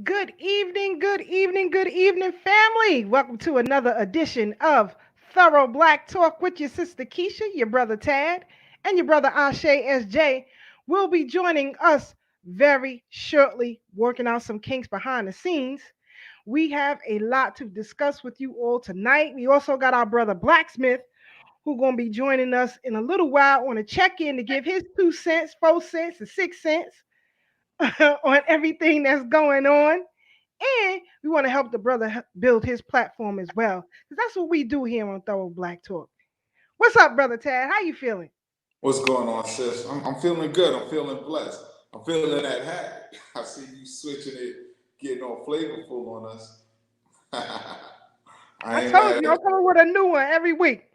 Good evening, good evening, good evening, family. Welcome to another edition of Thorough Black Talk with your sister Keisha, your brother Tad, and your brother Ashe SJ. Will be joining us very shortly, working out some kinks behind the scenes. We have a lot to discuss with you all tonight. We also got our brother Blacksmith, who's going to be joining us in a little while on a check-in to give his 2 cents, 4 cents, and 6 cents on everything that's going on. And we want to help the brother build his platform as well. Because that's what we do here on Thorough Black Talk. What's up, brother Tad? How you feeling? What's going on, sis? I'm feeling good. I'm feeling blessed. I'm feeling that hat. I see you switching it, getting all flavorful on us. I I ain't told mad. you, I'm coming with a new one every week.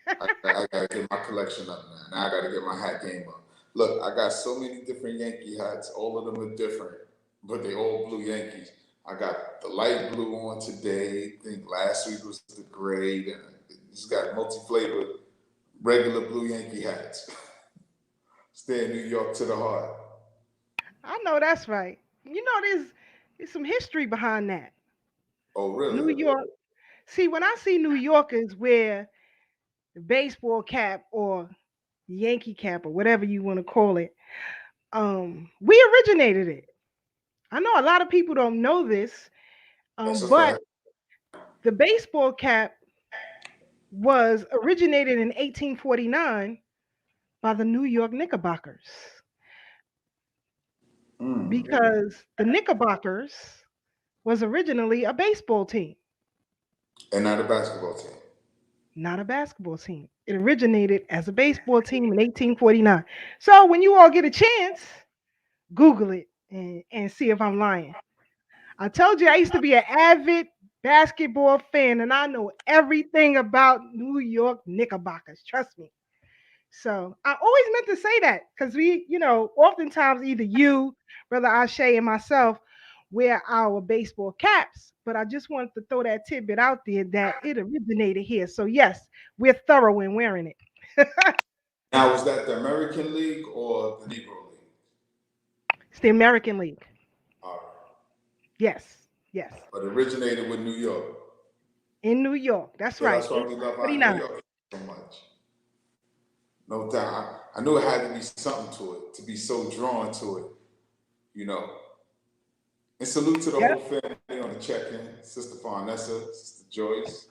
I gotta get my collection up now. Now I gotta get my hat game up. Look, I got so many different Yankee hats. All of them are different, but they all blue Yankees. I got the light blue on today. I think last week was the gray. And just got multi-flavored, regular blue Yankee hats. Stay in New York to the heart. I know that's right. You know, there's some history behind that. Oh, New really? York. See, when I see New Yorkers wear the baseball cap or Yankee cap or whatever you want to call it, we originated it. I know a lot of people don't know this, That's a but fact. the baseball cap was originated in 1849 by the New York Knickerbockers Mm. because the Knickerbockers was originally a baseball team, And not a basketball team. not a basketball team. It originated as a baseball team in 1849. So when you all get a chance, Google it and see if I'm lying. I told you I used to be an avid basketball fan and I know everything about New York Knickerbockers. Trust me. So I always meant to say that because we, oftentimes either you, Brother Ashe, and myself wear our baseball caps. But I just wanted to throw that tidbit out there that it originated here. So yes, we're thorough in wearing it. Now, was that the American League or the Negro League? It's the American League. All right. Yes, yes. But it originated with New York. In New York. That's So right. that's why we love our New 1849. York so much. No doubt. I knew it had to be something to it, to be so drawn to it, you know. And salute to the Yep. whole family on the check-in. Sister Farnessa, Sister Joyce,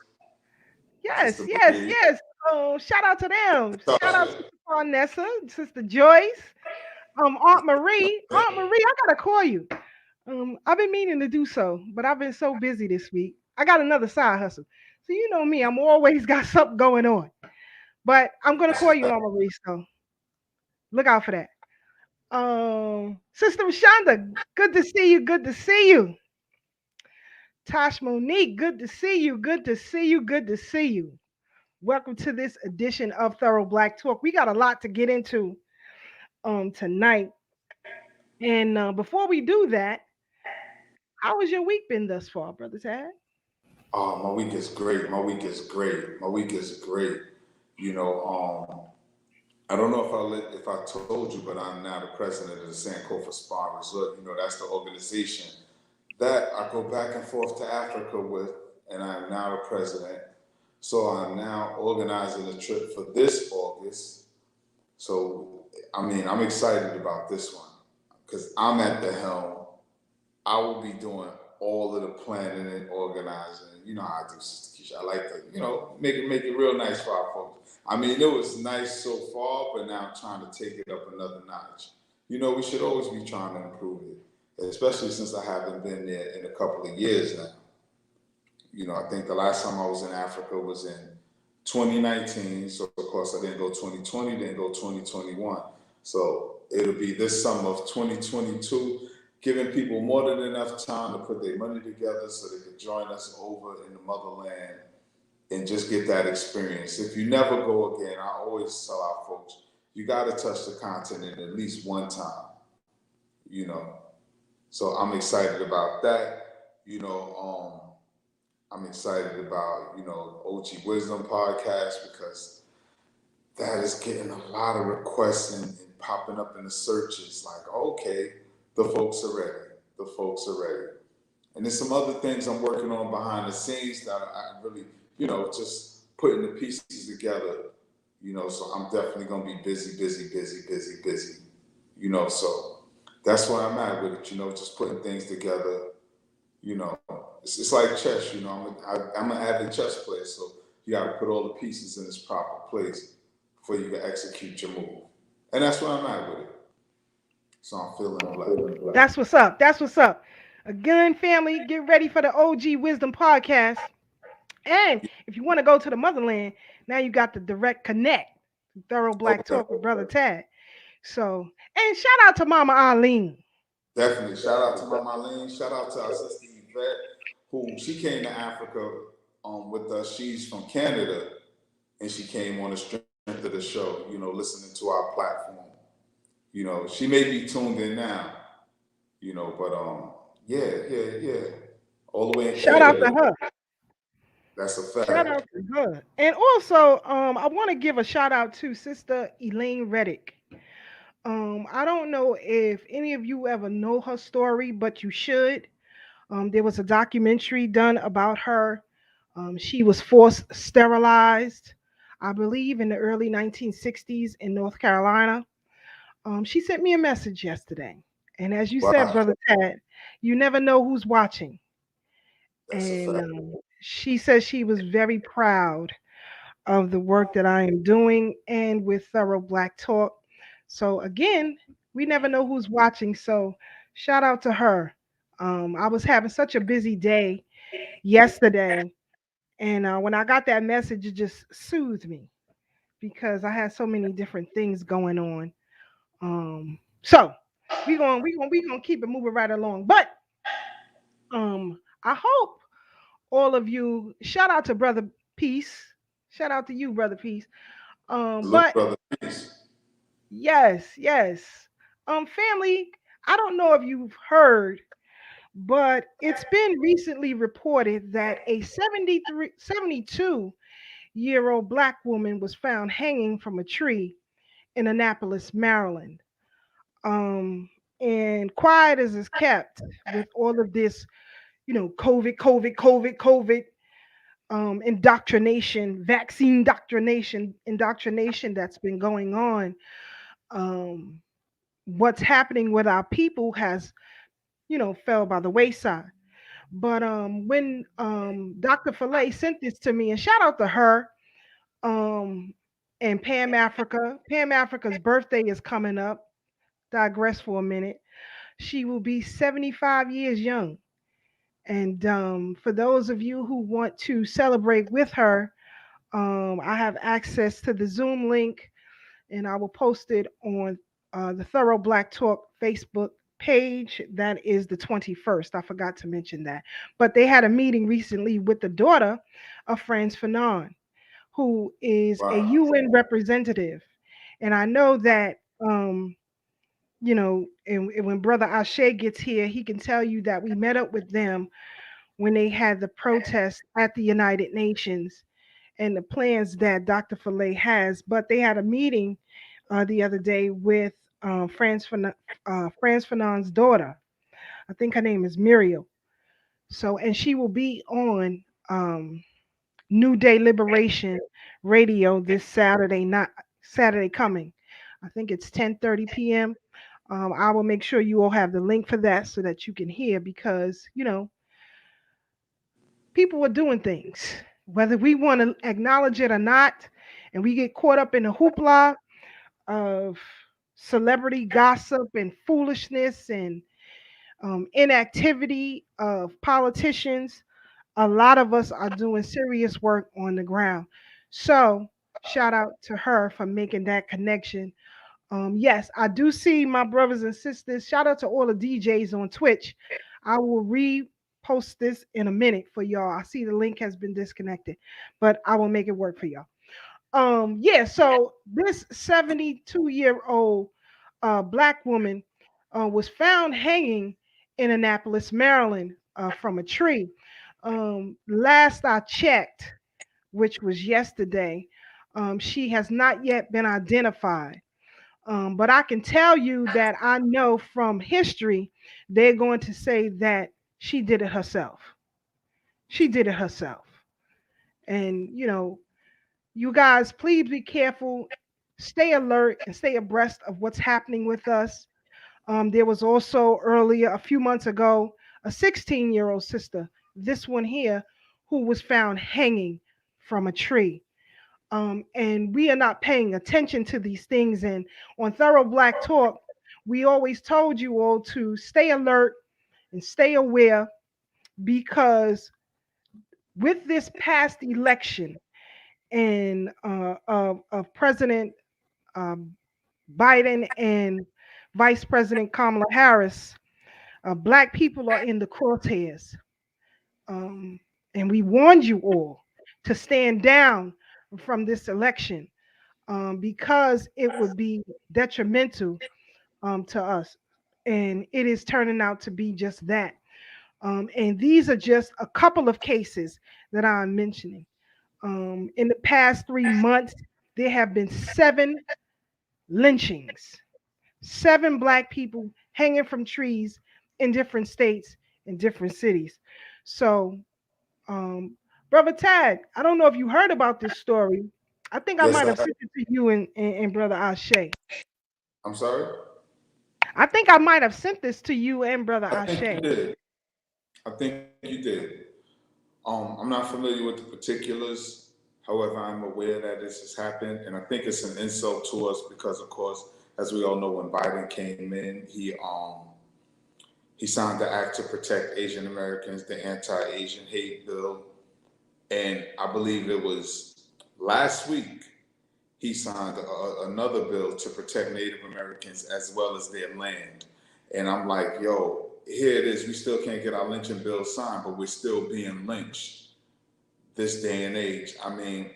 Yes, Sister yes, Marie. yes. Oh, shout out to them. Shout out Tasha. to Vanessa, Sister Joyce, Aunt Marie. Aunt Marie, I gotta call you. I've been meaning to do so, but I've been so busy this week. I got another side hustle. So you know me, I'm always got something going on. But I'm gonna call you Aunt Marie, so look out for that. Sister Rashonda, good to see you, good to see you. Tosh Monique, good to see you, good to see you, good to see you. Welcome to this edition of Thorough Black Talk. We got a lot to get into tonight. And before we do that, how has your week been thus far, Brother Tad? Oh, my week is great. My week is great. My week is great. You know, I don't know if I told you, but I'm now the president of the Sankofa Spa Resort. You know, that's the organization that I go back and forth to Africa with, and I am now the president. So I'm now organizing a trip for this August. So, I mean, I'm excited about this one because I'm at the helm. I will be doing all of the planning and organizing. You know how I do, Sister Keisha. I like to, make it real nice for our folks. I mean, it was nice so far, but now I'm trying to take it up another notch. You know, we should always be trying to improve it, especially since I haven't been there in a couple of years now. I think the last time I was in Africa was in 2019. So of course I didn't go 2020, didn't go 2021. So it'll be this summer of 2022, giving people more than enough time to put their money together so they can join us over in the motherland and just get that experience. If you never go again, I always tell our folks, you got to touch the continent at least one time, you know. So I'm excited about that. You know, I'm excited about, OG Wisdom podcast because that is getting a lot of requests and popping up in the searches like, okay, the folks are ready. The folks are ready. And there's some other things I'm working on behind the scenes that I really, just putting the pieces together, so I'm definitely going to be busy, busy, busy, busy, busy, so that's where I'm at with it, just putting things together, you know, it's like chess, I'm an avid chess player, so you got to put all the pieces in its proper place for you to execute your move. And that's where I'm at with it. So I'm feeling blessed. That's what's up. That's what's up. Again, family, get ready for the OG Wisdom podcast. And if you want to go to the motherland, now you got the direct connect, thorough black Okay. talk with Brother Tad. So, and shout out to Mama Eileen. Definitely. Shout out to Mama Marlene. Shout out to our sister Yvette, who she came to Africa with us. She's from Canada, and she came on the strength of the show, listening to our platform. She may be tuned in now, but yeah, yeah, yeah. All the way in Shout out to Canada. her. That's a Shout fact. out to her. And also, I want to give a shout out to Sister Elaine Reddick. I don't know if any of you ever know her story, but you should. There was a documentary done about her. She was forced sterilized, I believe, in the early 1960s in North Carolina. She sent me a message yesterday. And as you said, Wow. Brother Ted, you never know who's watching. That's a And fact. she says she was very proud of the work that I am doing and with Thorough Black Talk. So, again, we never know who's watching. So, shout out to her. I was having such a busy day yesterday. And when I got that message, it just soothed me because I had so many different things going on. So we gonna keep it moving right along. But I hope all of you shout out to Brother Peace. Shout out to you, Brother Peace. Salute, But brother. Peace. yes, yes. Family, I don't know if you've heard, but it's been recently reported that a 72-year-old black woman was found hanging from a tree in Annapolis, Maryland. Um, and quiet as is kept with all of this, COVID, indoctrination, vaccine indoctrination that's been going on. Um, what's happening with our people has, fell by the wayside. But when Dr. Fillet sent this to me, and shout out to her, um, and Pam Africa. Pam Africa's birthday is coming up. Digress for a minute. She will be 75 years young. And for those of you who want to celebrate with her, I have access to the Zoom link and I will post it on the Thorough Black Talk Facebook page. That is the 21st. I forgot to mention that. But they had a meeting recently with the daughter of Frantz Fanon, who is a Wow. UN representative. And I know that, and when Brother Ashe gets here, he can tell you that we met up with them when they had the protest at the United Nations and the plans that Dr. Fillet has. But they had a meeting the other day with Frantz Fanon's daughter. I think her name is Muriel. So, and she will be on New Day Liberation Radio this Saturday, not Saturday coming. I think it's 10:30 p.m. I will make sure you all have the link for that so that you can hear because, people are doing things, whether we want to acknowledge it or not, and we get caught up in the hoopla of celebrity gossip and foolishness and inactivity of politicians. A lot of us are doing serious work on the ground. So shout out to her for making that connection. Yes, I do see my brothers and sisters. Shout out to all the DJs on Twitch. I will repost this in a minute for y'all. I see the link has been disconnected, but I will make it work for y'all. Yeah, so this 72-year-old black woman was found hanging in Annapolis, Maryland, from a tree. Last I checked, which was yesterday, she has not yet been identified. But I can tell you that I know from history, they're going to say that she did it herself. She did it herself. And, you guys, please be careful, stay alert, and stay abreast of what's happening with us. There was also earlier, a few months ago, a 16-year-old sister, this one here, who was found hanging from a tree. And we are not paying attention to these things. And on Thorough Black Talk, we always told you all to stay alert and stay aware because with this past election and of President um, Biden and Vice President Kamala Harris, black people are in the crosshairs. Um, and we warned you all to stand down from this election because it would be detrimental to us. And it is turning out to be just that. And these are just a couple of cases that I'm mentioning. In the past 3 months, there have been 7 lynchings, 7 black people hanging from trees in different states, in different cities. So, um, Brother Tad, I don't know if you heard about this story. I think I Yes, might have sent it to you and Brother Ashe. I'm sorry. I think I might have sent this to you and Brother I think Ashe. you did. I think you did. I'm not familiar with the particulars. However, I'm aware that this has happened, and I think it's an insult to us because, of course, as we all know, when Biden came in, he signed the Act to Protect Asian Americans, the Anti-Asian Hate Bill, and I believe it was last week he signed another bill to protect Native Americans as well as their land. And I'm like, yo, here it is. We still can't get our lynching bill signed, but we're still being lynched this day and age. I mean,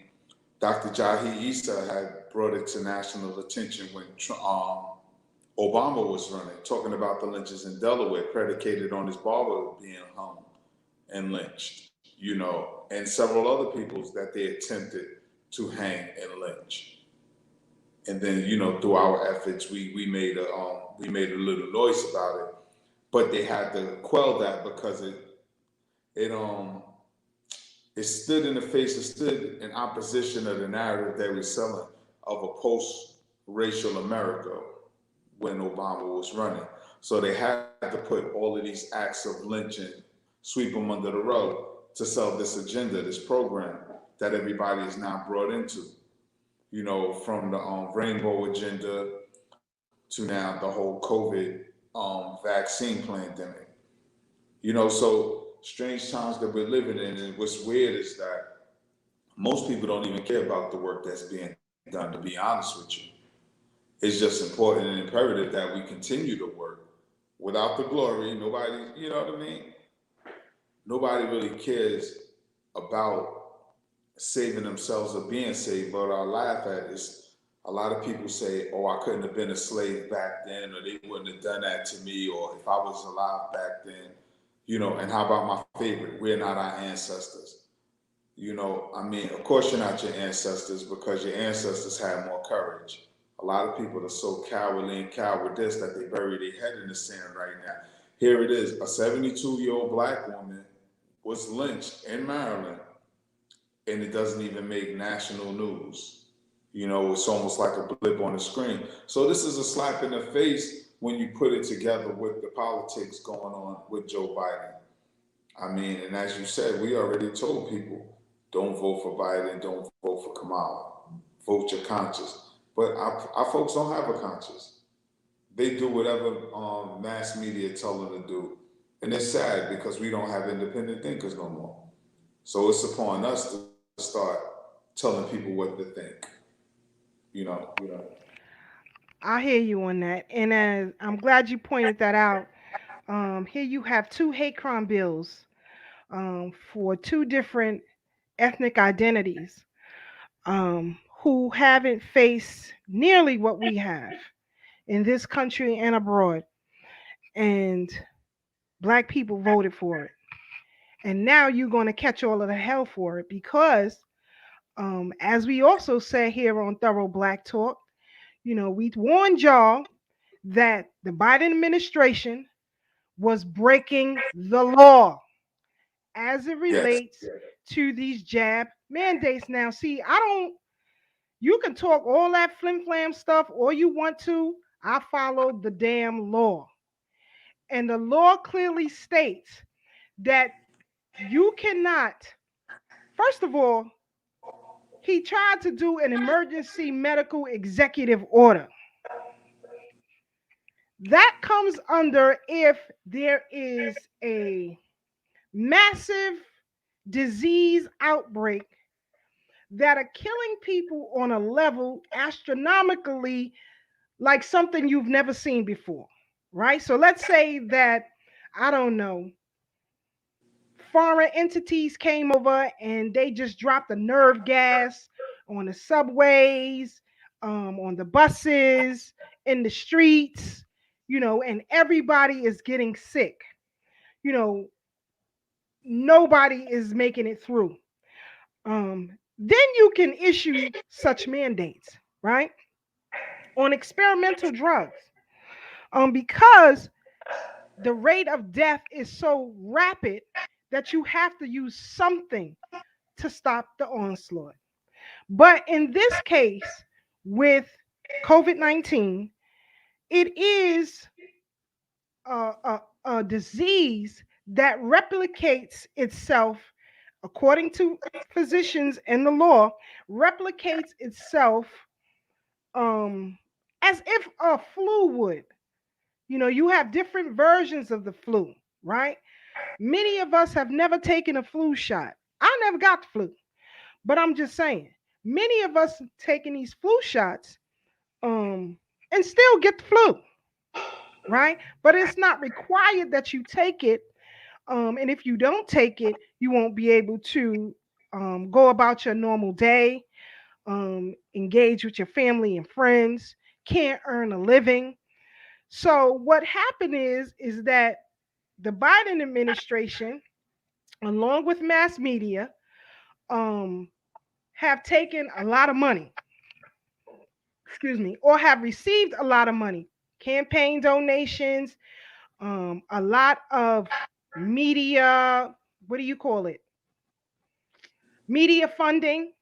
Dr. Jahi Issa had brought it to national attention when Obama was running, talking about the lynches in Delaware, predicated on his barber being hung and lynched, and several other peoples that they attempted to hang and lynch. And then, through our efforts, we made a little noise about it, but they had to quell that because it it stood in the face, it stood in opposition of the narrative they were selling of a post-racial America when Obama was running. So they had to put all of these acts of lynching, sweep them under the rug to sell this agenda, this program that everybody is now brought into. From the rainbow agenda to now the whole COVID vaccine pandemic. So strange times that we're living in. And what's weird is that most people don't even care about the work that's being done, to be honest with you. It's just important and imperative that we continue to work without the glory. Nobody, you know what I mean? Nobody really cares about saving themselves or being saved. But what I laugh at is a lot of people say, oh, I couldn't have been a slave back then, or they wouldn't have done that to me, or if I was alive back then, and how about my favorite? We're not our ancestors. I mean, of course you're not your ancestors because your ancestors had more courage. A lot of people are so cowardly and cowardice that they bury their head in the sand right now. Here it is, a 72-year-old black woman was lynched in Maryland, and it doesn't even make national news. It's almost like a blip on the screen. So this is a slap in the face when you put it together with the politics going on with Joe Biden. I mean, and as you said, we already told people, don't vote for Biden, don't vote for Kamala. Vote your conscience. But our folks don't have a conscience. They do whatever mass media tell them to do. And it's sad because we don't have independent thinkers no more. So it's upon us to start telling people what to think. You know. I hear you on that, and I'm glad you pointed that out. Here you have two hate crime bills for two different ethnic identities who haven't faced nearly what we have in this country and abroad. And black people voted for it. And now you're going to catch all of the hell for it because, as we also said here on Thorough Black Talk, we warned y'all that the Biden administration was breaking the law as it Yes. relates to these jab mandates. Now, see, you can talk all that flim flam stuff all you want to. I follow the damn law. And the law clearly states that you cannot, first of all, he tried to do an emergency medical executive order. That comes under if there is a massive disease outbreak that are killing people on a level astronomically like something you've never seen before, right? So let's say that, I don't know, foreign entities came over and they just dropped the nerve gas on the subways, on the buses, in the streets, and everybody is getting sick. You know, nobody is making it through. Then you can issue such mandates, right? On experimental drugs. Because the rate of death is so rapid that you have to use something to stop the onslaught. But in this case, with COVID-19, it is a disease that replicates itself, according to physicians and the law, replicates itself um, as if a flu would. You have different versions of the flu, right? Many of us have never taken a flu shot. I never got the flu, but I'm just saying, many of us taking these flu shots and still get the flu, right? But it's not required that you take it. And if you don't take it, you won't be able to go about your normal day, engage with your family and friends, can't earn a living. So what happened is that the Biden administration, along with mass media, um, have taken a lot of money, excuse me, or have received a lot of money, campaign donations, a lot of media, what do you call it? Media funding.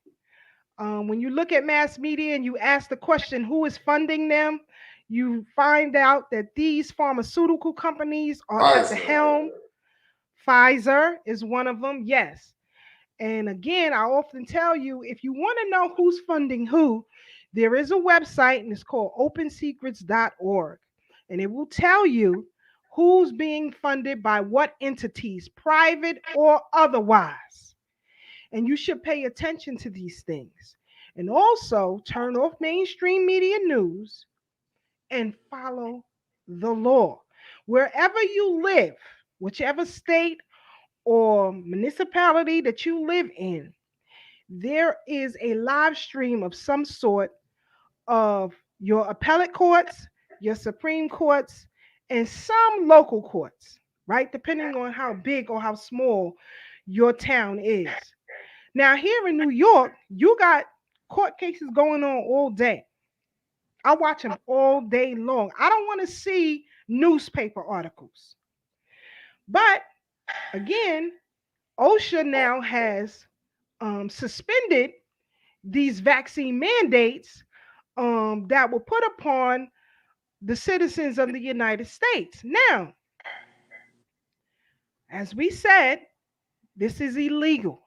When you look at mass media and you ask the question, who is funding them? You find out that these pharmaceutical companies are at the Pfizer. helm. Pfizer is one of them, yes. And again, I often tell you, if you want to know who's funding who, there is a website and it's called opensecrets.org. And it will tell you who's being funded by what entities, private or otherwise. And you should pay attention to these things. And also turn off mainstream media news and follow the law. Wherever you live, whichever state or municipality that you live in, there is a live stream of some sort of your appellate courts, your Supreme Courts, and some local courts, right? Depending on how big or how small your town is. Now, here in New York, you got court cases going on all day. I watch them all day long. I don't want to see newspaper articles. But again, OSHA now has suspended these vaccine mandates that were put upon the citizens of the United States. Now, as we said, this is illegal.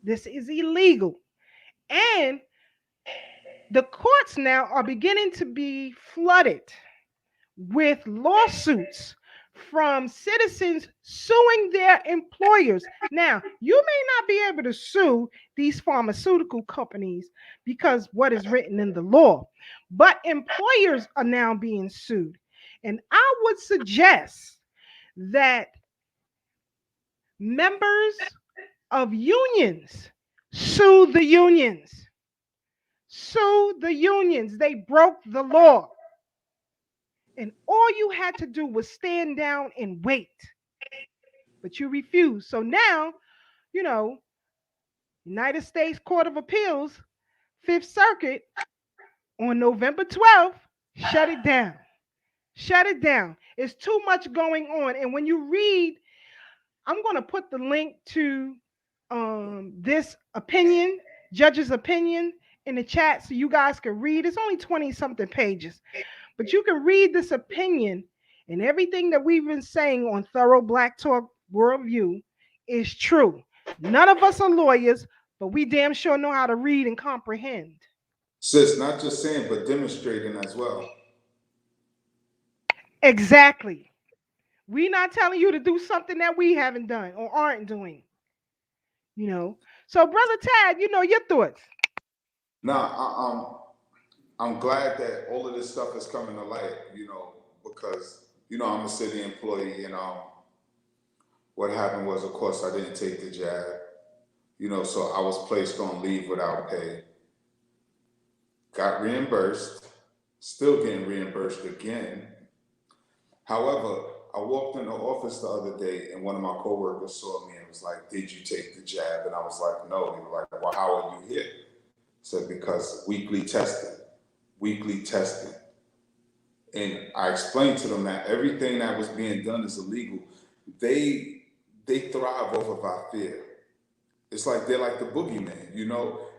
This is illegal. And the courts now are beginning to be flooded with lawsuits from citizens suing their employers. Now, you may not be able to sue these pharmaceutical companies because what is written in the law, but employers are now being sued. And I would suggest that members of unions sue the unions. Sue the unions. They broke the law. And all you had to do was stand down and wait. But you refused. So now, you know, United States Court of Appeals, Fifth Circuit, on November 12th, shut it down. Shut it down. It's too much going on. And when you read, I'm going to put the link to this opinion, judge's opinion, in the chat so you guys can read. It's only 20 something pages, but you can read this opinion, and everything that we've been saying on Thorough Black Talk Worldview is true. None of us are lawyers, but we damn sure know how to read and comprehend. Sis, not just saying, but demonstrating as well. Exactly. We're not telling you to do something that we haven't done or aren't doing. So Brother Tad, your thoughts. Now, I'm glad that all of this stuff is coming to light, because, I'm a city employee, and what happened was, of course, I didn't take the jab, so I was placed on leave without pay. Got reimbursed, still getting reimbursed again. However, I walked in the office the other day, and one of my coworkers saw me and was like, "Did you take the jab?" And I was like, "No." He was like, "Well, how are you here?" I said, "Because weekly testing. And I explained to them that everything that was being done is illegal. They thrive off of our fear. It's like they're like the boogeyman,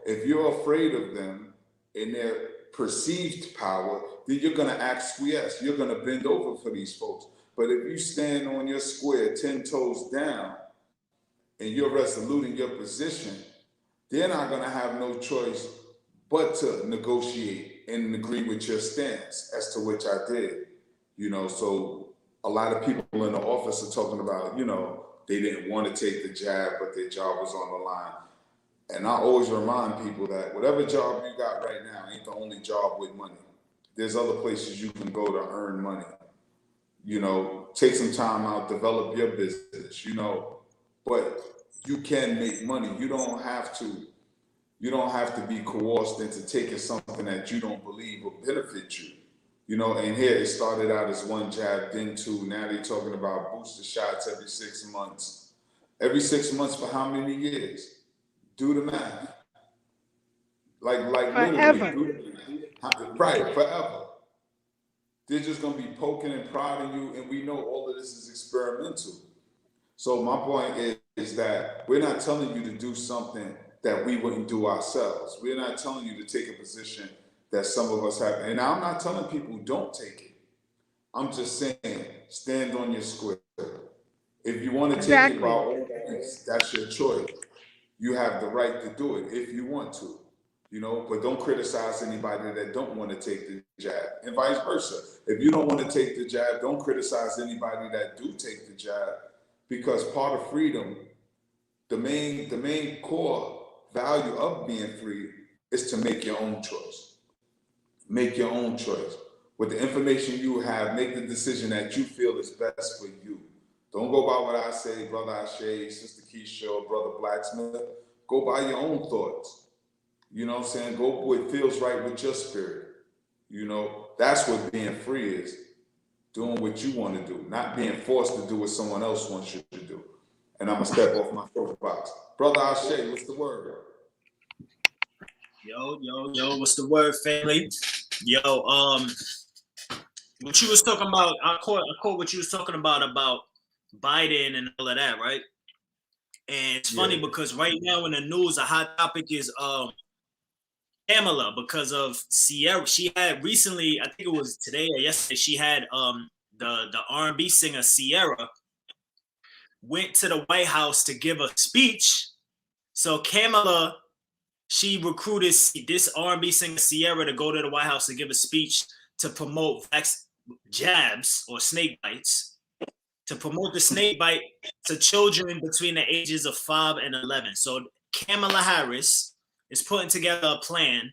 If you're afraid of them and their perceived power, then you're gonna acquiesce. You're gonna bend over for these folks. But if you stand on your square, 10 toes down, and you're resolute in your position, they're not gonna have no choice but to negotiate and agree with your stance, as to which I did. So a lot of people in the office are talking about, they didn't want to take the jab, but their job was on the line. And I always remind people that whatever job you got right now ain't the only job with money. There's other places you can go to earn money. Take some time out, develop your business, but you can make money. You don't have to be coerced into taking something that you don't believe will benefit you. And here it started out as one jab, then two. Now they're talking about booster shots every 6 months. Every 6 months for how many years? Do the math. Like literally, Forever. right, forever. They're just gonna be poking and prodding you, and we know all of this is experimental. So my point is that we're not telling you to do something that we wouldn't do ourselves. We're not telling you to take a position that some of us have. And I'm not telling people don't take it. I'm just saying, stand on your square. If you want to take it by Exactly. all means, that's your choice. You have the right to do it if you want to, but don't criticize anybody that don't want to take the jab, and vice versa. If you don't want to take the jab, don't criticize anybody that do take the jab, because part of freedom, the main core value of being free is to make your own choice. Make your own choice. With the information you have, make the decision that you feel is best for you. Don't go by what I say, Brother Ashe, Sister Keisha, Brother Blacksmith. Go by your own thoughts. You know what I'm saying? Go what feels right with your spirit. That's what being free is. Doing what you want to do, not being forced to do what someone else wants you to do. And I'm going to step off my soapbox. Brother Ashe, what's the word? Yo, what's the word, family? Yo, what you was talking about, I caught what you was talking about Biden and all of that, right? And it's funny because right now in the news, a hot topic is Pamela, because of Sierra. She had recently, I think it was today or yesterday, she had the R&B singer Sierra went to the White House to give a speech. So Kamala, she recruited this R&B singer Sierra to go to the White House to give a speech to promote jabs or snake bites. to promote the snake bite to children between the ages of 5 and 11. So Kamala Harris is putting together a plan,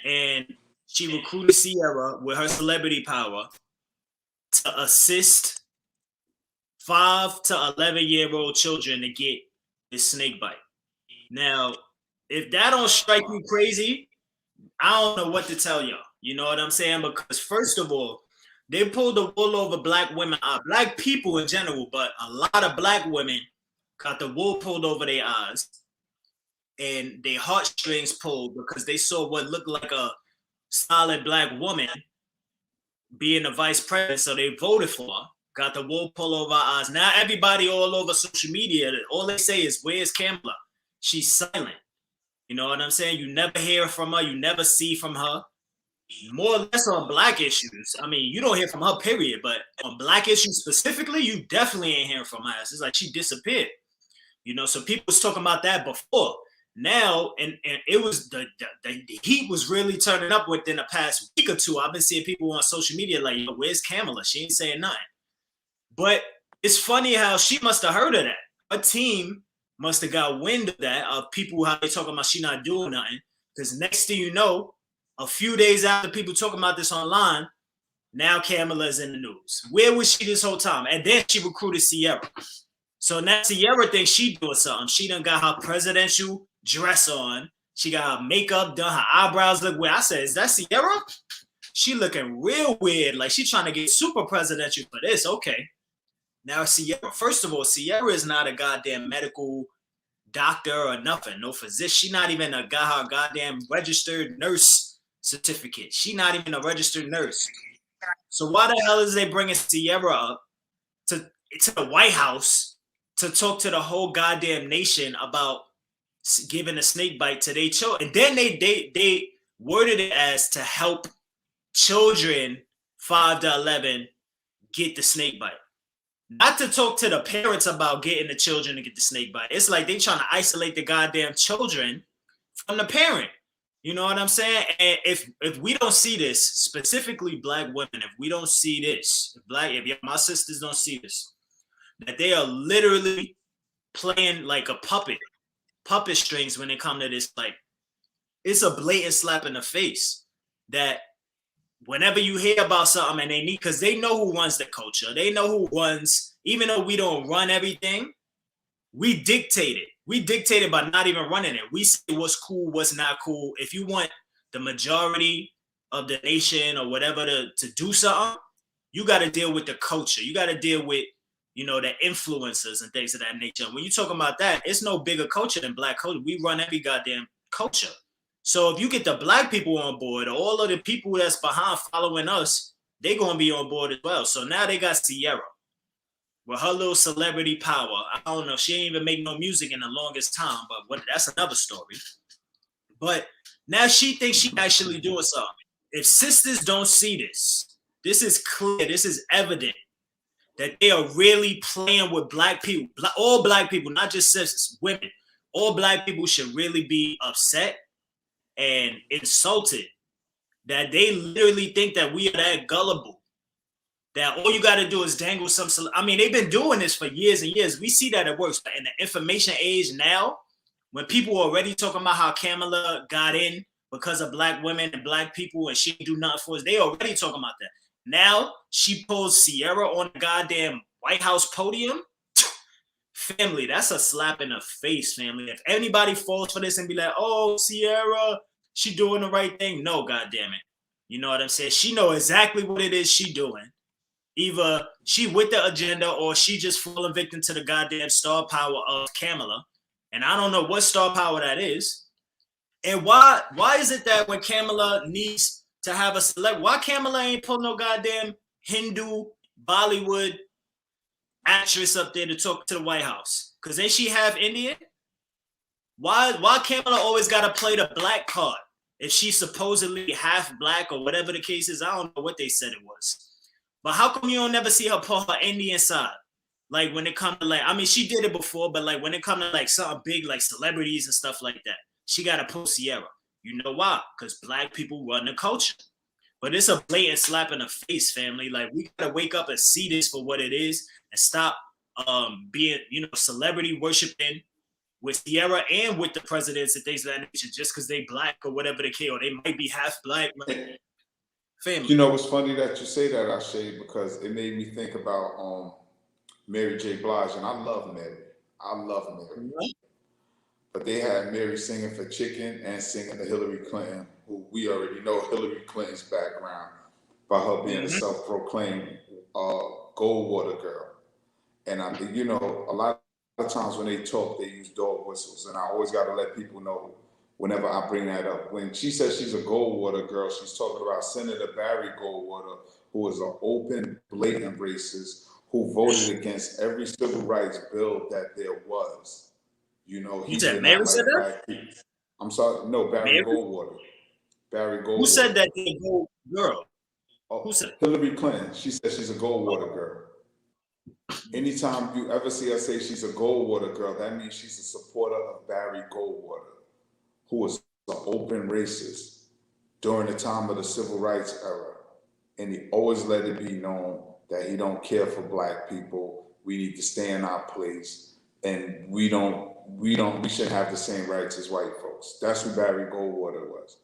and she recruited Sierra with her celebrity power to assist 5 to 11-year-old children to get this snake bite. Now, if that don't strike you crazy, I don't know what to tell y'all. You know what I'm saying? Because first of all, they pulled the wool over black women, black people in general, but a lot of black women got the wool pulled over their eyes and their heartstrings pulled because they saw what looked like a solid black woman being the vice president. So they voted for her, got the wool pulled over our eyes. Now everybody all over social media, all they say is, where's Kamala? She's silent. You know what I'm saying? You never hear from her. You never see from her. More or less on black issues. I mean, you don't hear from her, period. But on black issues specifically, you definitely ain't hearing from her. It's like she disappeared. You know, so people was talking about that before. Now, and it was the heat was really turning up within the past week or two. I've been seeing people on social media like, yo, where's Kamala? She ain't saying nothing. But it's funny how she must have heard of that. Her team must have got wind of that, of people how they talking about she not doing nothing. Because next thing you know, a few days after people talking about this online, now Kamala's in the news. Where was she this whole time? And then she recruited Sierra. So now Sierra thinks she doing something. She done got her presidential dress on. She got her makeup done. Her eyebrows look weird. I said, is that Sierra? She looking real weird. Like she trying to get super presidential for this. Okay. Now Sierra, first of all, Sierra is not a goddamn medical doctor or nothing. No physician. She not even got her goddamn registered nurse certificate. She not even a registered nurse. So why the hell is they bringing Sierra up to the White House to talk to the whole goddamn nation about giving a snake bite to their children? And then they worded it as to help children 5 to 11 get the snake bite. Not to talk to the parents about getting the children to get the snake bite. It's like they trying to isolate the goddamn children from the parent. You know what I'm saying? And if we don't see this, specifically black women, if we don't see this, if my sisters don't see this, that they are literally playing like a puppet strings when it comes to this, like it's a blatant slap in the face that whenever you hear about something and they need, because they know who runs the culture, they know who runs, even though we don't run everything, we dictate it. We dictate it by not even running it. We say what's cool, what's not cool. If you want the majority of the nation or whatever to do something, you got to deal with the culture. You got to deal with, you know, the influencers and things of that nature. When you talk about that, it's no bigger culture than black culture. We run every goddamn culture. So if you get the black people on board, all of the people that's behind following us, they're going to be on board as well. So now they got Sierra with her little celebrity power. I don't know. She ain't even make no music in the longest time, but that's another story. But now she thinks she actually doing something. If sisters don't see this, this is clear. This is evident that they are really playing with black people. All black people, not just sisters, women. All black people should really be upset and insulted that they literally think that we are that gullible, that all you got to do is dangle some. I mean, they've been doing this for years and years. We see that it works. But in the information age now, when people are already talking about how Kamala got in because of black women and black people and she didn't do nothing for us, they already talking about that. Now she pulls Sierra on the goddamn White House podium. Family, that's a slap in the face, family. If anybody falls for this and be like, oh, Sierra, she doing the right thing. No, goddamn it. You know what I'm saying? She know exactly what it is she doing. Either she with the agenda or she just falling victim to the goddamn star power of Kamala. And I don't know what star power that is. And why is it that when Kamala needs to have a select, why Kamala ain't pull no goddamn Hindu Bollywood actress up there to talk to the White House? Because ain't she half Indian? Why Kamala always got to play the black card? If she's supposedly half black or whatever the case is, I don't know what they said it was. But how come you don't never see her pull her Indian side? Like when it comes to like, I mean, she did it before, but like when it comes to like something big, like celebrities and stuff like that, she got to pull Sierra. You know why? Because black people run the culture. But it's a blatant slap in the face, family. Like we got to wake up and see this for what it is and stop being, celebrity worshiping with Sierra and with the presidents and things of that nature just because they black or whatever the case, or they might be half black. Family. You know, it's funny that you say that, Ashay, because it made me think about Mary J. Blige, and I love Mary. Mm-hmm. But they had Mary singing for Chicken and singing to Hillary Clinton, who we already know Hillary Clinton's background by her being a self-proclaimed gold water girl. And I think, a lot of times when they talk, they use dog whistles. And I always got to let people know whenever I bring that up. When she says she's a Goldwater girl, she's talking about Senator Barry Goldwater, who is an open, blatant racist, who voted against every civil rights bill that there was. He said did Mary not said like that? black people. I'm sorry, no, Barry Goldwater. Barry Goldwater. Who said that they're a gold girl? Who said it? Hillary Clinton. She said she's a Goldwater girl. Anytime you ever see her say she's a Goldwater girl, that means she's a supporter of Barry Goldwater, who was an open racist during the time of the civil rights era. And he always let it be known that he don't care for black people. We need to stay in our place. And we should have the same rights as white folks. That's who Barry Goldwater was.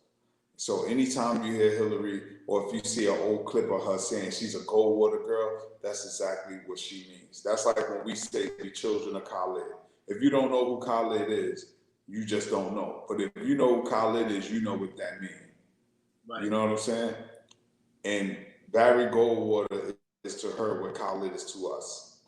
So anytime you hear Hillary, or if you see an old clip of her saying she's a Goldwater girl, that's exactly what she means. That's like when we say we children of Khalid. If you don't know who Khalid is, you just don't know. But if you know who Khalid is, you know what that means. Right. You know what I'm saying? And Barry Goldwater is to her what Khalid is to us.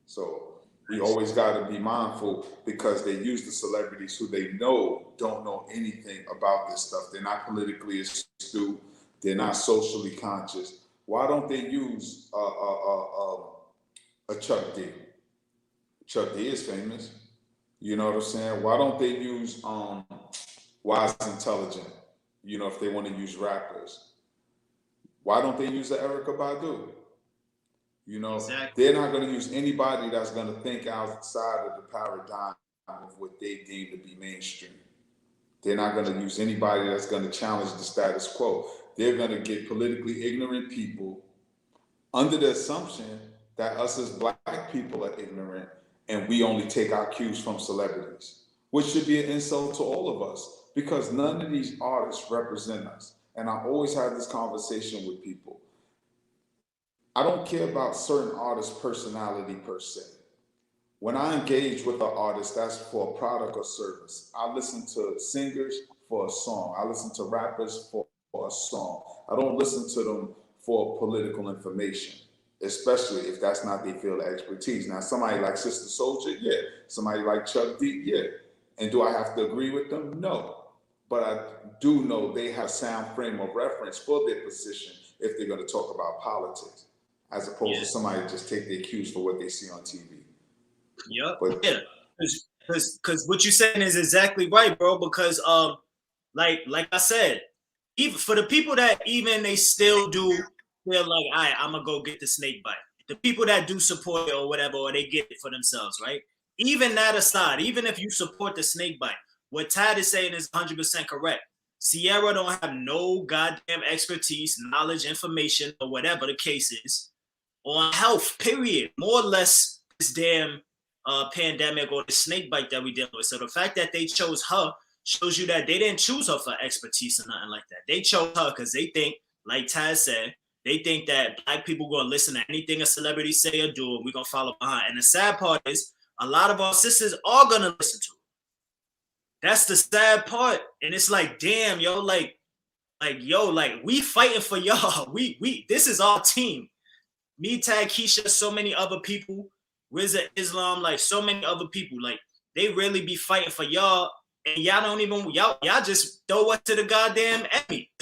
So we always got to be mindful because they use the celebrities who they know don't know anything about this stuff. They're not politically astute. They're not socially conscious. Why don't they use a Chuck D? Chuck D is famous. You know what I'm saying? Why don't they use Wise Intelligent? If they want to use rappers. Why don't they use the Erykah Badu? Exactly. They're not going to use anybody that's going to think outside of the paradigm of what they deem to be mainstream. They're not going to use anybody that's going to challenge the status quo. They're going to get politically ignorant people under the assumption that us as black people are ignorant and we only take our cues from celebrities, which should be an insult to all of us because none of these artists represent us. And I always have this conversation with people. I don't care about certain artists' personality per se. When I engage with an artist, that's for a product or service. I listen to singers for a song. I listen to rappers for a song. I don't listen to them for political information, especially if that's not their field of expertise. Now, somebody like Sister Soldier, yeah. Somebody like Chuck D, yeah. And do I have to agree with them? No. But I do know they have sound frame of reference for their position if they're going to talk about politics, as opposed to somebody just take their cues for what they see on TV. Yep. Yeah. Because what you're saying is exactly right, bro. Because like I said, even for the people that even they still do feel like, all right, I'm gonna go get the snake bite. The people that do support it or whatever, or they get it for themselves, right? Even that aside, even if you support the snake bite, what Tad is saying is 100% correct. Sierra don't have no goddamn expertise, knowledge, information, or whatever the case is on health, period. More or less this damn pandemic or the snake bite that we deal with. So the fact that they chose her shows you that they didn't choose her for expertise or nothing like that. They chose her because they think, like Taz said, they think that black people gonna listen to anything a celebrity say or do, and we're gonna follow behind. And the sad part is, a lot of our sisters are gonna listen to it. That's the sad part. And it's like, damn, yo, like we fighting for y'all. We this is our team. Me, Tag, Keisha, so many other people, Rizza Islam, like so many other people, like they really be fighting for y'all, and y'all don't even y'all just throw us to the goddamn enemy.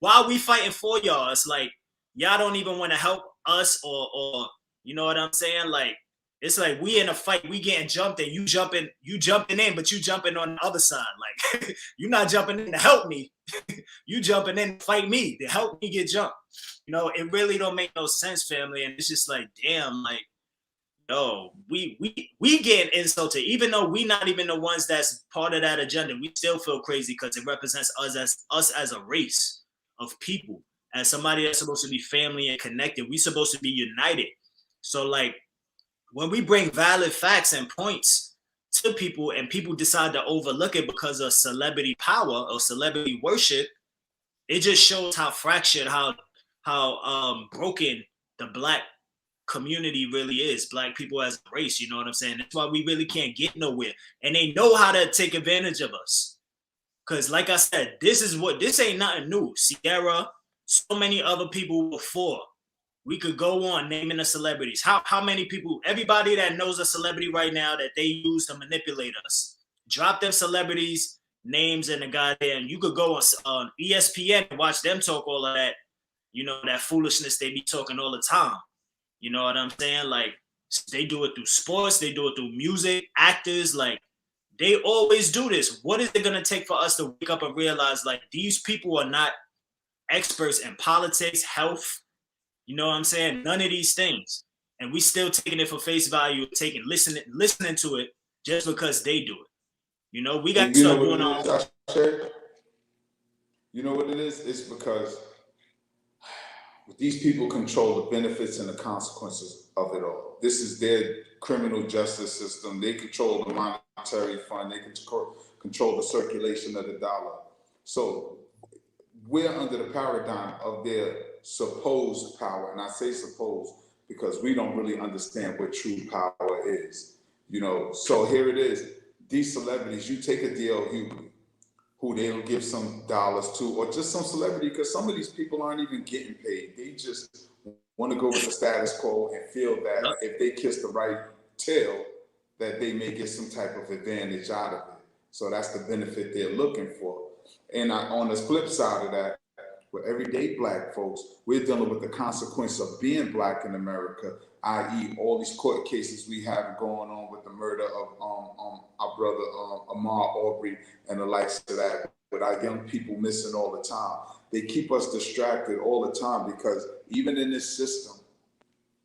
While we fighting for y'all, it's like y'all don't even want to help us or you know what I'm saying? Like it's like we in a fight, we getting jumped and you jumping in, but you jumping on the other side. Like you're not jumping in to help me. You jumping in to fight me, to help me get jumped. You know, it really don't make no sense, family. And it's just like, damn, like, yo, we getting insulted, even though we not even the ones that's part of that agenda. We still feel crazy because it represents us as a race of people, as somebody that's supposed to be family and connected. We supposed to be united. So like when we bring valid facts and points to people and people decide to overlook it because of celebrity power or celebrity worship, it just shows how fractured, how broken the Black community really is. Black people as a race, you know what I'm saying? That's why we really can't get nowhere. And they know how to take advantage of us. Cause like I said, this ain't nothing new. Sierra, so many other people before. We could go on naming the celebrities. How many people, everybody that knows a celebrity right now that they use to manipulate us, drop them celebrities, names in the goddamn, you could go on ESPN and watch them talk all of that, you know, that foolishness they be talking all the time. You know what I'm saying? Like, they do it through sports, they do it through music, actors, like, they always do this. What is it going to take for us to wake up and realize, like, these people are not experts in politics, health, you know what I'm saying? None of these things. And we still taking it for face value, listening to it just because they do it. You know, we got to start doing our own. You know what it is? It's because these people control the benefits and the consequences of it all. This is their criminal justice system. They control the monetary fund. They control the circulation of the dollar. So we're under the paradigm of their supposed power. And I say supposed because we don't really understand what true power is. You know, so here it is. These celebrities, you take a deal, who they'll give some dollars to, or just some celebrity, because some of these people aren't even getting paid. They just want to go with the status quo and feel that if they kiss the right tail, that they may get some type of advantage out of it. So that's the benefit they're looking for. And on the flip side of that, with everyday Black folks, we're dealing with the consequence of being Black in America, i.e. all these court cases we have going on with the murder of our brother Ahmaud Arbery and the likes of that, with our young people missing all the time. They keep us distracted all the time because even in this system,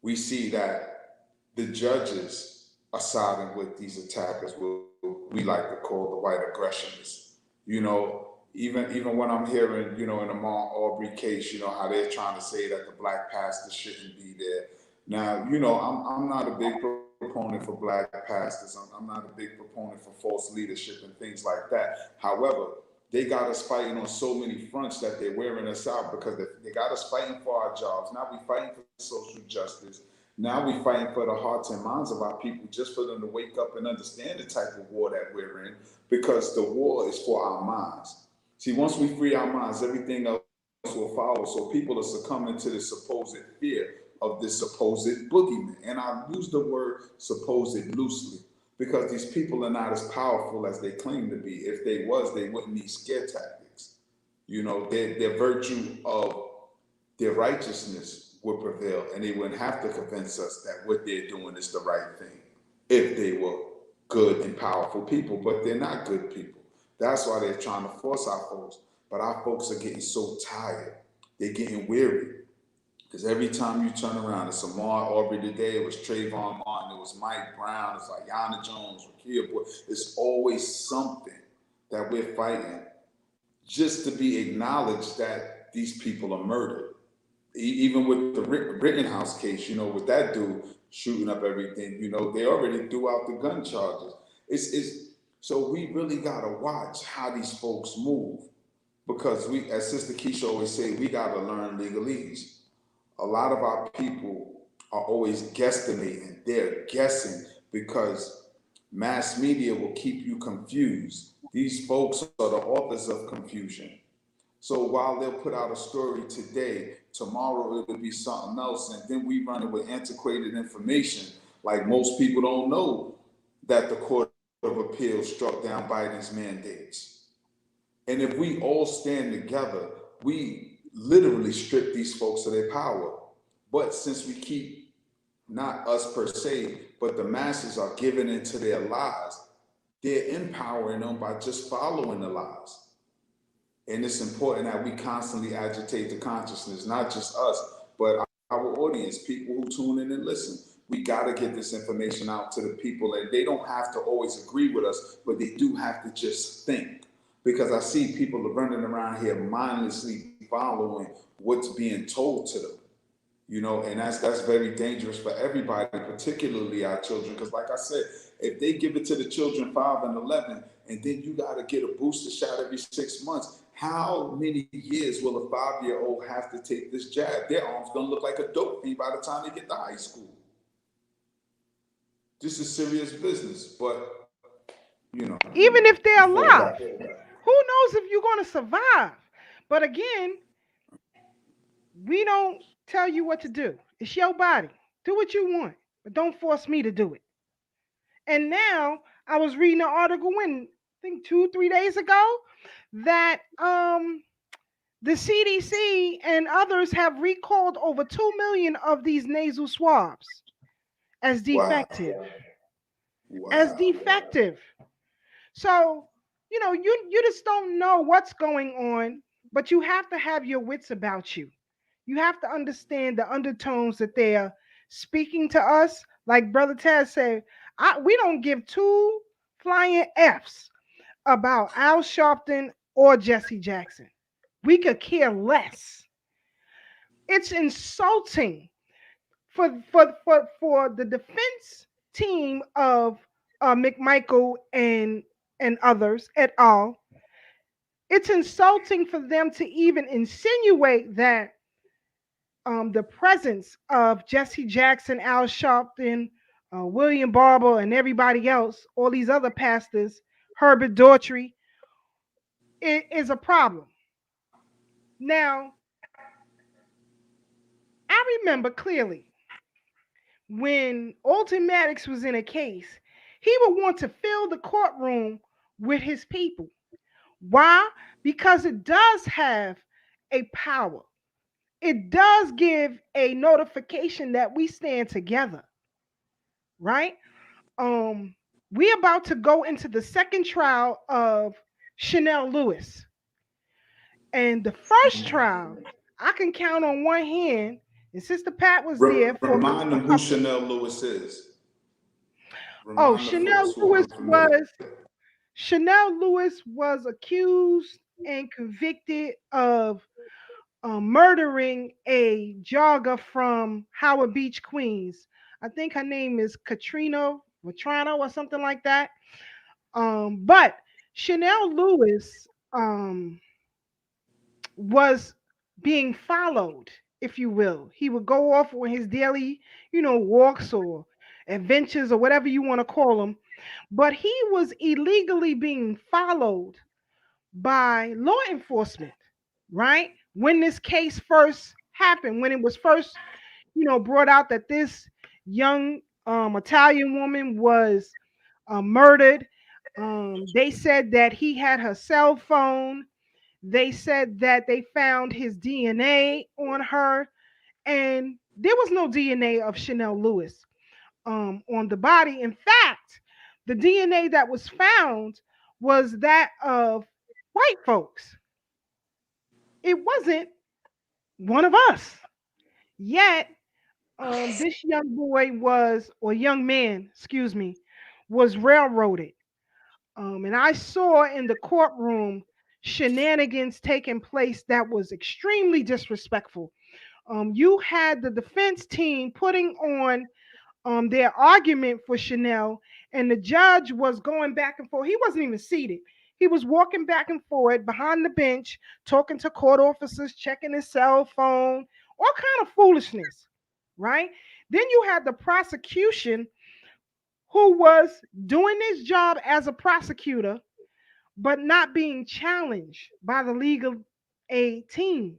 we see that the judges are siding with these attackers, what we like to call the white aggressionists. You know, even when I'm hearing, you know, in the Ahmaud Arbery case, you know, how they're trying to say that the Black pastor shouldn't be there. Now, you know, I'm not a big proponent for Black pastors. I'm not a big proponent for false leadership and things like that. However, they got us fighting on so many fronts that they're wearing us out because they got us fighting for our jobs. Now we're fighting for social justice. Now we're fighting for the hearts and minds of our people, just for them to wake up and understand the type of war that we're in, because the war is for our minds. See, once we free our minds, everything else will follow. So people are succumbing to this supposed fear of this supposed boogeyman. And I use the word supposed loosely because these people are not as powerful as they claim to be. If they was, they wouldn't need scare tactics. You know, their virtue of their righteousness would prevail, and they wouldn't have to convince us that what they're doing is the right thing if they were good and powerful people. But they're not good people. That's why they're trying to force our folks. But our folks are getting so tired. They're getting weary. Because every time you turn around, it's Ahmaud Arbery today, it was Trayvon Martin, it was Mike Brown, it's like Yana Jones, Rakia Boyd. It's always something that we're fighting just to be acknowledged that these people are murdered. Even with the Rittenhouse case, you know, with that dude shooting up everything, you know, they already threw out the gun charges. So we really got to watch how these folks move, because we, as Sister Keisha always say, we got to learn legalese. A lot of our people are always guesstimating. They're guessing because mass media will keep you confused. These folks are the authors of confusion. So while they'll put out a story today, tomorrow it will be something else, and then we run it with antiquated information. Like most people don't know that the Court of Appeals struck down Biden's mandates. And if we all stand together, we literally strip these folks of their power. But since we keep, not us per se, but the masses are giving into their lies, they're empowering them by just following the lies. And it's important that we constantly agitate the consciousness, not just us, but our audience, people who tune in and listen. We got to get this information out to the people, and they don't have to always agree with us, but they do have to just think. Because I see people running around here mindlessly following what's being told to them. And that's very dangerous for everybody, particularly our children. Because, like I said, if they give it to the children 5 and 11, and then you got to get a booster shot every 6 months, how many years will a 5-year-old have to take this jab? Their arm's gonna look like a dope fiend by the time they get to high school. This is serious business, but Even if we they're fall alive, back. who knows if you're going to survive? But again, we don't tell you what to do. It's your body. Do what you want, but don't force me to do it. And now I was reading an article when I think 2, 3 days ago that the CDC and others have recalled over 2 million of these nasal swabs as Wow. defective. As Wow. defective. So, you just don't know what's going on, but you have to have your wits about you. You have to understand the undertones that they are speaking to us. Like Brother Taz said, we don't give two flying F's about Al Sharpton or Jesse Jackson. We could care less. It's insulting for the defense team of Mcmichael and others et al. It's insulting for them to even insinuate that the presence of Jesse Jackson, Al Sharpton, William Barber, and everybody else, all these other pastors, Herbert Daughtry, is a problem. Now, I remember clearly when Alton Maddox was in a case, he would want to fill the courtroom with his people. Why? Because it does have a power. It does give a notification that we stand together, right? Um, we about to go into the second trial of Chanel Lewis. And the first trial, I can count on one hand, and Sister Pat was there for Remind a them who couple. Chanel Lewis is. Oh, Remind the folks who are unfamiliar. Chanel Lewis was accused and convicted of murdering a jogger from Howard Beach, Queens. I think her name is Katrina Vetrano or something like that. But Chanel Lewis was being followed, if you will. He would go off on his daily, walks or adventures or whatever you want to call them. But he was illegally being followed by law enforcement, right? When this case first happened, when it was first, brought out that this young Italian woman was murdered, they said that he had her cell phone. They said that they found his DNA on her, and there was no DNA of Chanel Lewis on the body. In fact, the DNA that was found was that of white folks. It wasn't one of us. Yet, this young boy or young man, excuse me, was railroaded. And I saw in the courtroom shenanigans taking place that was extremely disrespectful. You had the defense team putting on their argument for Chanel, and the judge was going back and forth. He wasn't even seated. He was walking back and forth behind the bench, talking to court officers, checking his cell phone, all kind of foolishness, right? Then you had the prosecution who was doing his job as a prosecutor, but not being challenged by the legal aid team.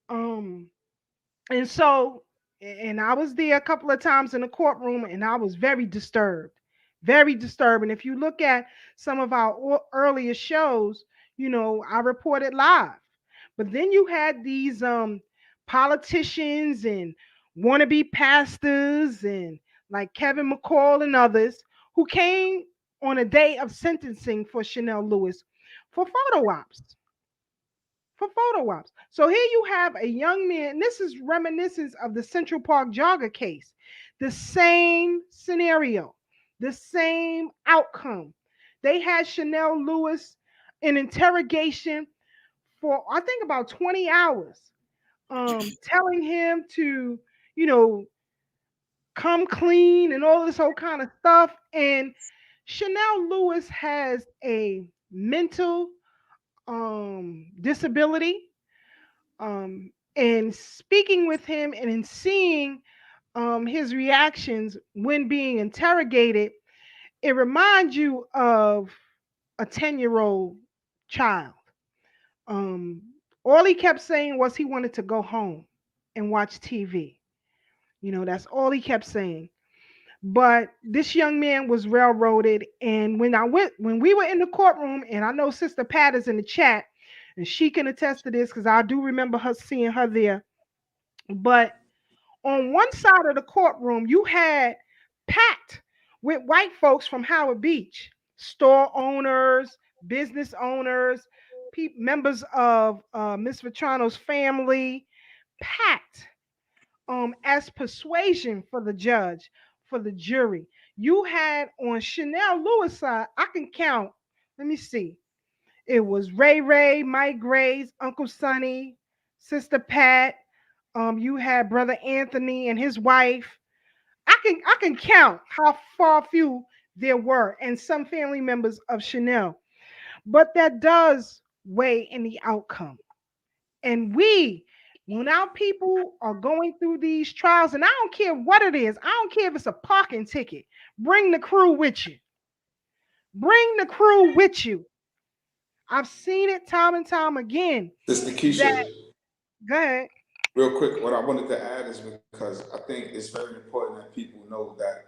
Um, and so, and I was there a couple of times in the courtroom, and I was very disturbed, very disturbed. And if you look at some of our earlier shows, I reported live. But then you had these politicians and wannabe pastors and like Kevin McCall and others who came on a day of sentencing for Chanel Lewis for photo ops. For photo ops. So here you have a young man. This is reminiscence of the Central Park jogger case. The same scenario, the same outcome. They had Chanel Lewis in interrogation for I think about 20 hours, telling him to you know, come clean and all this whole kind of stuff. And Chanel Lewis has a mental disability. And speaking with him and in seeing his reactions when being interrogated, it reminds you of a 10-year-old child. Um, all he kept saying was he wanted to go home and watch TV. That's all he kept saying. But this young man was railroaded. And when we were in the courtroom, and I know Sister Pat is in the chat, and she can attest to this because I do remember her seeing her there. But on one side of the courtroom, you had packed with white folks from Howard Beach, store owners, business owners, members of Miss Vetrano's family, packed as persuasion for the judge, for the jury. You had on Chanel Lewis side, I can count, let me see. It was Ray Ray, Mike Graves, Uncle Sonny, Sister Pat. You had Brother Anthony and his wife. I can count how far few there were, and some family members of Chanel. But that does weigh in the outcome. And when our people are going through these trials, and I don't care what it is, I don't care if it's a parking ticket, bring the crew with you. Bring the crew with you. I've seen it time and time again. Sister Keisha, Go ahead. real quick, what I wanted to add is because I think it's very important that people know that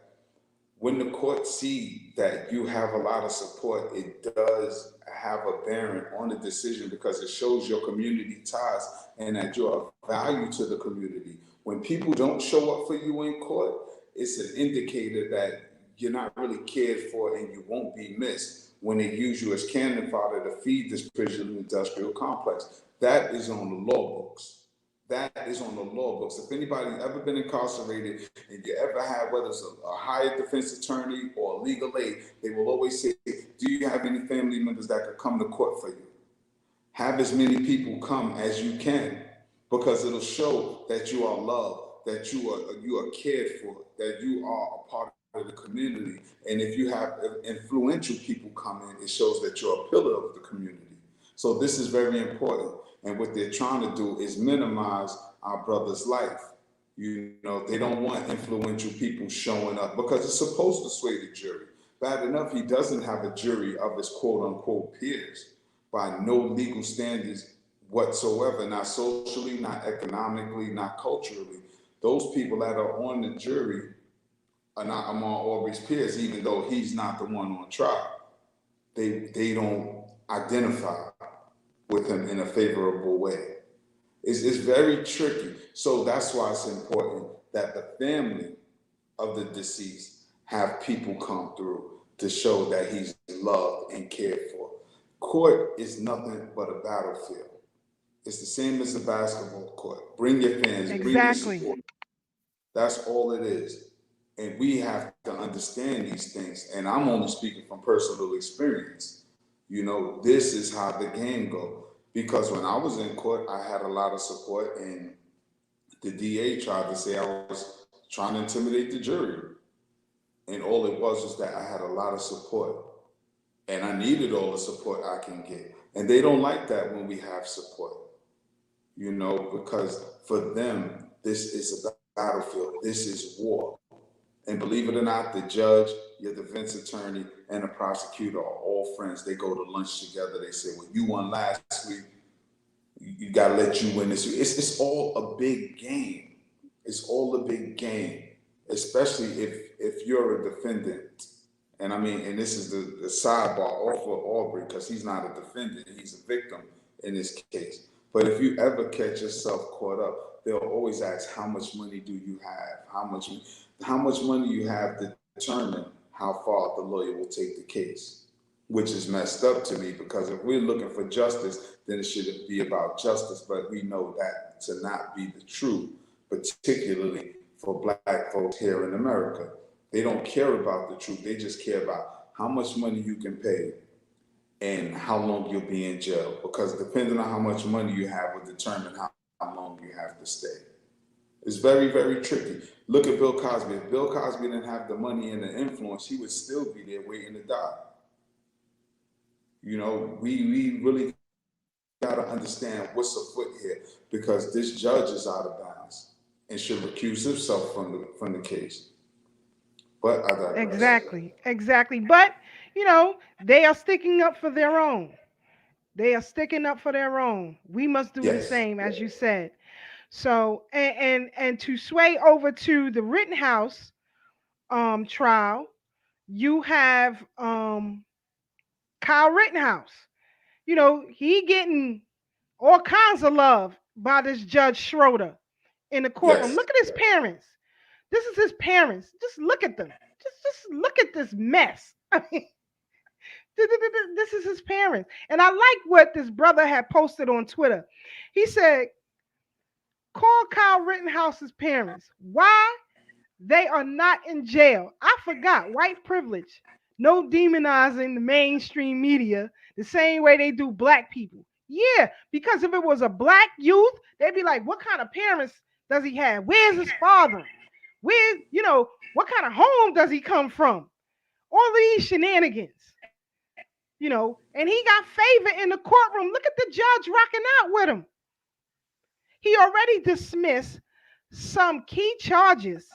when the court see that you have a lot of support, it does have a bearing on the decision because it shows your community ties and that you're of value to the community. When people don't show up for you in court, it's an indicator that you're not really cared for and you won't be missed when they use you as cannon fodder to feed this prison industrial complex. That is on the law books. That is on the law books. If anybody's ever been incarcerated and you ever had, whether it's a hired defense attorney or legal aid, they will always say, do you have any family members that could come to court for you? Have as many people come as you can because it'll show that you are loved, that you are cared for, that you are a part of the community. And if you have influential people come in, it shows that you're a pillar of the community. So this is very important. And what they're trying to do is minimize our brother's life. They don't want influential people showing up because it's supposed to sway the jury. Bad enough, he doesn't have a jury of his quote unquote peers by no legal standards whatsoever, not socially, not economically, not culturally. Those people that are on the jury are not among Aubrey's peers, even though he's not the one on trial. They don't identify with him in a favorable way. It's very tricky. So that's why it's important that the family of the deceased have people come through to show that he's loved and cared for. Court is nothing but a battlefield. It's the same as a basketball court. Bring your fans, bring your support. That's all it is. And we have to understand these things. And I'm only speaking from personal experience. This is how the game goes. Because when I was in court, I had a lot of support, and the DA tried to say I was trying to intimidate the jury. And all it was that I had a lot of support, and I needed all the support I can get. And they don't like that when we have support, because for them, this is a battlefield. This is war. And believe it or not, the judge, your defense attorney, and the prosecutor are all friends. They go to lunch together. They say, well, you won last week. You got to let you win this week. It's all a big game. It's all a big game, especially if you're a defendant. And this is the sidebar off of Aubrey, because he's not a defendant. He's a victim in this case. But if you ever catch yourself caught up, they'll always ask, how much money do you have? How much money you have to determine how far the lawyer will take the case, which is messed up to me, because if we're looking for justice, then it should be about justice. But we know that to not be the truth, particularly for Black folks here in America. They don't care about the truth. They just care about how much money you can pay and how long you'll be in jail, because depending on how much money you have will determine how long you have to stay. It's very, very tricky. Look at Bill Cosby. If Bill Cosby didn't have the money and the influence, he would still be there waiting to die. You know, we really got to understand what's afoot here, because this judge is out of bounds and should recuse himself from the case. But I digress. Exactly. But, they are sticking up for their own. They are sticking up for their own. We must do the Yes. same, as you said. So, and to sway over to the Rittenhouse trial, you have Kyle Rittenhouse. He getting all kinds of love by this Judge Schroeder in the courtroom. Yes. Look at his parents. This is his parents. Just look at them. Just look at this mess. I mean, this is his parents. And I like what this brother had posted on Twitter. He said, call Kyle Rittenhouse's parents. Why they are not in jail? I forgot. White privilege. No demonizing the mainstream media the same way they do black people. Yeah, because if it was a black youth, they'd be like, what kind of parents does he have? Where's his father? What kind of home does he come from? All of these shenanigans. And he got favor in the courtroom. Look at the judge rocking out with him. He already dismissed some key charges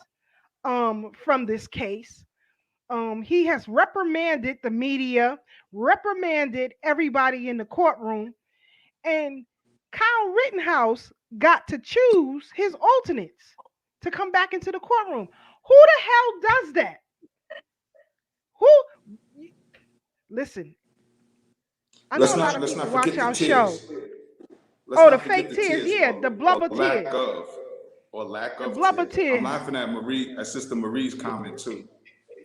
from this case. He has reprimanded the media, reprimanded everybody in the courtroom, and Kyle Rittenhouse got to choose his alternates to come back into the courtroom. Who the hell does that? Who? Listen, I know a lot of people watch our show. The fake tears, yeah, the blubber tears. Lack of blubber tears. tears. I'm laughing at Sister Marie's comment too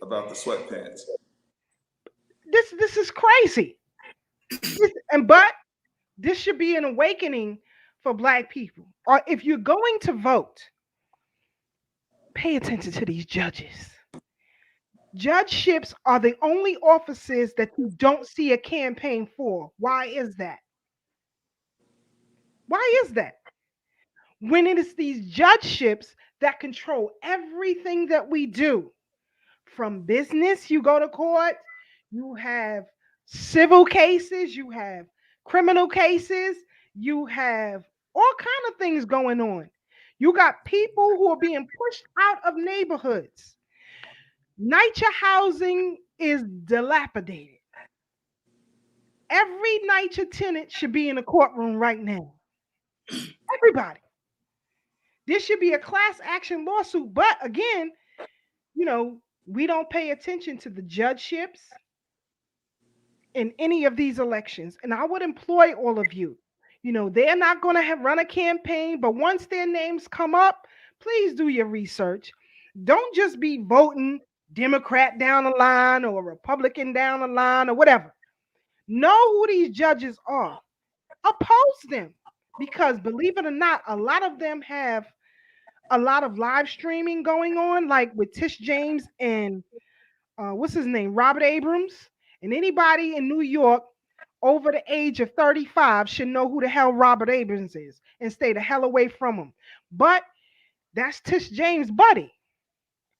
about the sweatpants. This is crazy. But this should be an awakening for black people. Or if you're going to vote, pay attention to these judges. Judgeships are the only offices that you don't see a campaign for. Why is that? Why is that? When it is these judgeships that control everything that we do, from business, you go to court, you have civil cases, you have criminal cases, you have all kind of things going on. You got people who are being pushed out of neighborhoods. NYCHA housing is dilapidated. Every NYCHA tenant should be in a courtroom right now. Everybody. This should be a class action lawsuit. But again, we don't pay attention to the judgeships in any of these elections. And I would employ all of you. They're not going to run a campaign, but once their names come up, please do your research. Don't just be voting Democrat down the line or Republican down the line or whatever. Know who these judges are. Oppose them. Because believe it or not, a lot of them have a lot of live streaming going on, like with Tish James and what's his name, Robert Abrams. And anybody in New York over the age of 35 should know who the hell Robert Abrams is and stay the hell away from him. But that's Tish James' buddy.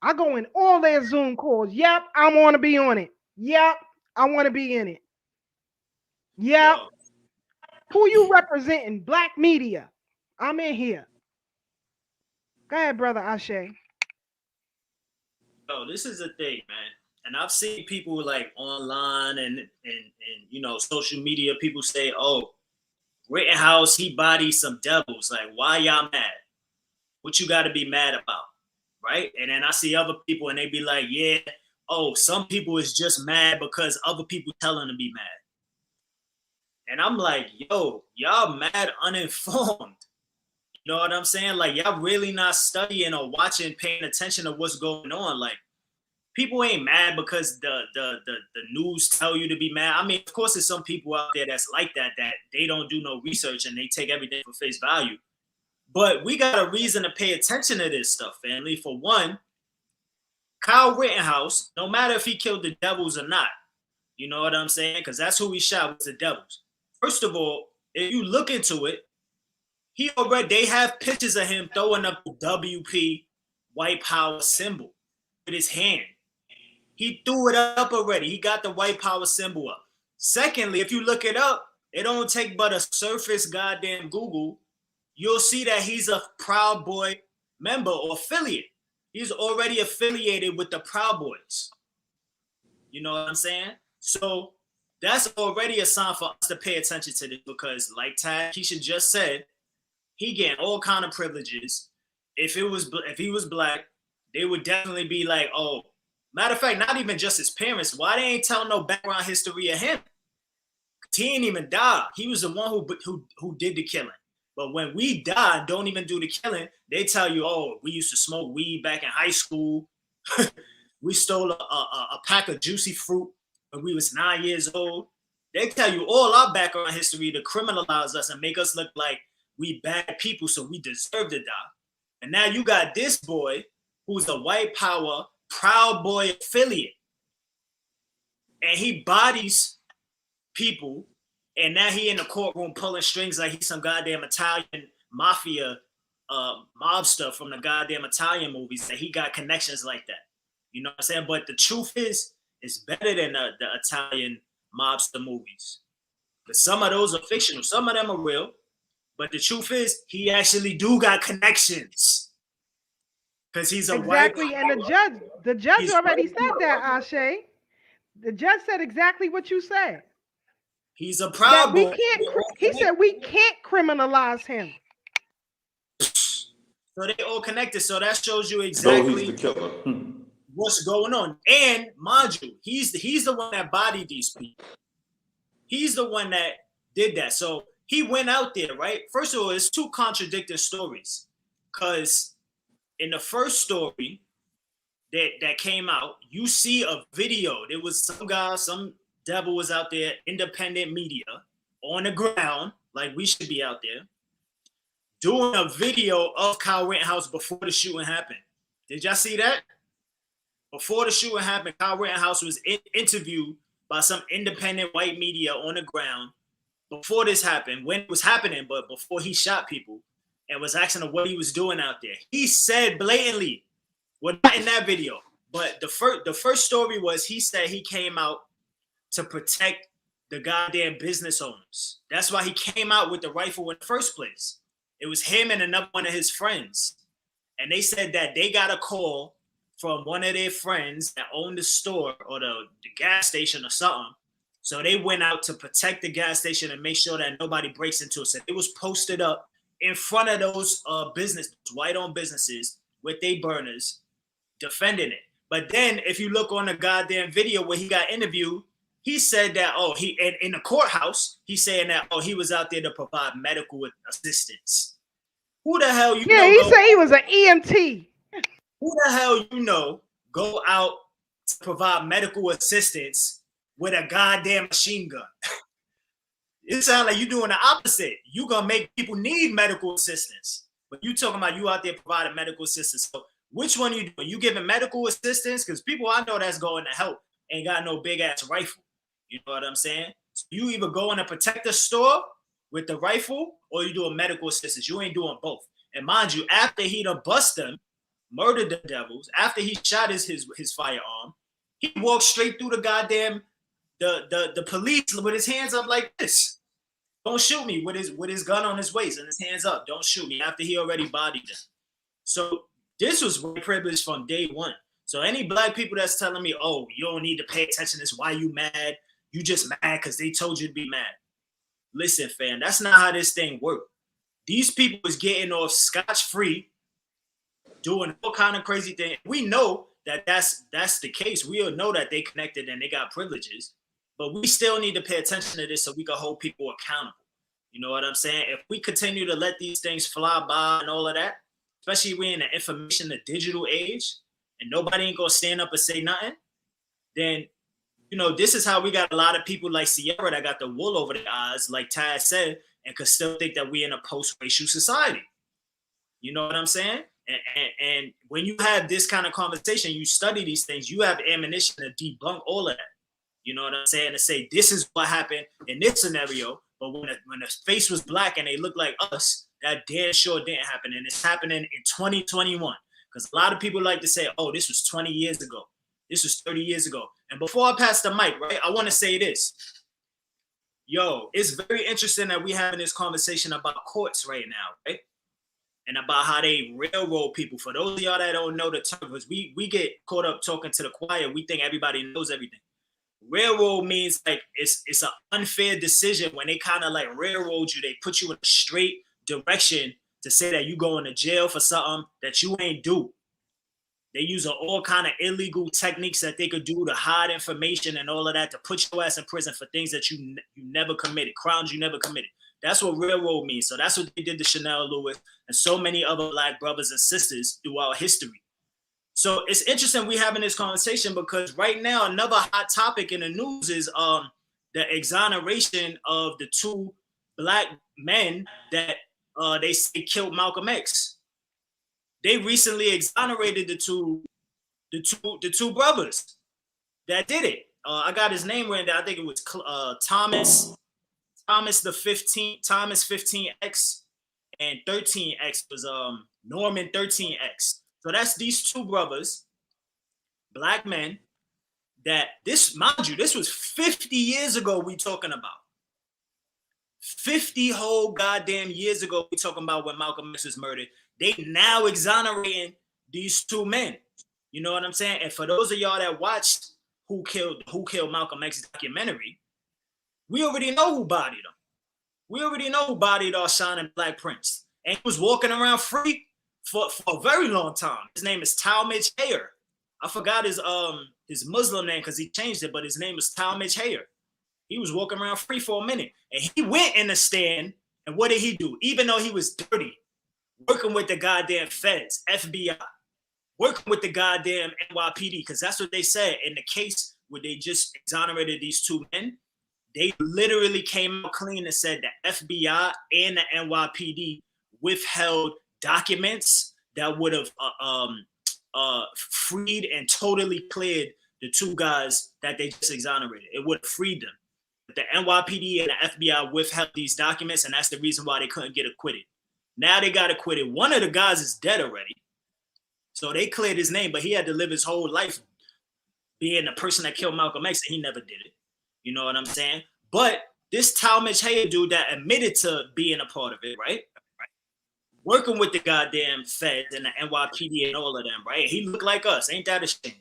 I go in all their Zoom calls. Yep, I want to be on it. Yep, I want to be in it. Yep. Who you representing? Black media. I'm in here. Go ahead, brother Ashe. This is the thing, man. And I've seen people like online and social media, people say, oh, Rittenhouse, he bodied some devils. Like, why y'all mad? What you got to be mad about? Right? And then I see other people and they be like, yeah, oh, some people is just mad because other people tell them to be mad. And I'm like, yo, y'all mad uninformed. You know what I'm saying? Like, y'all really not studying or watching, paying attention to what's going on. Like, people ain't mad because the news tell you to be mad. I mean, of course, there's some people out there that's like that they don't do no research and they take everything for face value. But we got a reason to pay attention to this stuff, family. For one, Kyle Rittenhouse, no matter if he killed the devils or not, you know what I'm saying? Because that's who he shot, was the devils. First of all, if you look into it, they have pictures of him throwing up the WP white power symbol with his hand. He threw it up already. He got the white power symbol up. Secondly, if you look it up, it don't take but a surface goddamn Google. You'll see that he's a Proud Boy member or affiliate. He's already affiliated with the Proud Boys. You know what I'm saying? So that's already a sign for us to pay attention to this, because like Keisha just said, he getting all kind of privileges. If he was black, they would definitely be like, oh, matter of fact, not even just his parents. Why they ain't telling no background history of him? He ain't even die. He was the one who did the killing. But when we die and don't even do the killing, they tell you, oh, we used to smoke weed back in high school. We stole a pack of juicy fruit when we was 9 years old. They tell you all our background history to criminalize us and make us look like we bad people, so we deserve to die. And now you got this boy who's a white power Proud Boy affiliate, and he bodies people, and now he in the courtroom pulling strings like he's some goddamn Italian mafia mobster from the goddamn Italian movies, that he got connections like that. You know what I'm saying? But the truth is, it's better than the Italian mobster movies. Because some of those are fictional. Some of them are real. But the truth is, he actually do got connections. Because he's a exactly, white and the judge already said that, Ashe. The judge said exactly what you said. He's a Proud Boy. He said we can't criminalize him. So they all connected. So that shows you exactly he's the killer. What's going on. And mind you, he's the one that bodied these people. He's the one that did that. So he went out there, right? First of all, it's two contradicting stories. Because in the first story that came out, you see a video. There was some devil was out there, independent media, on the ground, like we should be out there, doing a video of Kyle Rittenhouse before the shooting happened. Did y'all see that? Before the shooting happened, Kyle Rittenhouse was interviewed by some independent white media on the ground before this happened, when it was happening, but before he shot people, and was asking him what he was doing out there. He said blatantly, well, not in that video, but the first story was he said he came out to protect the goddamn business owners. That's why he came out with the rifle in the first place. It was him and another one of his friends. And they said that they got a call from one of their friends that owned the store or the gas station or something. So they went out to protect the gas station and make sure that nobody breaks into it. So it was posted up in front of those white-owned businesses with their burners defending it. But then if you look on the goddamn video where he got interviewed, he said that, in the courthouse, he's saying that, he was out there to provide medical assistance. Who the hell you know? Yeah, he said he was an EMT. Who the hell go out to provide medical assistance with a goddamn machine gun? It sounds like you're doing the opposite. You're going to make people need medical assistance. But you talking about you out there providing medical assistance. So which one you doing? You giving medical assistance? Because people I know that's going to help ain't got no big-ass rifle. You know what I'm saying? So you either go in and protect the store with the rifle or you doing medical assistance. You ain't doing both. And mind you, after he done bust them, murdered the devils, after he shot his firearm, he walked straight through the goddamn the police with his hands up like this. Don't shoot me, with his gun on his waist and his hands up. Don't shoot me, after he already bodied them. So this was white privilege from day one. So any black people that's telling me, oh, you don't need to pay attention to this, why you mad? You just mad because they told you to be mad. Listen, fam, that's not how this thing worked. These people is getting off scotch-free, doing all kind of crazy things. We know that that's the case. We all know that they connected and they got privileges, but we still need to pay attention to this so we can hold people accountable. You know what I'm saying? If we continue to let these things fly by and all of that, especially we in the information, the digital age, and nobody ain't gonna stand up and say nothing, then, you know, this is how we got a lot of people like Sierra that got the wool over their eyes, like Taz said, and could still think that we in a post-racial society. You know what I'm saying? And when you have this kind of conversation, you study these things, you have ammunition to debunk all of that. You know what I'm saying? To say this is what happened in this scenario, but when the face was black and they looked like us, that damn sure didn't happen. And it's happening in 2021. Because a lot of people like to say, oh, this was 20 years ago. This was 30 years ago. And before I pass the mic, right, I want to say this. Yo, it's very interesting that we're having this conversation about courts right now, right? And about how they railroad people. For those of y'all that don't know the term, because we get caught up talking to the choir, we think everybody knows everything. Railroad means like it's an unfair decision when they kind of like railroad you. They put you in a straight direction to say that you going to jail for something that you ain't do. They use all kind of illegal techniques that they could do to hide information and all of that to put your ass in prison for things that you never committed, crimes you never committed. That's what railroad means. So that's what they did to Chanel Lewis and so many other Black brothers and sisters throughout history. So it's interesting we having this conversation because right now another hot topic in the news is the exoneration of the 2 Black men that they say killed Malcolm X. They recently exonerated the two brothers that did it. I got his name written down. I think it was Thomas 15X, and 13X was Norman 13X. So that's these 2 brothers, Black men, that this, mind you, this was 50 years ago we talking about. 50 whole goddamn years ago we talking about when Malcolm X was murdered. They now exonerating these 2 men. You know what I'm saying? And for those of y'all that watched Who Killed Malcolm X documentary, we already know who bodied him. We already know who bodied our shining Black Prince. And he was walking around free for a very long time. His name is Talmadge Hayer. I forgot his Muslim name because he changed it, but his name is Talmadge Hayer. He was walking around free for a minute. And he went in the stand, and what did he do? Even though he was dirty, working with the goddamn feds, FBI, working with the goddamn NYPD, because that's what they said in the case where they just exonerated these 2 men. They literally came out clean and said the FBI and the NYPD withheld documents that would have freed and totally cleared the 2 guys that they just exonerated. It would have freed them. But the NYPD and the FBI withheld these documents, and that's the reason why they couldn't get acquitted. Now they got acquitted. One of the guys is dead already. So they cleared his name, but he had to live his whole life being the person that killed Malcolm X, and he never did it. You know what I'm saying? But this Talmadge Hayer dude that admitted to being a part of it, right? Working with the goddamn feds and the NYPD and all of them, right? He looked like us. Ain't that a shame?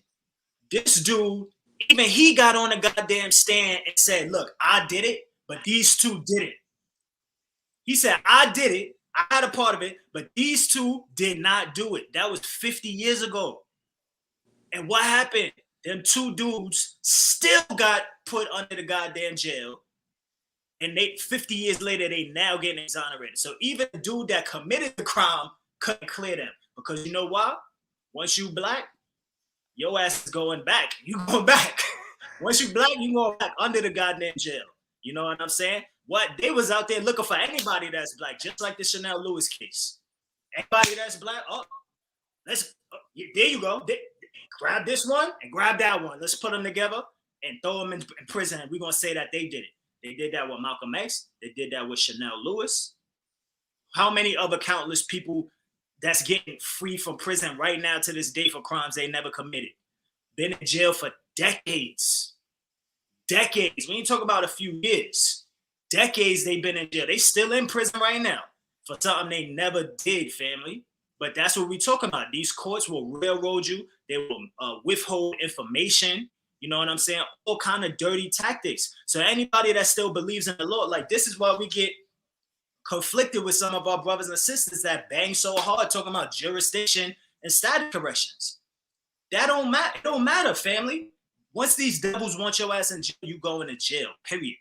This dude, even he got on the goddamn stand and said, look, I did it, but these 2 didn't. He said, I did it. I had a part of it, but these 2 did not do it. That was 50 years ago. And what happened? Them 2 dudes still got put under the goddamn jail. And 50 years later, they now getting exonerated. So even the dude that committed the crime couldn't clear them. Because you know why? Once you Black, your ass is going back. You going back. Once you Black, you going back under the goddamn jail. You know what I'm saying? What? They was out there looking for anybody that's Black, just like the Chanel Lewis case. Anybody that's Black, there you go. Grab this one and grab that one. Let's put them together and throw them in prison. And we're going to say that they did it. They did that with Malcolm X. They did that with Chanel Lewis. How many other countless people that's getting free from prison right now to this day for crimes they never committed? Been in jail for decades. Decades. We ain't talking about a few years. Decades they've been in jail. They still in prison right now for something they never did, family. But that's what we're talking about. These courts will railroad you. They will withhold information. You know what I'm saying? All kind of dirty tactics. So anybody that still believes in the Lord, like this is why we get conflicted with some of our brothers and sisters that bang so hard talking about jurisdiction and status corrections. That don't matter. It don't matter, family. Once these devils want your ass in jail, you go into jail, period.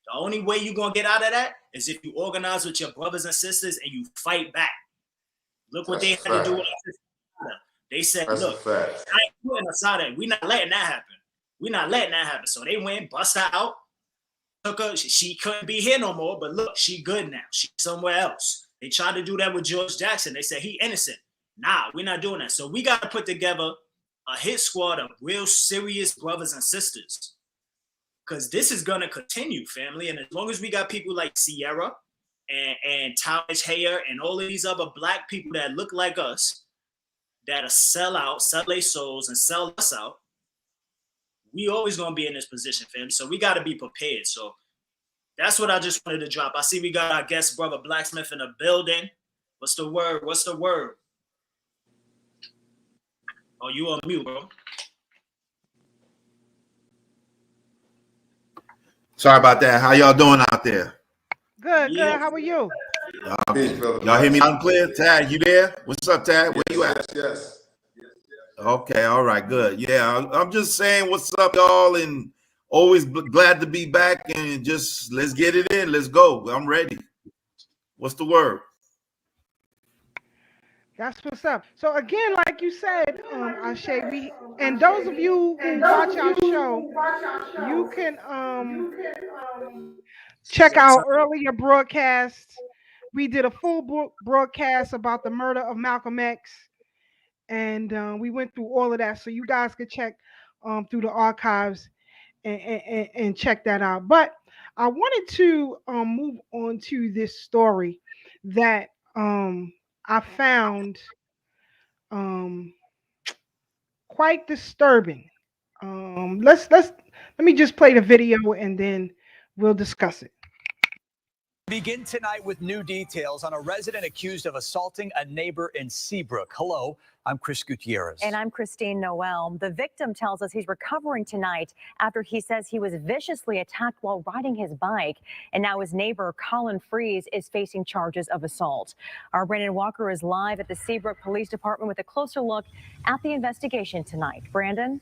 The only way you're going to get out of that is if you organize with your brothers and sisters and you fight back. Look what they had to do with us. They said, look, I ain't putting Asada. We're not letting that happen. We're not letting that happen. So they went, bust her out, took her. She couldn't be here no more, but look, she good now. She's somewhere else. They tried to do that with George Jackson. They said he innocent. Nah, we're not doing that. So we got to put together a hit squad of real serious brothers and sisters. Because this is going to continue, family. And as long as we got people like Sierra, and Thomas Hayer and all of these other black people that look like us that'll sell their souls and sell us out, we always gonna be in this position, fam. So we gotta be prepared. So that's what I just wanted to drop. I see we got our guest brother Blacksmith in the building. What's the word? What's the word? Oh, you on mute, bro. Sorry about that. How y'all doing out there? Good, Yeah. good. How are you? Y'all hear me loud and clear? Tad, you there? What's up, Tad? Where you at? Yes. Okay, all right, good. Yeah, I'm just saying what's up, y'all, and always glad to be back, and just let's get it in. Let's go. I'm ready. What's the word? That's what's up. So again, like you said, Ashe, and those of you who watch our show, you can check our earlier broadcasts. We did a full broadcast about the murder of Malcolm X, and we went through all of that. So you guys could check through the archives and check that out. But I wanted to move on to this story that I found quite disturbing. Let me just play the video and then we'll discuss it. Begin tonight with new details on a resident accused of assaulting a neighbor in Seabrook. Hello, I'm Chris Gutierrez. And I'm Christine Noel. The victim tells us he's recovering tonight after he says he was viciously attacked while riding his bike. And now his neighbor, Colin Freeze, is facing charges of assault. Our Brandon Walker is live at the Seabrook Police Department with a closer look at the investigation tonight. Brandon?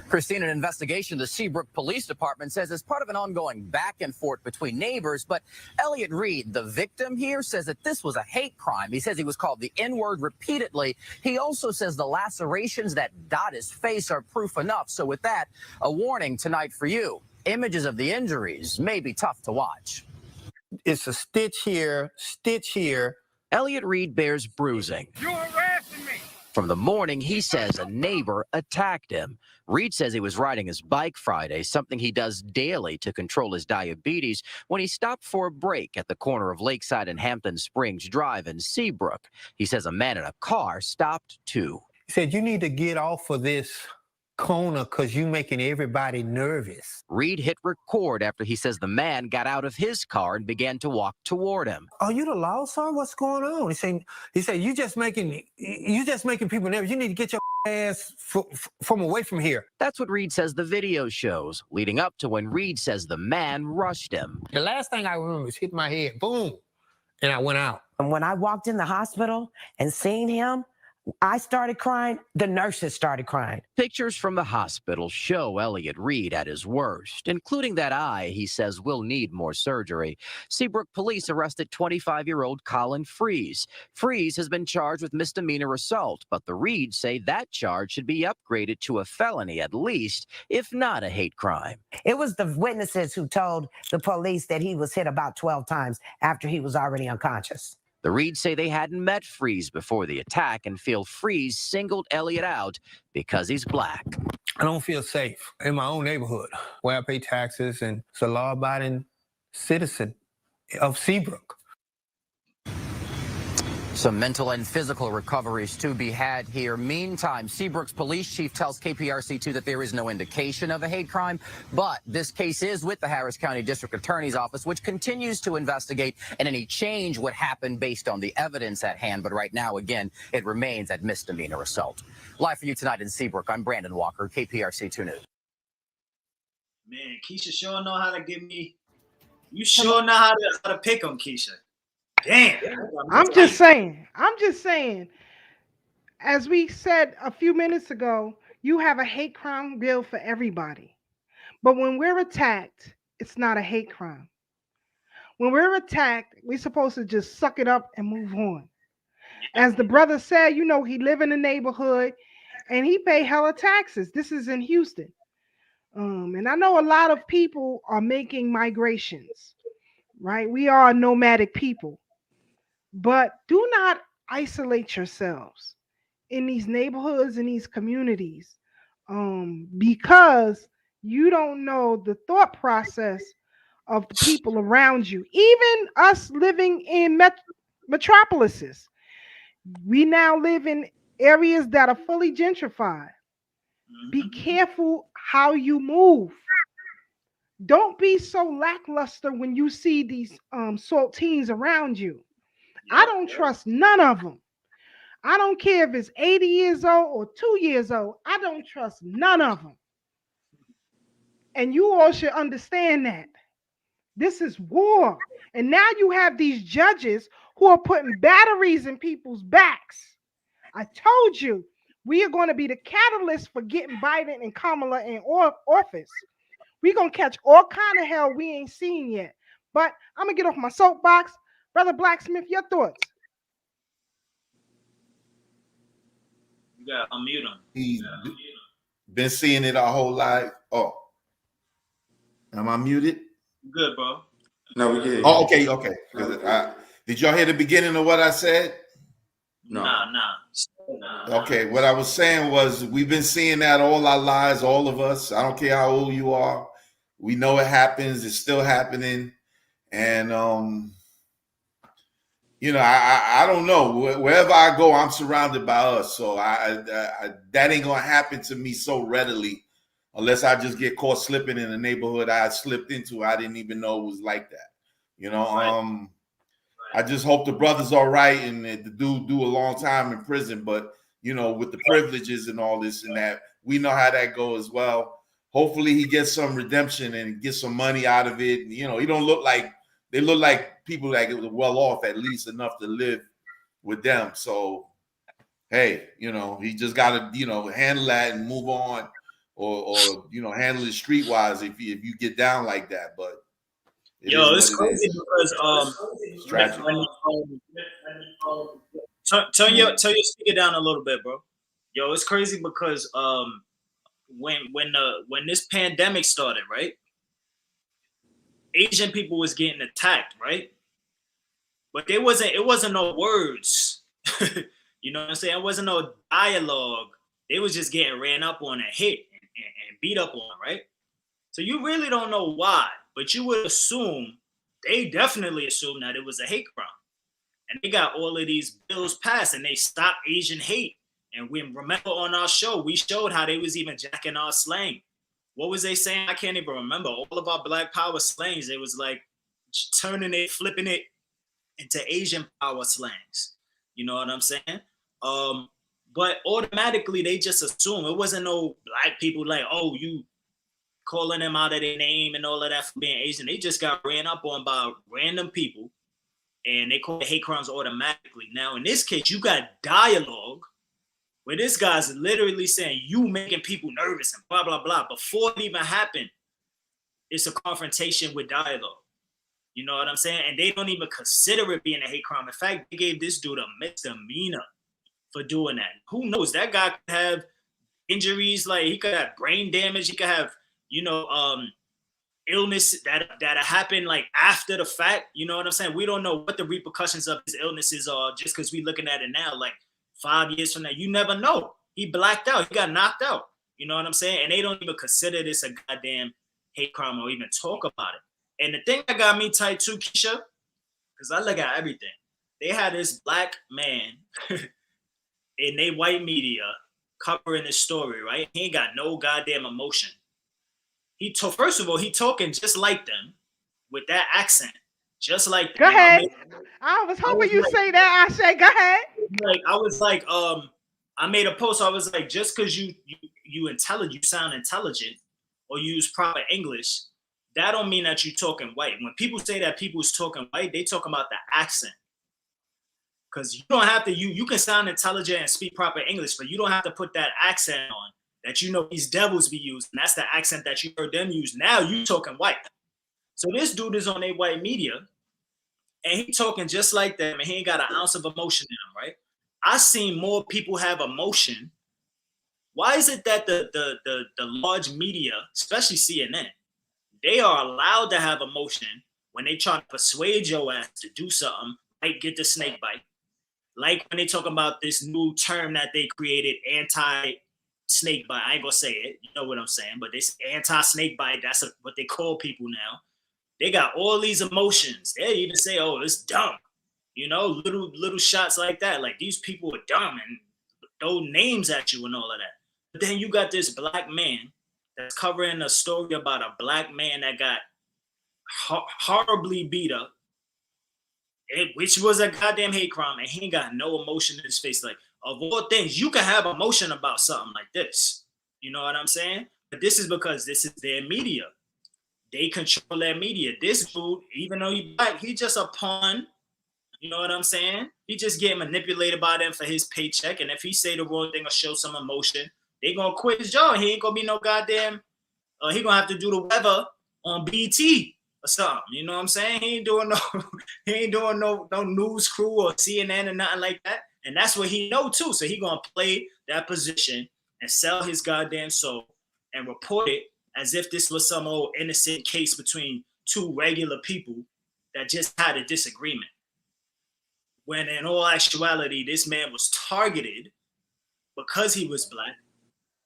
Christine, an investigation the Seabrook Police Department says is part of an ongoing back and forth between neighbors. But Elliot Reed, the victim here, says that this was a hate crime. He says he was called the N-word repeatedly. He also says the lacerations that dot his face are proof enough. So with that, a warning tonight for you. Images of the injuries may be tough to watch. It's a stitch here, stitch here. Elliot Reed bears bruising. You're harassing me. From the morning, he says a neighbor attacked him. Reed says he was riding his bike Friday, something he does daily to control his diabetes, when he stopped for a break at the corner of Lakeside and Hampton Springs Drive in Seabrook. He says a man in a car stopped too. He said, you need to get off of this corner because you're making everybody nervous. Reed hit record after he says the man got out of his car and began to walk toward him. Are you the law, sir? What's going on? He said, you just making people nervous. You need to get your ass from away from here. That's what Reed says the video shows, leading up to when Reed says the man rushed him. The last thing I remember was hitting my head, boom, and I went out. And when I walked in the hospital and seen him, I started crying. The nurses started crying. Pictures from the hospital show Elliot Reed at his worst, including that eye he says will need more surgery. Seabrook police arrested 25-year-old Colin Freeze. Freeze has been charged with misdemeanor assault, but the Reeds say that charge should be upgraded to a felony at least, if not a hate crime. It was the witnesses who told the police that he was hit about 12 times after he was already unconscious. The Reeds say they hadn't met Freeze before the attack and feel Freeze singled Elliot out because he's black. I don't feel safe in my own neighborhood where I pay taxes and it's a law-abiding citizen of Seabrook. Some mental and physical recoveries to be had here. Meantime, Seabrook's police chief tells KPRC2 that there is no indication of a hate crime, but this case is with the Harris County District Attorney's Office, which continues to investigate, and any change would happen based on the evidence at hand. But right now, again, it remains at misdemeanor assault. Live for you tonight in Seabrook, I'm Brandon Walker, KPRC2 News. Man, Keisha sure know how to give me. You sure know how to pick them, Keisha. Damn. I'm just saying, as we said a few minutes ago, you have a hate crime bill for everybody. But when we're attacked, it's not a hate crime. When we're attacked, we're supposed to just suck it up and move on. As the brother said, you know, he live in the neighborhood and he pay hella taxes. This is in Houston. And I know a lot of people are making migrations, right? We are a nomadic people. But do not isolate yourselves in these neighborhoods, in these communities, because you don't know the thought process of the people around you. Even us living in metropolises, we now live in areas that are fully gentrified. Be careful how you move. Don't be so lackluster when you see these saltines around you. I don't trust none of them. I don't care if it's 80 years old or 2 years old. I don't trust none of them. And you all should understand that. This is war. And now you have these judges who are putting batteries in people's backs. I told you, we are going to be the catalyst for getting Biden and Kamala in office. We're going to catch all kind of hell we ain't seen yet. But I'm going to get off my soapbox. Brother Blacksmith, your thoughts? You got to unmute him. He's been seeing it our whole life. Oh, am I muted? Good, bro. No, we did. Oh, okay. Did y'all hear the beginning of what I said? No. Nah. Okay, what I was saying was we've been seeing that all our lives, all of us. I don't care how old you are. We know it happens. It's still happening. And, I don't know. Wherever I go, I'm surrounded by us. So that ain't going to happen to me so readily unless I just get caught slipping in the neighborhood I slipped into. I didn't even know it was like that. Right. I just hope the brother's all right and the dude do a long time in prison. But, with the privileges and all this and that, we know how that goes as well. Hopefully he gets some redemption and gets some money out of it. He don't look like, they look like people that are well off, at least enough to live with them. So, hey, he just got to, handle that and move on or handle it streetwise if you get down like that. But it's crazy because it's tragic. Turn your speaker down a little bit, bro. Yo, it's crazy because when this pandemic started, right? Asian people was getting attacked, right? But it wasn't no words. You know what I'm saying? It wasn't no dialogue. They was just getting ran up on and hit and beat up on, right? So you really don't know why, but you would assume, they definitely assume that it was a hate crime. And they got all of these bills passed and they stopped Asian hate. And we remember on our show, we showed how they was even jacking our slang. What was they saying? I can't even remember. All of our Black Power slangs, they was like turning it, flipping it into Asian power slangs. You know what I'm saying? But automatically they just assume it wasn't no black people like, oh, you calling them out of their name and all of that for being Asian. They just got ran up on by random people and they call it hate crimes automatically. Now, in this case, you got dialogue where this guy's literally saying you making people nervous and blah, blah, blah. Before it even happened, it's a confrontation with dialogue. You know what I'm saying? And they don't even consider it being a hate crime. In fact, they gave this dude a misdemeanor for doing that. Who knows? That guy could have injuries, like he could have brain damage. He could have, illness that happened like after the fact. You know what I'm saying? We don't know what the repercussions of his illnesses are just because we're looking at it now. Like 5 years from now, you never know. He blacked out. He got knocked out. You know what I'm saying? And they don't even consider this a goddamn hate crime or even talk about it. And the thing that got me tight too, Keisha, because I look at everything. They had this black man in they white media covering this story, right? He ain't got no goddamn emotion. First of all, he talking just like them with that accent, just like them. Go ahead. I was hoping you say that. I say, go ahead. Like I was like, I made a post. I was like, just because you intelligent, you sound intelligent, or use proper English, that don't mean that you talking white. When people say that people's talking white, they talking about the accent. Because you don't have to, you can sound intelligent and speak proper English, but you don't have to put that accent on that these devils be using. That's the accent that you heard them use. Now you talking white. So this dude is on a white media and he talking just like them and he ain't got an ounce of emotion in him, right? I seen more people have emotion. Why is it that the large media, especially CNN, they are allowed to have emotion when they try to persuade your ass to do something, like get the snake bite? Like when they talk about this new term that they created, anti-snake bite. I ain't gonna say it, you know what I'm saying, but this anti-snake bite, that's what they call people now. They got all these emotions. They even say, "Oh, it's dumb," you know, little shots like that. Like these people are dumb and throw names at you and all of that. But then you got this black man that's covering a story about a black man that got horribly beat up, which was a goddamn hate crime, and he ain't got no emotion in his face. Like, of all things, you can have emotion about something like this. You know what I'm saying? But this is because this is their media. They control their media. This dude, even though he's black, he just a pawn. You know what I'm saying? He just getting manipulated by them for his paycheck. And if he say the wrong thing or show some emotion, they gonna quit his job. He ain't gonna be no goddamn. He gonna have to do the weather on BT or something. You know what I'm saying? He ain't doing no news crew or CNN or nothing like that. And that's what he know too. So he gonna play that position and sell his goddamn soul and report it as if this was some old innocent case between two regular people that just had a disagreement. When in all actuality, this man was targeted because he was black.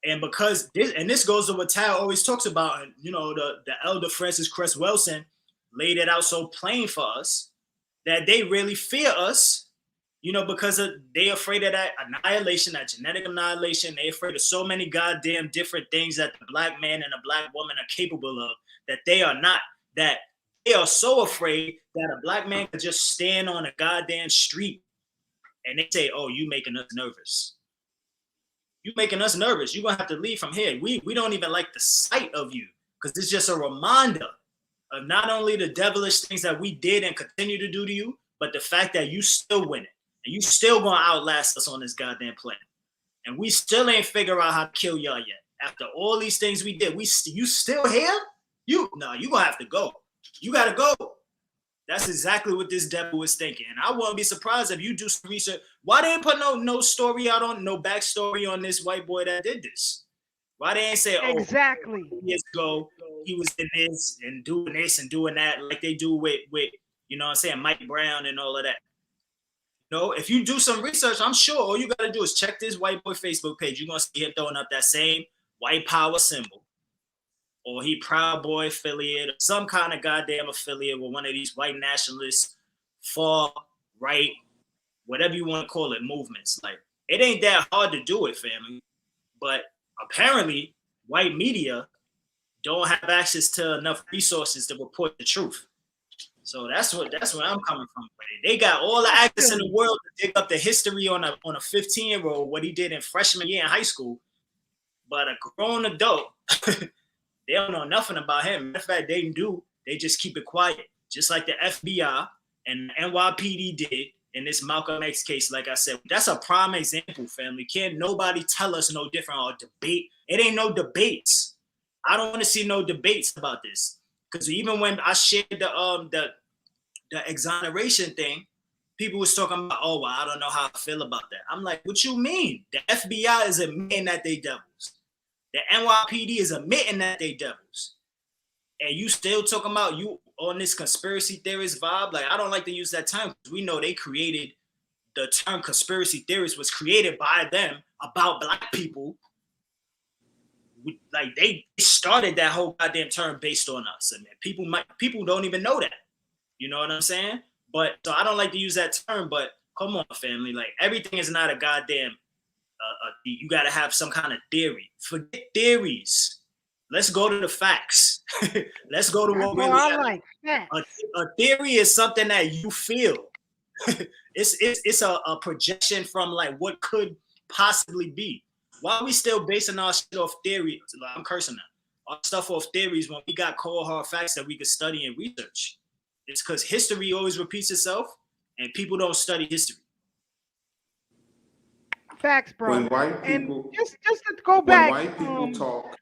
And because this goes to what Tal always talks about, you know, the elder Francis Cress Wilson laid it out so plain for us that they really fear us, you know, because they afraid of that annihilation, that genetic annihilation. They afraid of so many goddamn different things that the black man and the black woman are capable of that they are not. That they are so afraid that a black man could just stand on a goddamn street and they say, "Oh, you making us nervous. You making us nervous. You're gonna have to leave from here. We don't even like the sight of you because it's just a reminder of not only the devilish things that we did and continue to do to you, but the fact that you still winning and you still gonna outlast us on this goddamn planet. And we still ain't figure out how to kill y'all yet. After all these things we did, you still here? You gonna have to go. You gotta go." That's exactly what this devil is thinking. And I wouldn't be surprised if you do some research. Why they ain't put no story out on, no backstory on this white boy that did this? Why they ain't say, "Oh, Exactly. years ago he was in this and doing that," like they do with you know what I'm saying, Mike Brown and all of that. You know, if you do some research, I'm sure all you gotta do is check this white boy Facebook page. You're gonna see him throwing up that same white power symbol. Or he Proud Boy affiliate, or some kind of goddamn affiliate with one of these white nationalists, far right, whatever you want to call it, movements. Like, it ain't that hard to do it, family. But apparently, white media don't have access to enough resources to report the truth. So that's where I'm coming from. They got all the access in the world to dig up the history on a 15-year-old, what he did in freshman year in high school. But a grown adult, they don't know nothing about him. Matter of fact, they do. They just keep it quiet. Just like the FBI and NYPD did in this Malcolm X case, like I said. That's a prime example, family. Can't nobody tell us no different or debate. It ain't no debates. I don't want to see no debates about this. Because even when I shared the exoneration thing, people was talking about, "Oh, well, I don't know how I feel about that." I'm like, what you mean? The FBI is admitting that they devils. The NYPD is admitting that they devils. And you still talking about you on this conspiracy theorist vibe? Like, I don't like to use that term because we know they created the term conspiracy theorist was created by them about black people. Like, they started that whole goddamn term based on us. And people don't even know that. You know what I'm saying? But so I don't like to use that term, but come on, family. Like, everything is not a goddamn you got to have some kind of theory. Forget theories. Let's go to the facts. Let's go to what really happened. A theory is something that you feel. It's a projection from like what could possibly be. Why are we still basing our shit off theory? I'm cursing now. Our stuff off theories when we got cold hard facts that we could study and research. It's because history always repeats itself, and people don't study history. Facts, bro. When white people, and just to go back, when white people talk.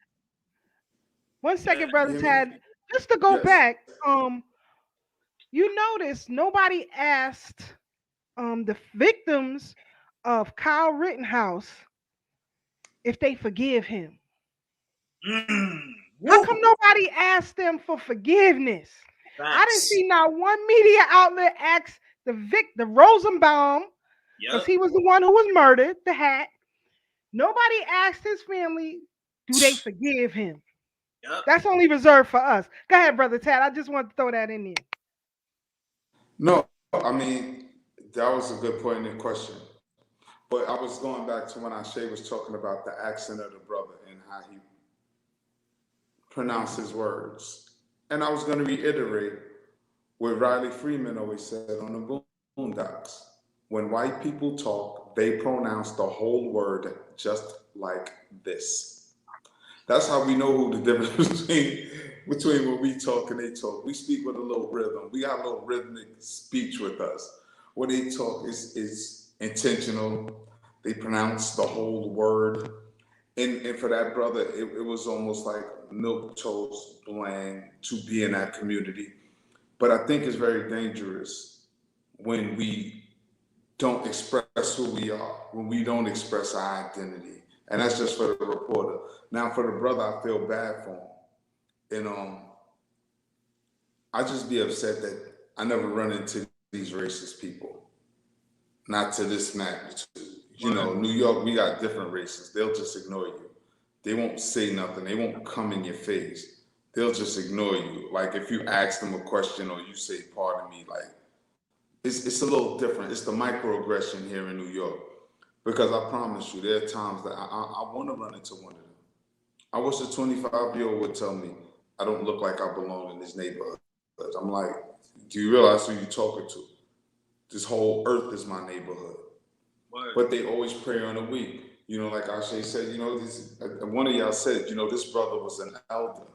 1 second, brother Tad. Just to go back, you notice nobody asked the victims of Kyle Rittenhouse if they forgive him. How come nobody asked them for forgiveness? Facts. I didn't see not one media outlet ask the Rosenbaum, because he was the one who was murdered, the hat. Nobody asked his family, do they forgive him? Yep. That's only reserved for us. Go ahead, Brother Tad. I just want to throw that in there. No, I mean, that was a good point in the question. But I was going back to when Shay was talking about the accent of the brother and how he pronounced his words. And I was going to reiterate what Riley Freeman always said on the Boondocks. When white people talk, they pronounce the whole word just like this. That's how we know who the difference between when we talk and they talk. We speak with a little rhythm. We got a little rhythmic speech with us. When they talk is intentional. They pronounce the whole word. And for that brother, it was almost like milk toast bland to be in that community. But I think it's very dangerous when we don't express who we are, when we don't express our identity. And that's just for the reporter. Now for the brother, I feel bad for him. And I just be upset that I never run into these racist people. Not to this magnitude. You know, New York, we got different races. They'll just ignore you. They won't say nothing. They won't come in your face. They'll just ignore you. Like if you ask them a question or you say, pardon me, like it's a little different. It's the microaggression here in New York. Because I promise you, there are times that I want to run into one of them. I wish a 25-year-old would tell me I don't look like I belong in this neighborhood. I'm like, do you realize who you're talking to? This whole earth is my neighborhood. Word. But they always prey on the weak. You know, like Ashe said, you know, this, one of y'all said, you know, this brother was an elder.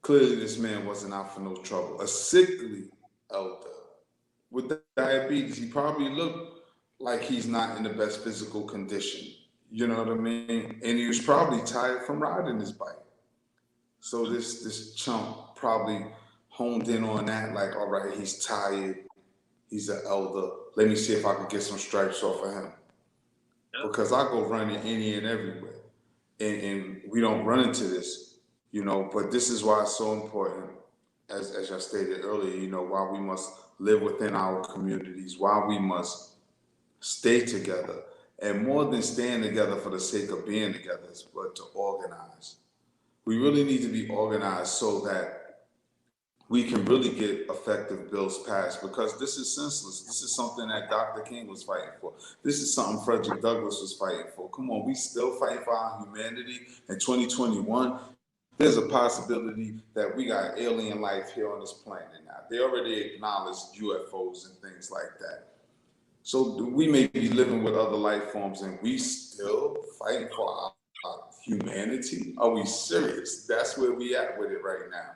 Clearly, this man wasn't out for no trouble. A sickly elder. With diabetes, he probably looked like he's not in the best physical condition. You know what I mean? And he was probably tired from riding his bike. So this chump probably honed in on that, like, all right, he's tired. He's an elder. Let me see if I can get some stripes off of him. Because I go running any and everywhere. And we don't run into this, you know, but this is why it's so important, as I stated earlier, you know, why we must live within our communities, why we must stay together. And more than staying together for the sake of being together, but to organize. We really need to be organized so that we can really get effective bills passed, because this is senseless. This is something that Dr. King was fighting for. This is something Frederick Douglass was fighting for. Come on, we still fighting for our humanity in 2021. There's a possibility that we got alien life here on this planet now. They already acknowledged UFOs and things like that. So we may be living with other life forms and we still fighting for our humanity? Are we serious? That's where we at with it right now.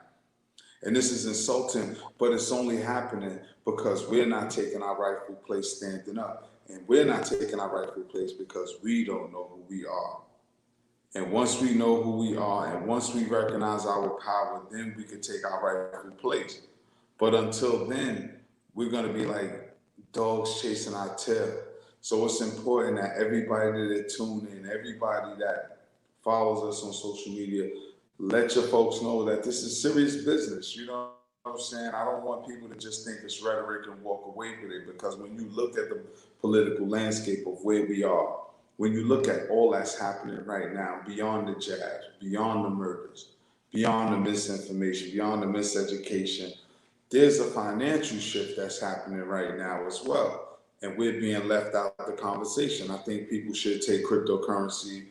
And this is insulting, but it's only happening because we're not taking our rightful place standing up. And we're not taking our rightful place because we don't know who we are. And once we know who we are, and once we recognize our power, then we can take our rightful place. But until then, we're going to be like dogs chasing our tail. So it's important that everybody that tune in, everybody that follows us on social media, let your folks know that this is serious business. You know what I'm saying? I don't want people to just think it's rhetoric and walk away with it, because when you look at the political landscape of where we are, when you look at all that's happening right now, beyond the jabs, beyond the murders, beyond the misinformation, beyond the miseducation, there's a financial shift that's happening right now as well. And we're being left out of the conversation. I think people should take cryptocurrency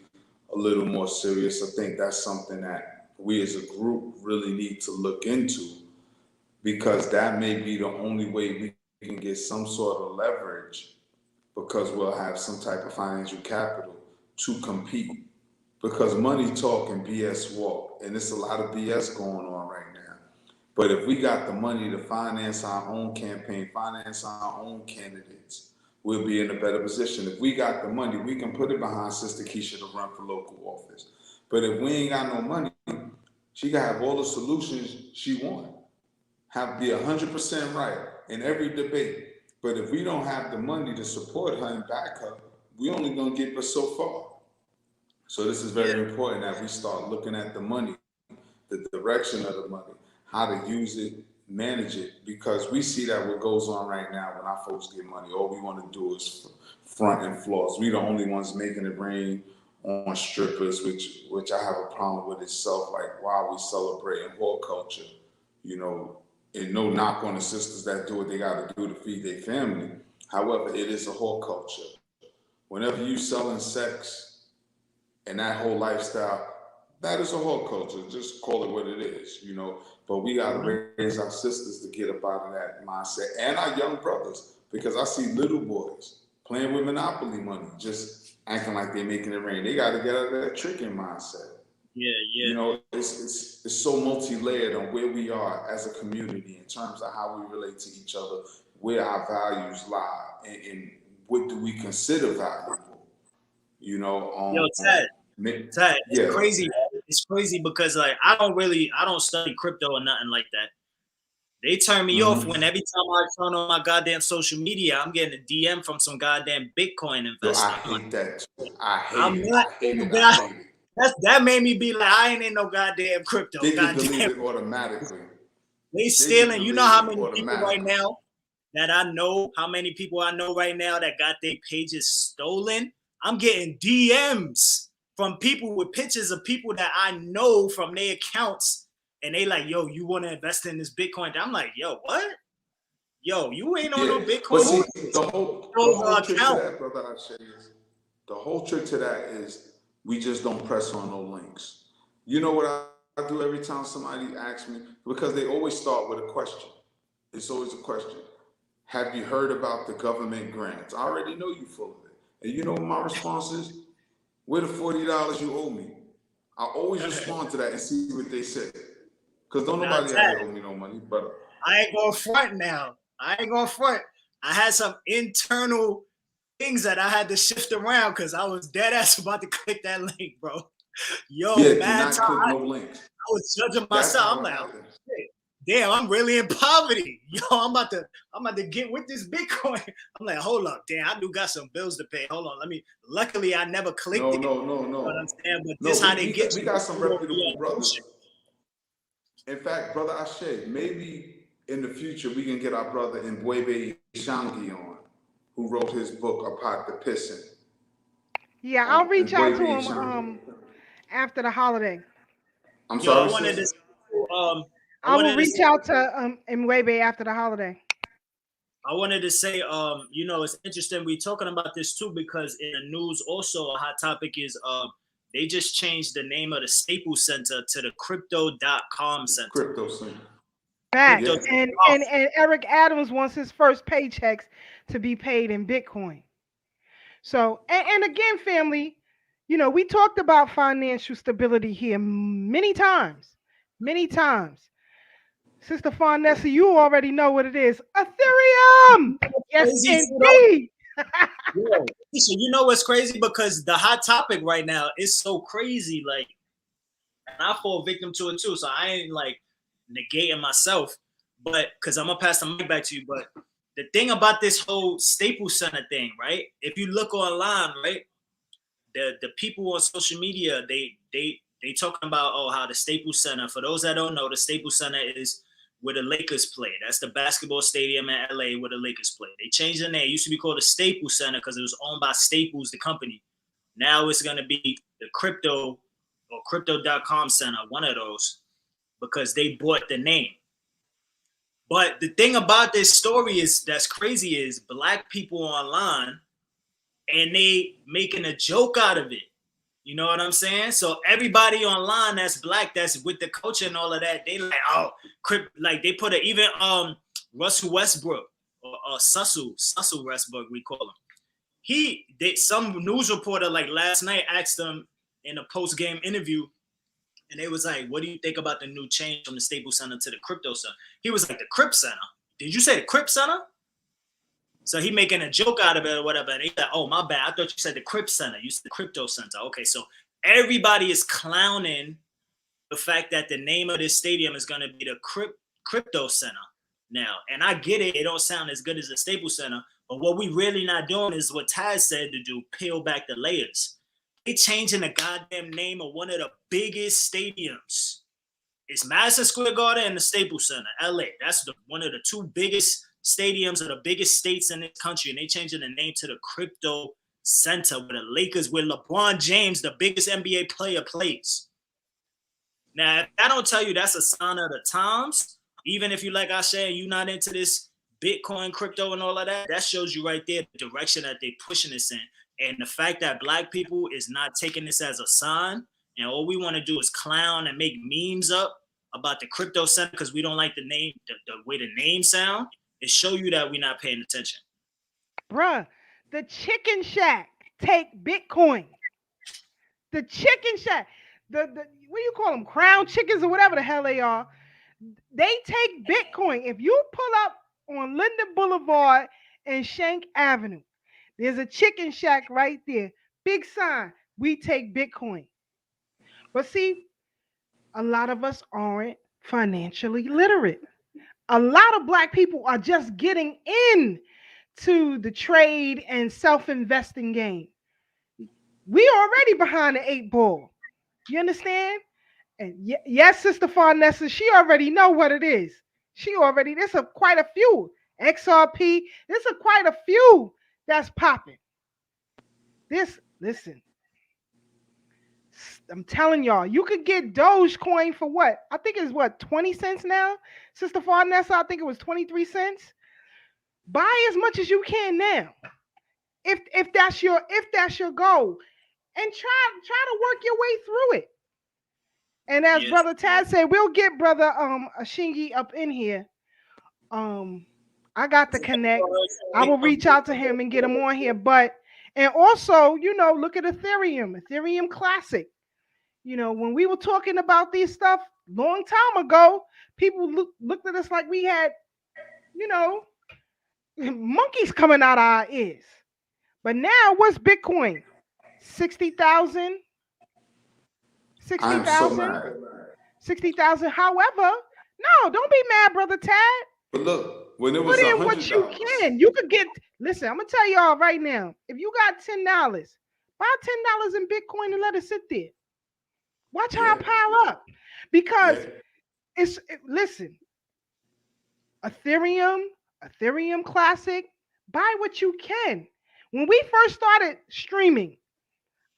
a little more serious. I think that's something that we as a group really need to look into, because that may be the only way we can get some sort of leverage, because we'll have some type of financial capital to compete. Because money talk and BS walk, and there's a lot of BS going on right now. But if we got the money to finance our own campaign, finance our own candidates, we'll be in a better position. If we got the money, we can put it behind Sister Keisha to run for local office. But if we ain't got no money, she can have all the solutions she wants. Have be 100% right in every debate. But if we don't have the money to support her and back her, we only gonna get us so far. So this is very important that we start looking at the money, the direction of the money, how to use it, manage it, because we see that what goes on right now when our folks get money, all we want to do is front and floss. We the only ones making it rain on strippers, which I have a problem with itself. Like, why are we celebrating whore culture? You know, and no knock on the sisters that do what they got to do to feed their family. However, it is a whore culture. Whenever you selling sex and that whole lifestyle, that is a whole culture. Just call it what it is, you know. But we got to raise our sisters to get up out of that mindset, and our young brothers, because I see little boys playing with Monopoly money, just acting like they're making it rain. They got to get out of that tricking mindset. Yeah. You know, it's so multi-layered on where we are as a community in terms of how we relate to each other, where our values lie, and what do we consider valuable. You know, Yo, Ted, it's yeah. crazy. It's crazy because like I don't study crypto or nothing like that. They turn me off when every time I turn on my goddamn social media, I'm getting a DM from some goddamn Bitcoin investor. Yo, I hate that. I hate it. I hate it. That made me be like, I ain't in no goddamn crypto. They can delete it automatically. They stealing. You know how many people right now that I know? How many people I know right now that got their pages stolen? I'm getting DMs from people with pictures of people that I know from their accounts, and they like, yo, you want to invest in this Bitcoin? I'm like, yo, what? Yo, you ain't on no Bitcoin. But see, the whole trick to that, brother, I say is, the whole trick to that is we just don't press on no links. You know what I do every time somebody asks me, because they always start with a question. It's always a question. Have you heard about the government grants? I already know you full of it. And you know what my response is? Where the $40 you owe me? I always respond to that and see what they say. Because don't nobody ever owe me no money. But I ain't going to front now. I ain't going to front. I had some internal things that I had to shift around because I was dead ass about to click that link, bro. Yo, yeah, man, no links. I was judging myself. I'm like, damn, I'm really in poverty. Yo, I'm about to get with this Bitcoin. I'm like, hold up, damn, I do got some bills to pay. Hold on, luckily I never clicked it. No. You know what I'm saying? But this how they get you. We got some reputable brothers. In fact, brother Ashe, maybe in the future we can get our brother Mbwebe Shangi on, who wrote his book about the pissing. Yeah, I'll reach out to him after the holiday. I'm sorry. I will reach out to Mwebe after the holiday. I wanted to say, you know, it's interesting we're talking about this too, because in the news also a hot topic is they just changed the name of the Staples Center to the Crypto.com Center. Crypto Center. Fact. Yeah. And Eric Adams wants his first paychecks to be paid in Bitcoin. So, and again, family, you know, we talked about financial stability here many times. Sister Farnessa, you already know what it is. Ethereum! Yes, indeed. Yo, you know what's crazy? Because the hot topic right now is so crazy. Like, and I fall victim to it too. So I ain't like negating myself, but because I'm gonna pass the mic back to you. But the thing about this whole Staples Center thing, right? If you look online, right, the people on social media, they talking about how the Staples Center. For those that don't know, the Staples Center is where the Lakers play. That's the basketball stadium in LA where the Lakers play. They changed the name. It used to be called the Staples Center because it was owned by Staples, the company. Now it's going to be the Crypto or Crypto.com Center, one of those, because they bought the name. But the thing about this story is that's crazy is black people online and they making a joke out of it. You know what I'm saying? So everybody online that's black, that's with the culture and all of that, they like, like they put even Russell Westbrook or Sussel Westbrook, we call him. Some news reporter like last night asked him in a post-game interview, and they was like, what do you think about the new change from the Staples Center to the Crypto Center? He was like, the Crypt Center? Did you say the Crypt Center? So he making a joke out of it or whatever. And he's like, oh, my bad. I thought you said the Crypt Center. You said the Crypto Center. Okay, so everybody is clowning the fact that the name of this stadium is going to be the Crypto Center now. And I get it. It don't sound as good as the Staples Center. But what we really not doing is what Taz said to do, peel back the layers. They changing the goddamn name of one of the biggest stadiums. It's Madison Square Garden and the Staples Center, LA. That's one of the two biggest stadiums of the biggest states in this country, and they changing the name to the Crypto center where the Lakers, where LeBron James, the biggest NBA player, plays. Now, if I don't tell you that's a sign of the times, even if you, like I said, you're not into this Bitcoin, crypto, and all of that, that shows you right there the direction that they're pushing this in. And the fact that Black people is not taking this as a sign, and all we want to do is clown and make memes up about the crypto center because we don't like the name, the way the name sound, it show you that we're not paying attention. Bruh, the Chicken Shack take Bitcoin. The Chicken Shack, the what do you call them? Crown chickens or whatever the hell they are. They take Bitcoin. If you pull up on Linden Boulevard and Shank Avenue, there's a Chicken Shack right there. Big sign, we take Bitcoin. But see, a lot of us aren't financially literate. A lot of Black people are just getting in to the trade and self-investing game. We already behind the 8 ball. You understand? And yes, Sister Farnessa, she already know what it is. There's quite a few. XRP, there's quite a few that's popping. Listen, I'm telling y'all, you could get Dogecoin for what? I think it's what, 20 cents now? Sister Farnessa, I think it was 23 cents. Buy as much as you can now. If that's your goal. And try to work your way through it. And as Brother Tad said, we'll get Brother Ashingi up in here. I got the connect. I will reach out to him and get him on here. And also, look at Ethereum Classic. When we were talking about these stuff long time ago, people looked at us like we had, monkeys coming out of our ears. But now, what's Bitcoin? 60,000? 60,000? 60,000. However, no, don't be mad, Brother Tad. But look, when it was put in what you can. You could get, listen, I'm going to tell y'all right now, if you got $10, buy $10 in Bitcoin and let it sit there. Watch how it pile up. Because listen, Ethereum Classic, buy what you can. When we first started streaming,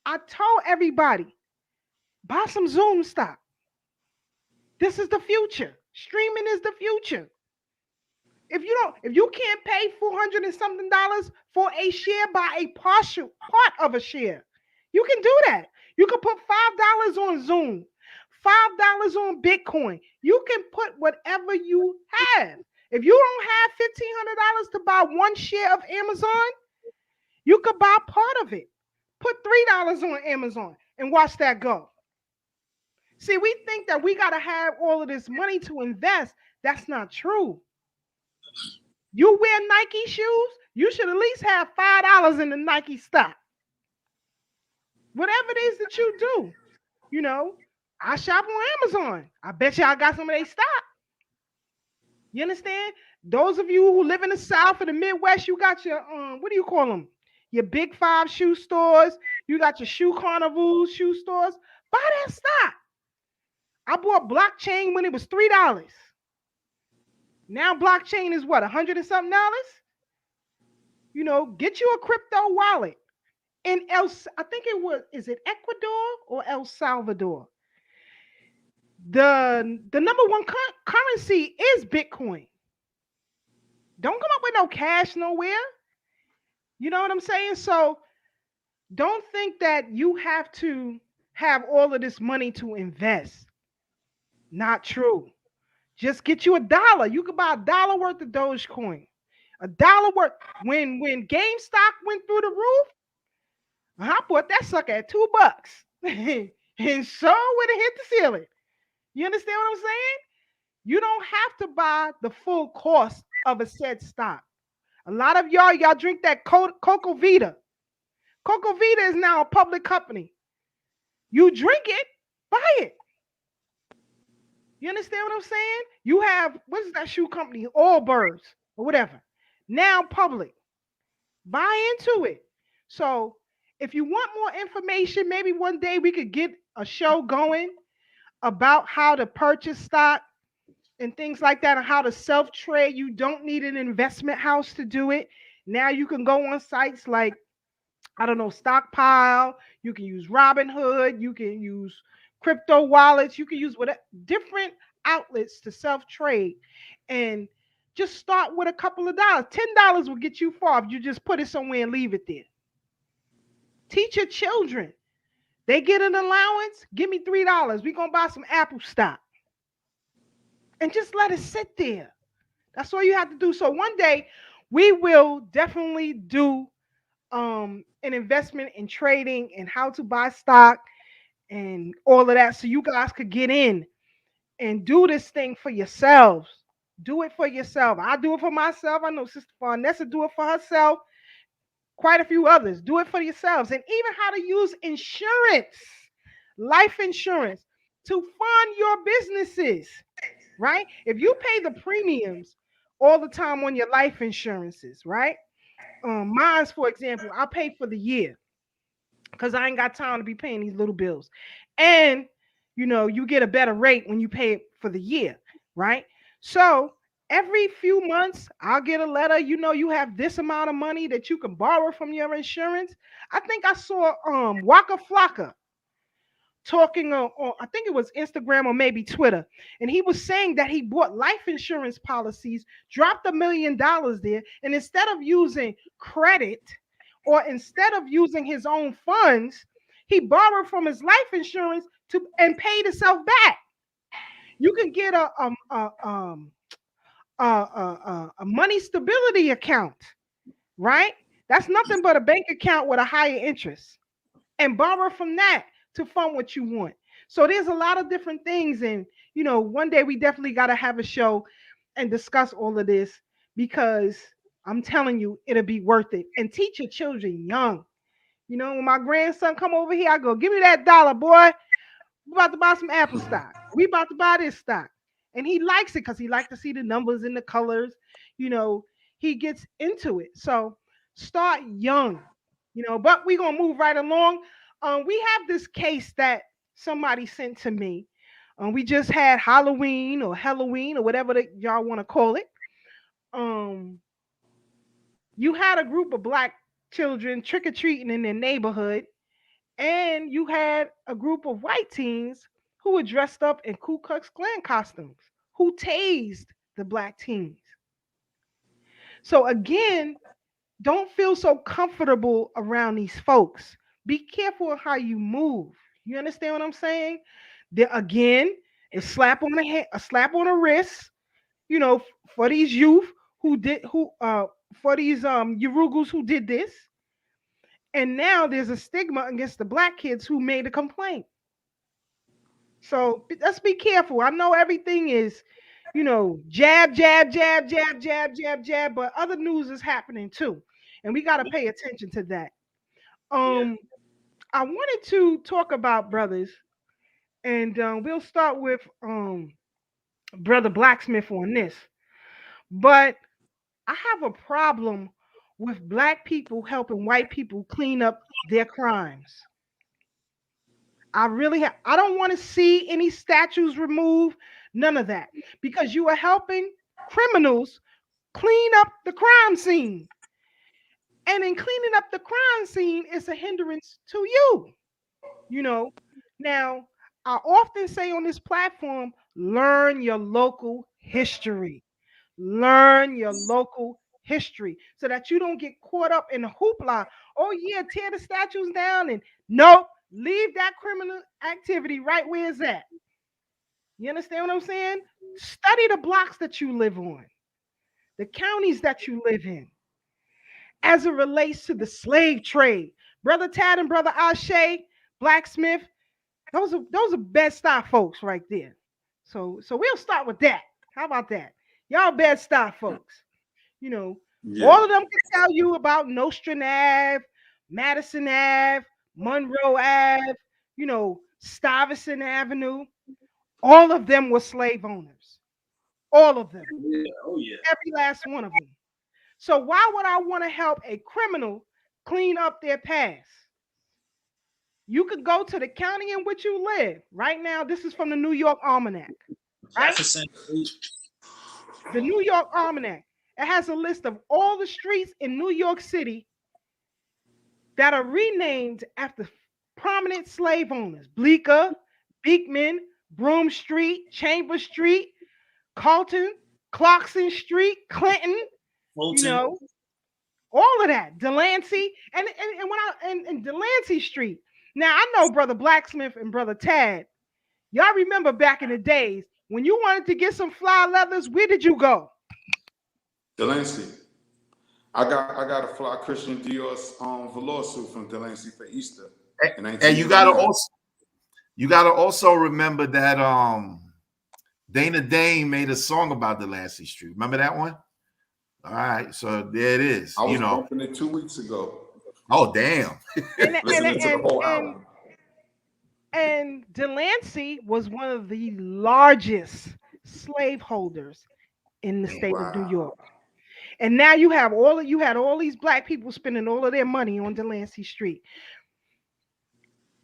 I told everybody, buy some Zoom stock. This is the future. Streaming is the future. If you can't pay $400 and something for a share, buy a part of a share. You can do that. You can put $5 on Zoom, $5 on Bitcoin. You can put whatever you have. If you don't have $1,500 to buy one share of Amazon, you could buy part of it. Put $3 on Amazon and watch that go. See, we think that we got to have all of this money to invest. That's not true. You wear Nike shoes, you should at least have $5 in the Nike stock. Whatever it is that you do, I shop on Amazon. I bet you I got some of their stock. You understand? Those of you who live in the South and the Midwest, you got your, what do you call them? Your Big 5 shoe stores. You got your Shoe Carnival shoe stores. Buy that stock. I bought blockchain when it was $3. Now blockchain is what, $100 and something? Get you a crypto wallet. I think it was, is it Ecuador or El Salvador? The number one currency is Bitcoin. Don't come up with no cash nowhere. You know what I'm saying? So don't think that you have to have all of this money to invest. Not true. Just get you $1. You could buy $1 worth of Dogecoin. $1 worth. When GameStop went through the roof, I bought that sucker at $2. And so when it hit the ceiling. You understand what I'm saying? You don't have to buy the full cost of a said stock. A lot of y'all drink that Coco Vita. Coco Vita is now a public company. You drink it, buy it. You understand what I'm saying? You have, what is that shoe company? Allbirds or whatever. Now public. Buy into it. So if you want more information, maybe one day we could get a show going about how to purchase stock and things like that, and how to self-trade. You don't need an investment house to do it. Now you can go on sites like I don't know, stockpile. You can use Robinhood. You can use crypto wallets. You can use whatever different outlets to self trade, and just start with a couple of dollars. $10 will get you far if you just put it somewhere and leave it there. Teach your children. They get an allowance. Give me $3. We're gonna buy some Apple stock, and just let it sit there. That's all you have to do. So one day we will definitely do an investment in trading and how to buy stock and all of that, so you guys could get in and do this thing for yourselves. Do it for yourself. I do it for myself. I know Sister Farnessa do it for herself. Quite a few others. Do it for yourselves. And even how to use insurance, life insurance, to fund your businesses, right? If you pay the premiums all the time on your life insurances, right? Mine's, for example, I pay for the year because I ain't got time to be paying these little bills. And you get a better rate when you pay it for the year, right? So every few months, I'll get a letter. You have this amount of money that you can borrow from your insurance. I think I saw Waka Flocka talking on, I think it was Instagram or maybe Twitter, and he was saying that he bought life insurance policies, dropped $1 million there, and instead of using credit or instead of using his own funds, he borrowed from his life insurance and paid himself back. You can get a money stability account, right? That's nothing but a bank account with a higher interest, and borrow from that to fund what you want. So there's a lot of different things. And, one day we definitely got to have a show and discuss all of this, because I'm telling you, it'll be worth it. And teach your children young. When my grandson come over here, I go, give me that dollar, boy. We about to buy some Apple stock. We about to buy this stock. And he likes it because he likes to see the numbers and the colors. He gets into it. So start young, but we're going to move right along. We have this case that somebody sent to me. We just had Halloween or whatever that y'all want to call it. You had a group of black children trick-or-treating in their neighborhood, and you had a group of white teens who were dressed up in Ku Klux Klan costumes who tased the black teens. So again, don't feel so comfortable around these folks. Be careful of how you move. You understand what I'm saying? There again, a slap on the head, a slap on the wrist, for these youth for these Urugus who did this. And now there's a stigma against the black kids who made a complaint. So let's be careful. I know everything is, jab, jab, jab, jab, jab, jab, jab, but other news is happening too. And we got to pay attention to that. I wanted to talk about brothers, and we'll start with Brother Blacksmith on this. But I have a problem with black people helping white people clean up their crimes. I don't want to see any statues removed, none of that, because you are helping criminals clean up the crime scene. And in cleaning up the crime scene, it's a hindrance to you. Now, I often say on this platform, learn your local history. Learn your local history so that you don't get caught up in the hoopla. Oh, yeah, tear the statues down, and nope, leave that criminal activity right where it's at. You understand what I'm saying? Study the blocks that you live on, the counties that you live in, as it relates to the slave trade. Brother Tad and Brother Ashe, Blacksmith, those are Bed-Stuy folks right there. So we'll start with that. How about that? Y'all Bed-Stuy folks. All of them can tell you about Nostrand Ave, Madison Ave, Monroe Ave, Stuyvesant Avenue. All of them were slave owners. All of them. Yeah. Oh, yeah. Every last one of them. So why would I want to help a criminal clean up their past? You could go to the county in which you live. Right now, this is from the New York Almanac. Right? The New York Almanac. It has a list of all the streets in New York City that are renamed after prominent slave owners: Bleecker, Beekman, Broome Street, Chambers Street, Carlton, Clarkson Street, Clinton, you Fulton. know, all of that. Delancey and Delancey Street. Now I know Brother Blacksmith and Brother Tad. Y'all remember back in the days when you wanted to get some fly leathers, where did you go? Delancey. I got a fly Christian Dior's velour suit from Delancey for Easter. In And you gotta also remember that Dana Dane made a song about Delancey Street. Remember that one? All right, so there it is. I was bumping it 2 weeks ago. Oh damn! Listening to the whole album. And Delancey was one of the largest slaveholders in the state of New York. And now you had all these black people spending all of their money on Delancey Street.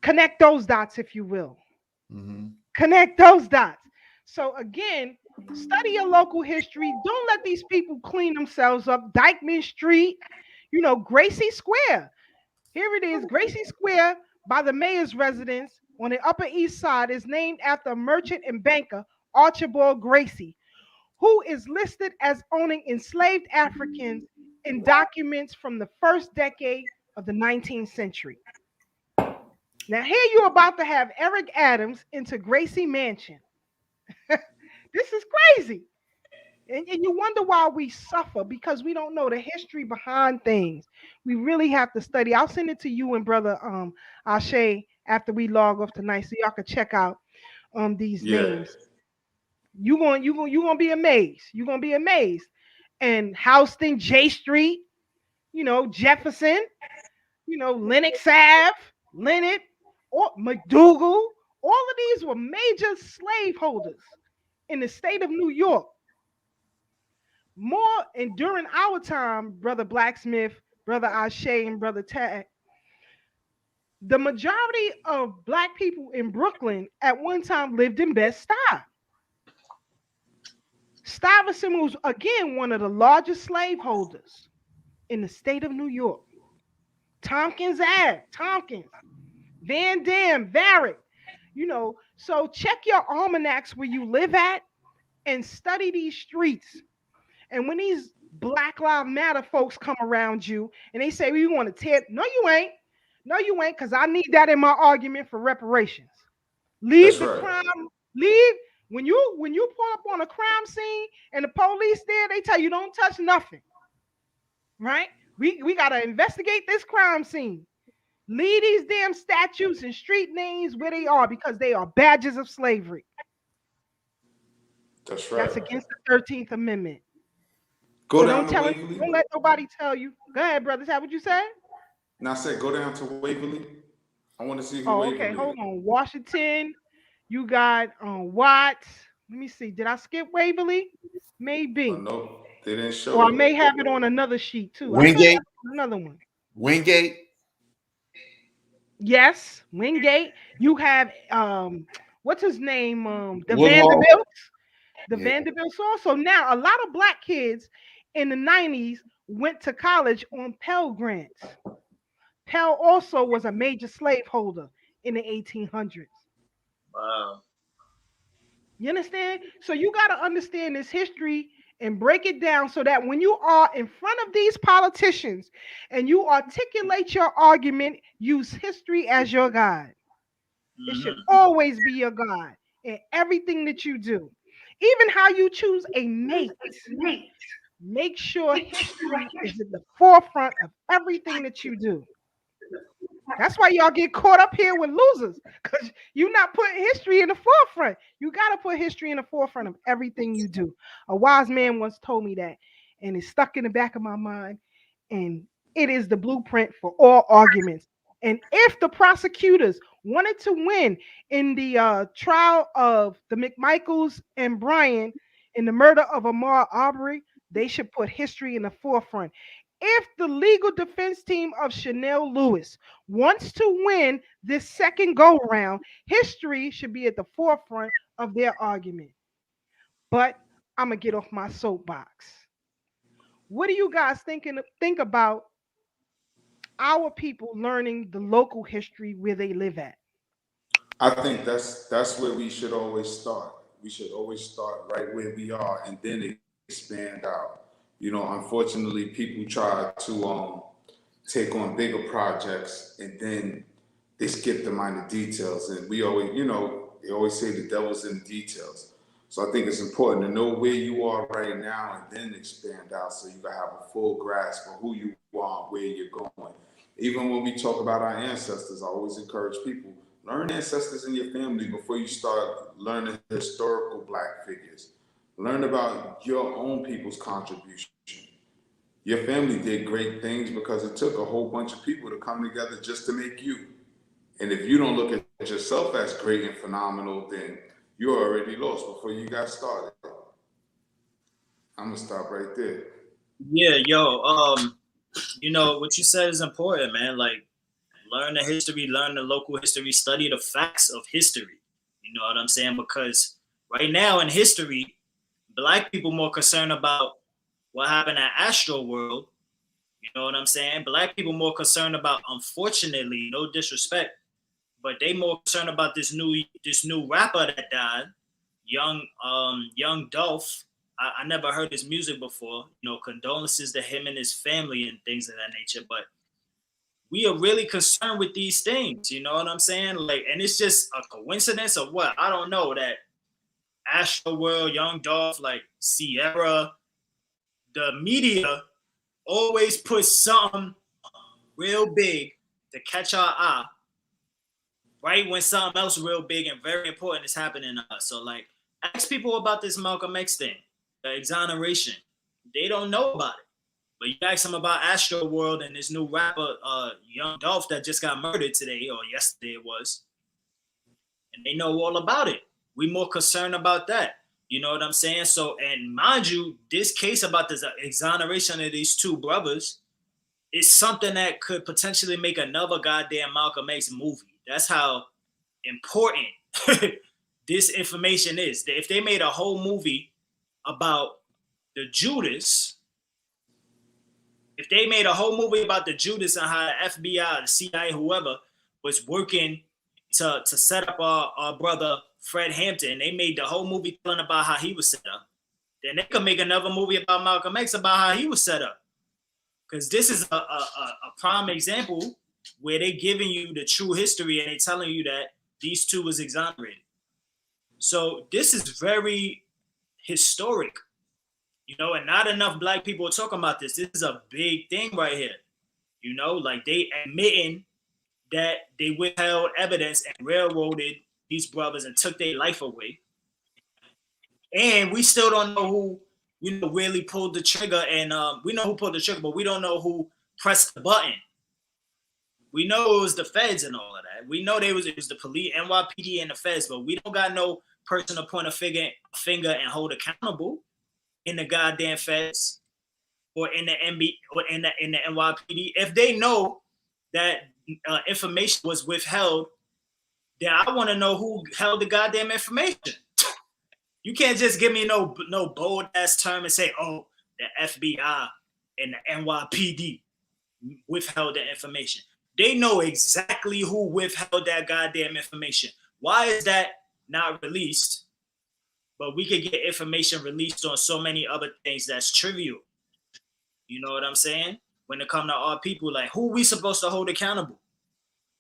Connect those dots, if you will. Mm-hmm. Connect those dots. So again, study your local history. Don't let these people clean themselves up. Dykeman Street, Gracie Square. Here it is. Gracie Square by the mayor's residence on the Upper East Side is named after merchant and banker Archibald Gracie, who is listed as owning enslaved Africans in documents from the first decade of the 19th century. Now, here you're about to have Eric Adams into Gracie Mansion. This is crazy. And you wonder why we suffer, because we don't know the history behind things. We really have to study. I'll send it to you and Brother Ashe after we log off tonight, so y'all can check out these names. You're gonna be amazed. You're gonna be amazed. And Houston, J Street, Jefferson, Lenox Ave, Leonard, or McDougal. All of these were major slaveholders in the state of New York. More, and during our time, Brother Blacksmith, Brother Ashe, and Brother Tad, the majority of black people in Brooklyn at one time lived in Bed-Stuy. Stuyvesant was again one of the largest slaveholders in the state of New York. Tompkins Ave, Tompkins, Van Dam, Varick, so check your almanacs where you live at and study these streets. And when these Black Lives Matter folks come around you and they say, well, you want to tear, no, you ain't, because I need that in my argument for reparations. Leave the crime, leave. When you pull up on a crime scene and the police there, they tell you don't touch nothing. Right? We gotta investigate this crime scene. Leave these damn statues and street names where they are, because they are badges of slavery. That's right. That's against the 13th Amendment. Go so down to Waverly. Don't let nobody tell you. Go ahead, brother. Is that what you said? Now I said go down to Waverly. I want to see who Waverly okay. is. Hold on. Washington. You got Watts. Let me see. Did I skip Waverly? Maybe. No, they didn't show. Or I may have it on another sheet too. Wingate. Another one. Wingate. Yes, Wingate. You have what's his name? The Woodlaw. Vanderbilts. The Vanderbilts also. Now, a lot of black kids in the 90s went to college on Pell Grants. Pell also was a major slaveholder in the 1800s. Wow. You understand? So you got to understand this history and break it down so that when you are in front of these politicians and you articulate your argument, use history as your guide. It should always be your guide in everything that you do. Even how you choose a mate. Make sure history is in the forefront of everything that you do. That's why y'all get caught up here with losers, because you're not putting history in the forefront. You got to put history in the forefront of everything you do. A wise man once told me that, and it's stuck in the back of my mind, and it is the blueprint for all arguments. And if the prosecutors wanted to win in the trial of the Mcmichaels and Bryant in the murder of Ahmaud Arbery, they should put history in the forefront. If the legal defense team of Chanel Lewis wants to win this second go-round, history should be at the forefront of their argument. But I'm going to get off my soapbox. What do you guys think about our people learning the local history where they live at? I think that's where we should always start. We should always start right where we are and then expand out. You know, unfortunately, people try to take on bigger projects and then they skip the minor details. And we always, you know, they always say the devil's in the details. So I think it's important to know where you are right now and then expand out so you can have a full grasp of who you are, where you're going. Even when we talk about our ancestors, I always encourage people, learn ancestors in your family before you start learning historical Black figures. Learn about your own people's contribution. Your family did great things because it took a whole bunch of people to come together just to make you. And if you don't look at yourself as great and phenomenal, then you're already lost before you got started. I'm gonna stop right there. Yeah, yo, you know what you said is important, man. Like, learn the history, learn the local history, study the facts of history. You know what I'm saying? Because right now in history, Black people more concerned about what happened at Astro World. You know what I'm saying? Black people more concerned about, unfortunately, no disrespect, but they more concerned about this new rapper that died, young Dolph. I never heard his music before. You know, condolences to him and his family and things of that nature. But we are really concerned with these things. You know what I'm saying? Like, and it's just a coincidence or what? I don't know. That Astro World, Young Dolph, like Sierra, the media always puts something real big to catch our eye, right when something else real big and very important is happening to us. So, like, ask people about this Malcolm X thing, the exoneration. They don't know about it. But you ask them about Astro World and this new rapper, Young Dolph, that just got murdered today or yesterday it was, and they know all about it. We more concerned about that. You know what I'm saying? So, and mind you, this case about this exoneration of these two brothers is something that could potentially make another goddamn Malcolm X movie. That's how important this information is. If they made a whole movie about the Judas, if they made a whole movie about the Judas and how the FBI, the CIA, whoever was working to set up our brother Fred Hampton, they made the whole movie telling about how he was set up. Then they could make another movie about Malcolm X about how he was set up. Because this is a prime example where they're giving you the true history and they're telling you that these two was exonerated. So this is very historic, you know, and not enough Black people are talking about this. This is a big thing right here. You know, like they admitting that they withheld evidence and railroaded these brothers and took their life away. And we still don't know who, you know, really pulled the trigger. And we know who pulled the trigger, but we don't know who pressed the button. We know it was the feds and all of that. We know it was the police, NYPD, and the feds, but we don't got no person to point a finger and hold accountable in the goddamn feds or in the NB or in the NYPD. If they know that information was withheld, then I want to know who held the goddamn information. You can't just give me no bold ass term and say, oh, the FBI and the NYPD withheld the information. They know exactly who withheld that goddamn information. Why is that not released? But we could get information released on so many other things that's trivial. You know what I'm saying? When it comes to our people, like, who we supposed to hold accountable?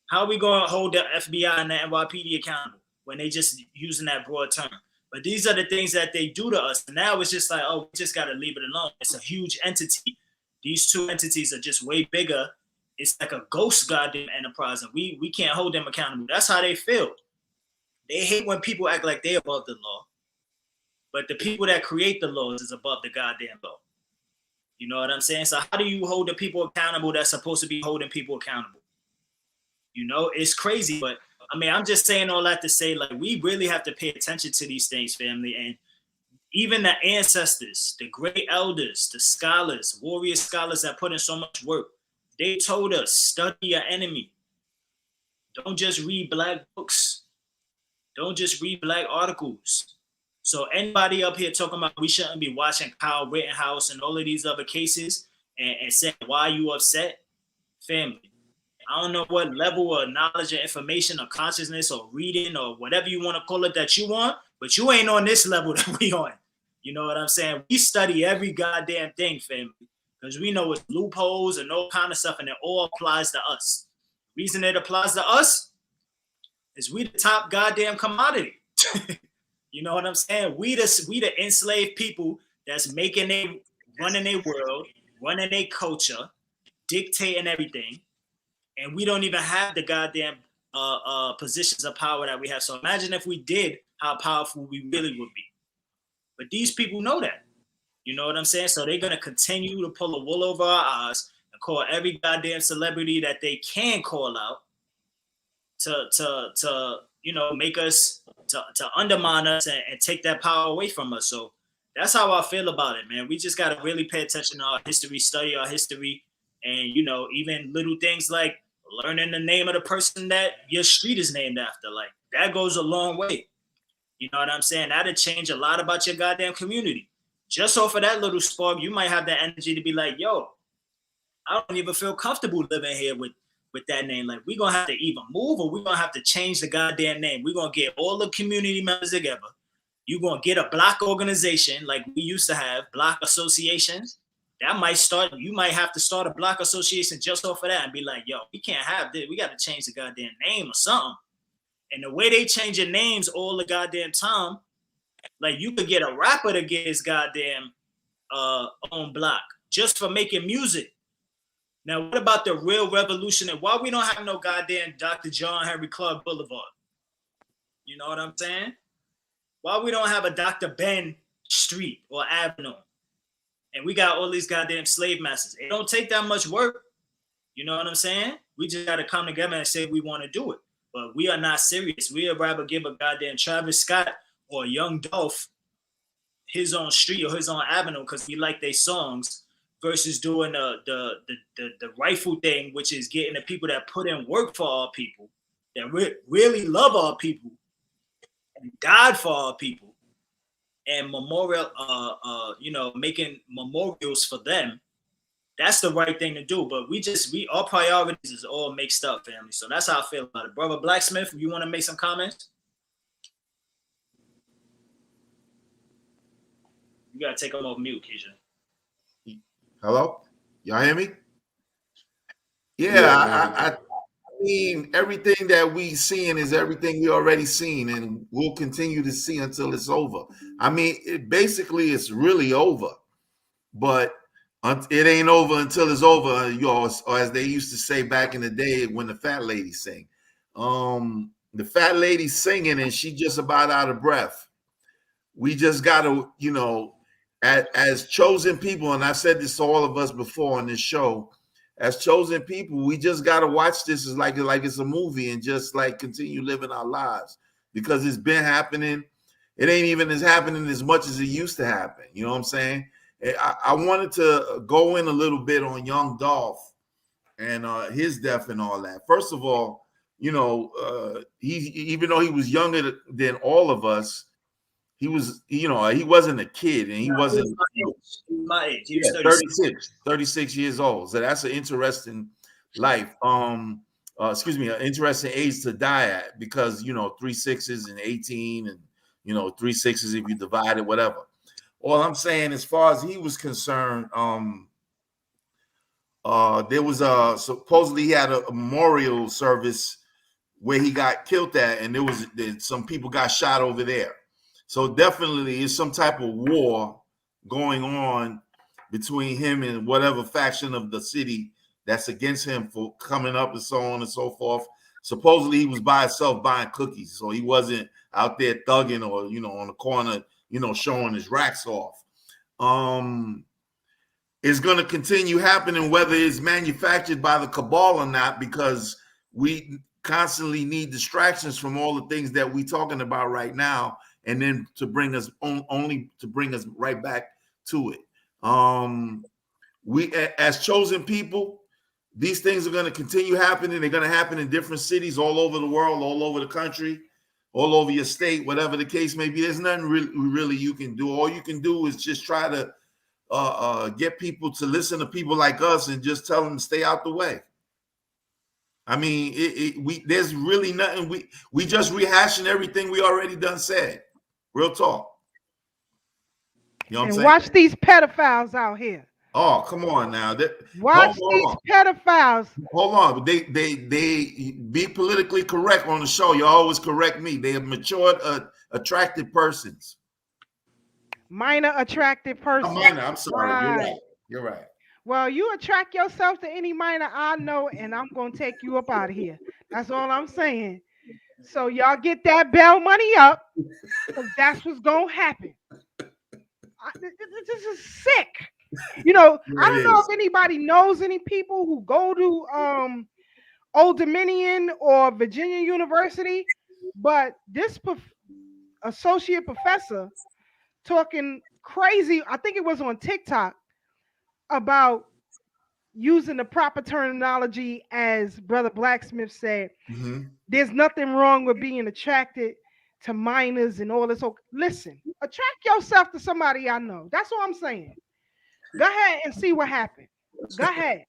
How are we going to hold the FBI and the NYPD accountable when they just using that broad term? But these are the things that they do to us. And now it's just like, oh, we just got to leave it alone. It's a huge entity. These two entities are just way bigger. It's like a ghost goddamn enterprise, and we can't hold them accountable. That's how they feel. They hate when people act like they're above the law. But the people that create the laws is above the goddamn law. You know what I'm saying? So how do you hold the people accountable that's supposed to be holding people accountable? You know, it's crazy, but I mean, I'm just saying all that to say, like, we really have to pay attention to these things, family. And even the ancestors, the great elders, the scholars, warrior scholars that put in so much work, they told us, study your enemy. Don't just read Black books. Don't just read Black articles. So anybody up here talking about we shouldn't be watching Kyle Rittenhouse and all of these other cases and saying, why are you upset? Family, I don't know what level of knowledge or information or consciousness or reading or whatever you want to call it that you want, but you ain't on this level that we on. You know what I'm saying? We study every goddamn thing, family, because we know it's loopholes and all kind of stuff, and it all applies to us. Reason it applies to us is we the top goddamn commodity. You know what I'm saying? We the enslaved people that's running their world, running their culture, dictating everything, and we don't even have the goddamn positions of power that we have. So imagine if we did, how powerful we really would be. But these people know that. You know what I'm saying? So they're gonna continue to pull the wool over our eyes and call every goddamn celebrity that they can call out to make us to undermine us and take that power away from us. So that's how I feel about it, man. We just gotta really pay attention to our history, study our history, and even little things like learning the name of the person that your street is named after. Like that goes a long way. You know what I'm saying? That'll change a lot about your goddamn community. Just off of that little spark, you might have the energy to be like, yo, I don't even feel comfortable living here with that name. Like, we're going to have to either move or we're going to have to change the goddamn name. We're going to get all the community members together. You're going to get a block organization like we used to have, block associations. That might start, you might have to start a block association just off of that and be like, yo, we can't have this. We got to change the goddamn name or something. And the way they change your names all the goddamn time, like you could get a rapper to get his goddamn own block just for making music. Now, what about the real revolution? And why we don't have no goddamn Dr. John Henry Clark Boulevard? You know what I'm saying? Why we don't have a Dr. Ben Street or Avenue? And we got all these goddamn slave masters. It don't take that much work. You know what I'm saying? We just got to come together and say we want to do it. But we are not serious. We'd rather give a goddamn Travis Scott or Young Dolph his own street or his own avenue because we like their songs versus doing the rightful thing, which is getting the people that put in work for our people, that really love our people and died for our people, and making memorials for them. That's the right thing to do. But our priorities is all mixed up, family. So that's how I feel about it. Brother Blacksmith, you want to make some comments? You gotta take them off mute, Keisha. Hello? Y'all hear me? Yeah, I mean, everything that we seeing is everything we already seen, and we'll continue to see until it's over. I mean, it's really over, but it ain't over until it's over, or as they used to say back in the day when the fat lady sing. The fat lady's singing and she just about out of breath. We just got to, as chosen people, and I've said this to all of us before on this show, as chosen people, we just got to watch this as like it's a movie and just like continue living our lives because it's been happening. It ain't even happening as much as it used to happen. You know what I'm saying? I wanted to go in a little bit on Young Dolph and his death and all that. First of all, he even though he was younger than all of us, he was, he wasn't a kid and he wasn't my age. He was 36 years old. So that's an interesting life. An interesting age to die at because, 3 6s and 18 and, 3 6s if you divide it, whatever. All I'm saying, as far as he was concerned, there was supposedly he had a memorial service where he got killed at, and some people got shot over there. So definitely, it's some type of war going on between him and whatever faction of the city that's against him for coming up and so on and so forth. Supposedly, he was by himself buying cookies, so he wasn't out there thugging or on the corner. Showing his racks off. It's going to continue happening, whether it's manufactured by the cabal or not, because we constantly need distractions from all the things that we're talking about right now, and then to bring us only to bring us right back to it. We, as chosen people, these things are going to continue happening. They're going to happen in different cities all over the world, all over the country, all over your state, whatever the case may be. There's nothing really you can do. All you can do is just try to get people to listen to people like us and just tell them to stay out the way. I mean, there's really nothing. We just rehashing everything we already done said. Real talk. You know what I'm And saying? watch these pedophiles out here. Oh, come on now. Watch these pedophiles. Hold on. They be politically correct on the show. You always correct me. They have matured, attractive persons. Minor attractive person. Minor. I'm sorry. Right. You're right. You're right. Well, you attract yourself to any minor I know, and I'm gonna take you up out of here. That's all I'm saying. So y'all get that bail money up, because that's what's gonna happen. This is sick. You know, I don't know if anybody knows any people who go to Old Dominion or Virginia University, but this associate professor talking crazy, I think it was on TikTok, about using the proper terminology, as Brother Blacksmith said. There's nothing wrong with being attracted to minors and all this. Listen, attract yourself to somebody I know. That's all I'm saying. Go ahead and see what happened. Go ahead.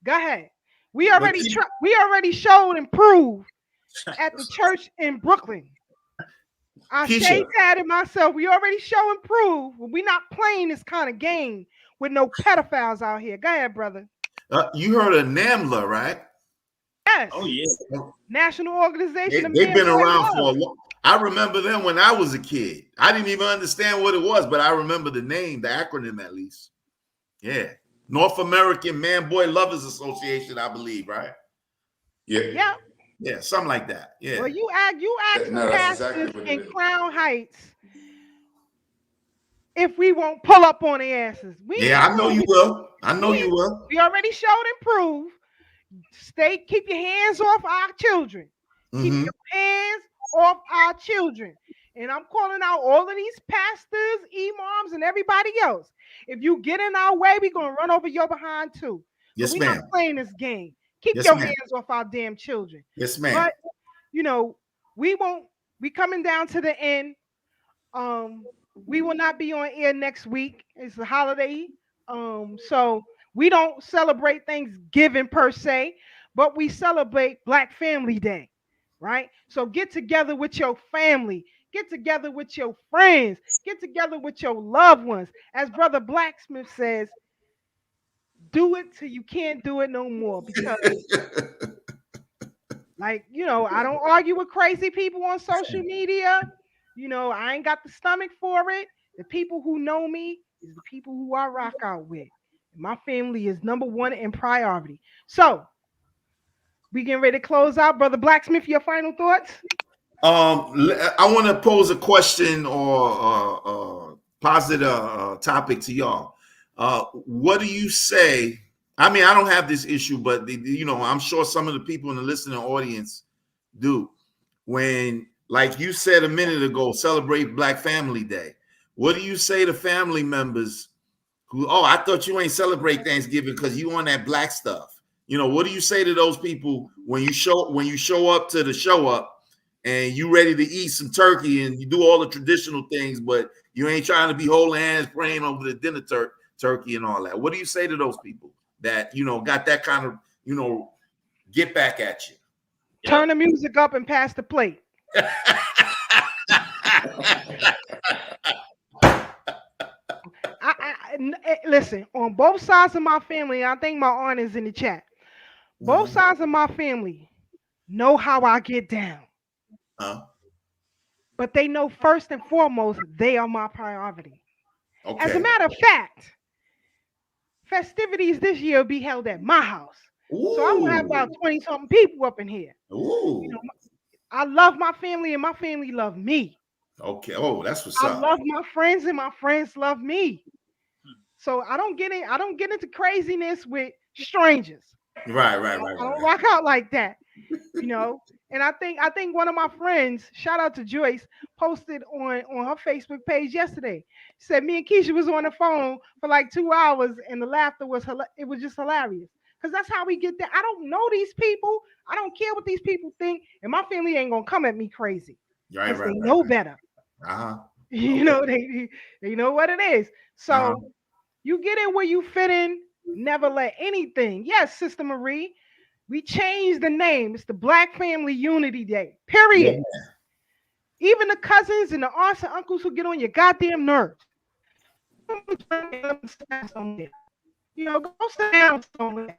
Go ahead. We already showed and proved at the church in Brooklyn. I say that and myself. We already show and prove we're not playing this kind of game with no pedophiles out here. Go ahead, brother. You heard of NAMBLA, right? Yes. Oh yeah. National Organization. They've been around for a while. I remember them when I was a kid. I didn't even understand what it was, but I remember the name, the acronym at least. Yeah. North American Man Boy Lovers Association, I believe, right? Yeah. Yeah. Yeah, something like that. Yeah. Well, you ask the pastors in Crown Heights if we won't pull up on their asses. I know you will. I know you will. We already showed and proved. Keep your hands off our children. Keep your hands off our children. And I'm calling out all of these pastors, imams, and everybody else. If you get in our way, we're gonna run over your behind too. Yes, we're not playing this game. Keep your hands off our damn children. Yes, ma'am. But you know, we coming down to the end. We will not be on air next week. It's a holiday. So we don't celebrate Thanksgiving per se, but we celebrate Black Family Day, right? So get together with your family, get together with your friends, get together with your loved ones. As Brother Blacksmith says, do it till you can't do it no more. Because I don't argue with crazy people on social media. I ain't got the stomach for it. The people who know me is the people who I rock out with. My family is number one in priority. So we getting ready to close out. Brother Blacksmith, your final thoughts? I want to pose a question or posit a topic to y'all. What do you say? I mean, I don't have this issue, but I'm sure some of the people in the listening audience do. When, like you said a minute ago, celebrate Black Family Day. What do you say to family members who, I thought you ain't celebrate Thanksgiving because you on that black stuff? What do you say to those people when you show up to the show up and you ready to eat some turkey and you do all the traditional things, but you ain't trying to be holding hands praying over the dinner turkey and all that? What do you say to those people that got that kind of get back at you? Turn the music up and pass the plate. Listen, on both sides of my family, I think my aunt is in the chat. Both sides of my family know how I get down. But they know first and foremost, they are my priority. Okay. As a matter of fact, festivities this year will be held at my house. Ooh. So I'm going to have about 20-something people up in here. Ooh. I love my family and my family love me. Okay. Oh, that's what's up. I love my friends and my friends love me. So I don't get into craziness with strangers. Right. I don't rock out like that. And I think one of my friends, shout out to Joyce, posted on her Facebook page yesterday. Said me and Keisha was on the phone for like 2 hours and the laughter was just hilarious. Because that's how we get there. I don't know these people. I don't care what these people think. And my family ain't gonna come at me crazy. Right. They know better. They know what it is. So you get in where you fit in. Never let anything. Yes, Sister Marie. We changed the name. It's the Black Family Unity Day. Period. Yeah. Even the cousins and the aunts and uncles who get on your goddamn nerves. You know, go sit down somewhere.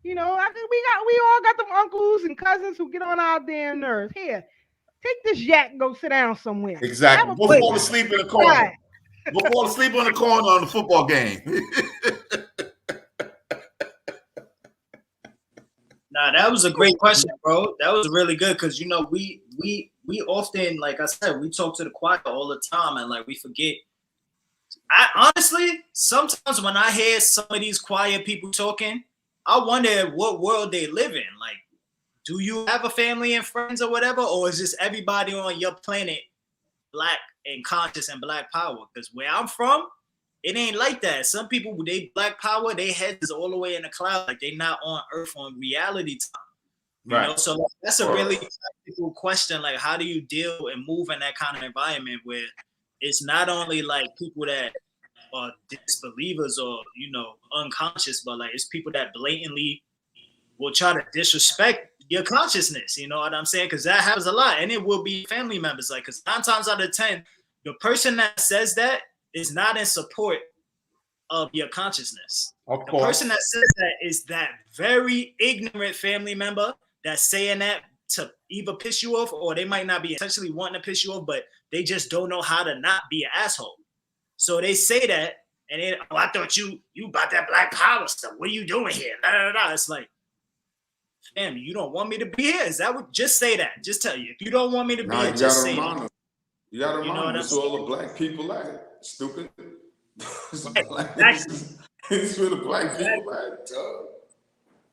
You know, we all got them uncles and cousins who get on our damn nerves. Here, take this yak and go sit down somewhere. Exactly. Go fall asleep in the corner. Right. Go fall asleep on the corner on the football game. Nah, that was a great question, bro. That was really good because you know we often, like I said, we talk to the choir all the time and like we forget. I honestly sometimes when I hear some of these choir people talking, I wonder what world they live in. Like, do you have a family and friends or whatever, or is just everybody on your planet black and conscious and black power? Because where I'm from, it ain't like that. Some people, they black power, they heads is all the way in the cloud, like they not on earth on reality time. You know, so like, that's a really practical question. Like, how do you deal and move in that kind of environment where it's not only like people that are disbelievers or, you know, unconscious, but like it's people that blatantly will try to disrespect your consciousness. You know what I'm saying? Because that happens a lot. And it will be family members. Like, because 9 times out of 10, the person that says that is not in support of your consciousness. Of the course. person that says that is that very ignorant family member that's saying that to either piss you off, or they might not be intentionally wanting to piss you off, but they just don't know how to not be an asshole. So they say that, and then, oh, I thought you about that black power stuff. What are you doing here? Da, da, da. It's like, fam, you don't want me to be here? Is that what? Just say that. Just tell you. If you don't want me to be here, just say it. You gotta remind them. It's all the black people at. Stupid. It's where the black people at.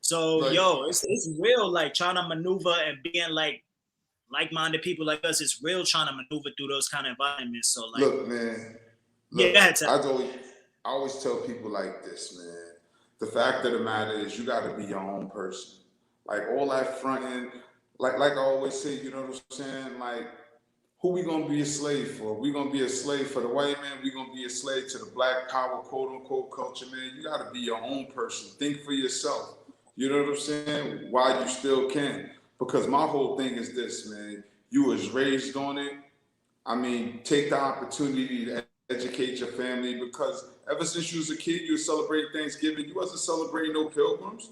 So, like, yo, it's real, like, trying to maneuver and being, like-minded people like us. It's real trying to maneuver through those kind of environments. So, like... Look, man. Look, I always tell people like this, man. The fact of the matter is you got to be your own person. Like, all that fronting, like I always say, you know what I'm saying? Like, who we going to be a slave for? We going to be a slave for the white man. We going to be a slave to the black power, quote-unquote, culture, man. You got to be your own person. Think for yourself. You know what I'm saying? While you still can. Because my whole thing is this, man. You was raised on it. I mean, take the opportunity to educate your family, because ever since you was a kid, you was celebrating Thanksgiving. You wasn't celebrating no pilgrims.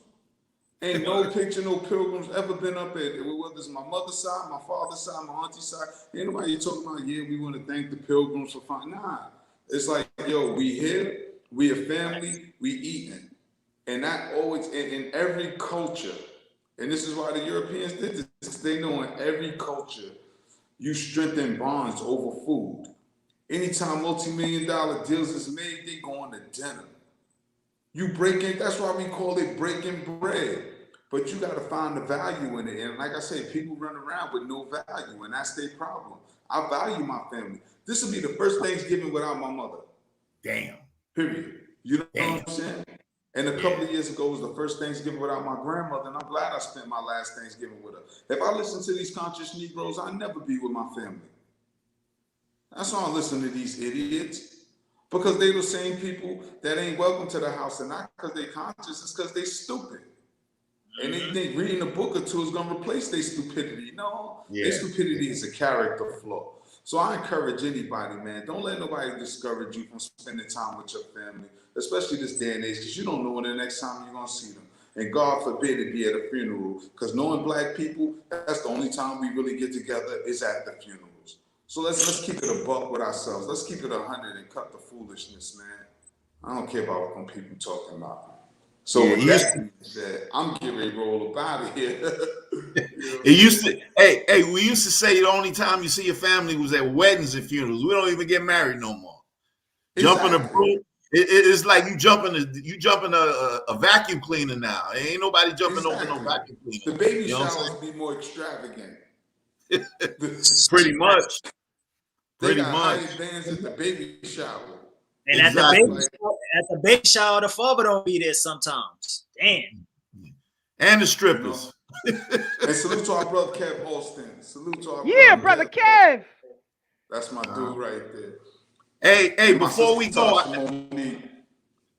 Ain't no picture, no pilgrims ever been up at, whether it's my mother's side, my father's side, my auntie's side. Ain't nobody talking about, yeah, we want to thank the pilgrims for finding. Nah. It's like, yo, we here, we a family, we eating. And that always, in every culture, and this is why the Europeans did this, they know in every culture, you strengthen bonds over food. Anytime multi-million-dollar deals is made, they going to dinner. You breaking, that's why we call it breaking bread. But you got to find the value in it. And like I say, people run around with no value, and that's their problem. I value my family. This will be the first Thanksgiving without my mother. Damn. Period. You know what I'm saying? And a couple of years ago was the first Thanksgiving without my grandmother, and I'm glad I spent my last Thanksgiving with her. If I listen to these conscious Negroes, I'd never be with my family. That's why I listen to these idiots. Because they the same people that ain't welcome to the house, and not because they conscious, it's because they stupid. And they think reading a book or two is gonna replace their stupidity. No, their stupidity is a character flaw. So I encourage anybody, man, don't let nobody discourage you from spending time with your family, especially this day and age, because you don't know when the next time you're gonna see them. And God forbid it be at a funeral, because knowing black people, that's the only time we really get together is at the funerals. So let's keep it a buck with ourselves. Let's keep it 100 and cut the foolishness, man. I don't care about what people talking about. So with that being said, I'm getting ready to roll up out of here. It used to, we used to say the only time you see your family was at weddings and funerals. We don't even get married no more. Jumping a broom, it's like you jumping a vacuum cleaner now. Ain't nobody jumping over no vacuum cleaner. The baby showers be more extravagant. Pretty much. They got high bands at the baby shower. And at the baby shower, the father don't be there sometimes. Damn. And the strippers. You know? And salute to our brother Kev Holston. Salute to our brother Kev. That's my dude right there. Hey, before we go,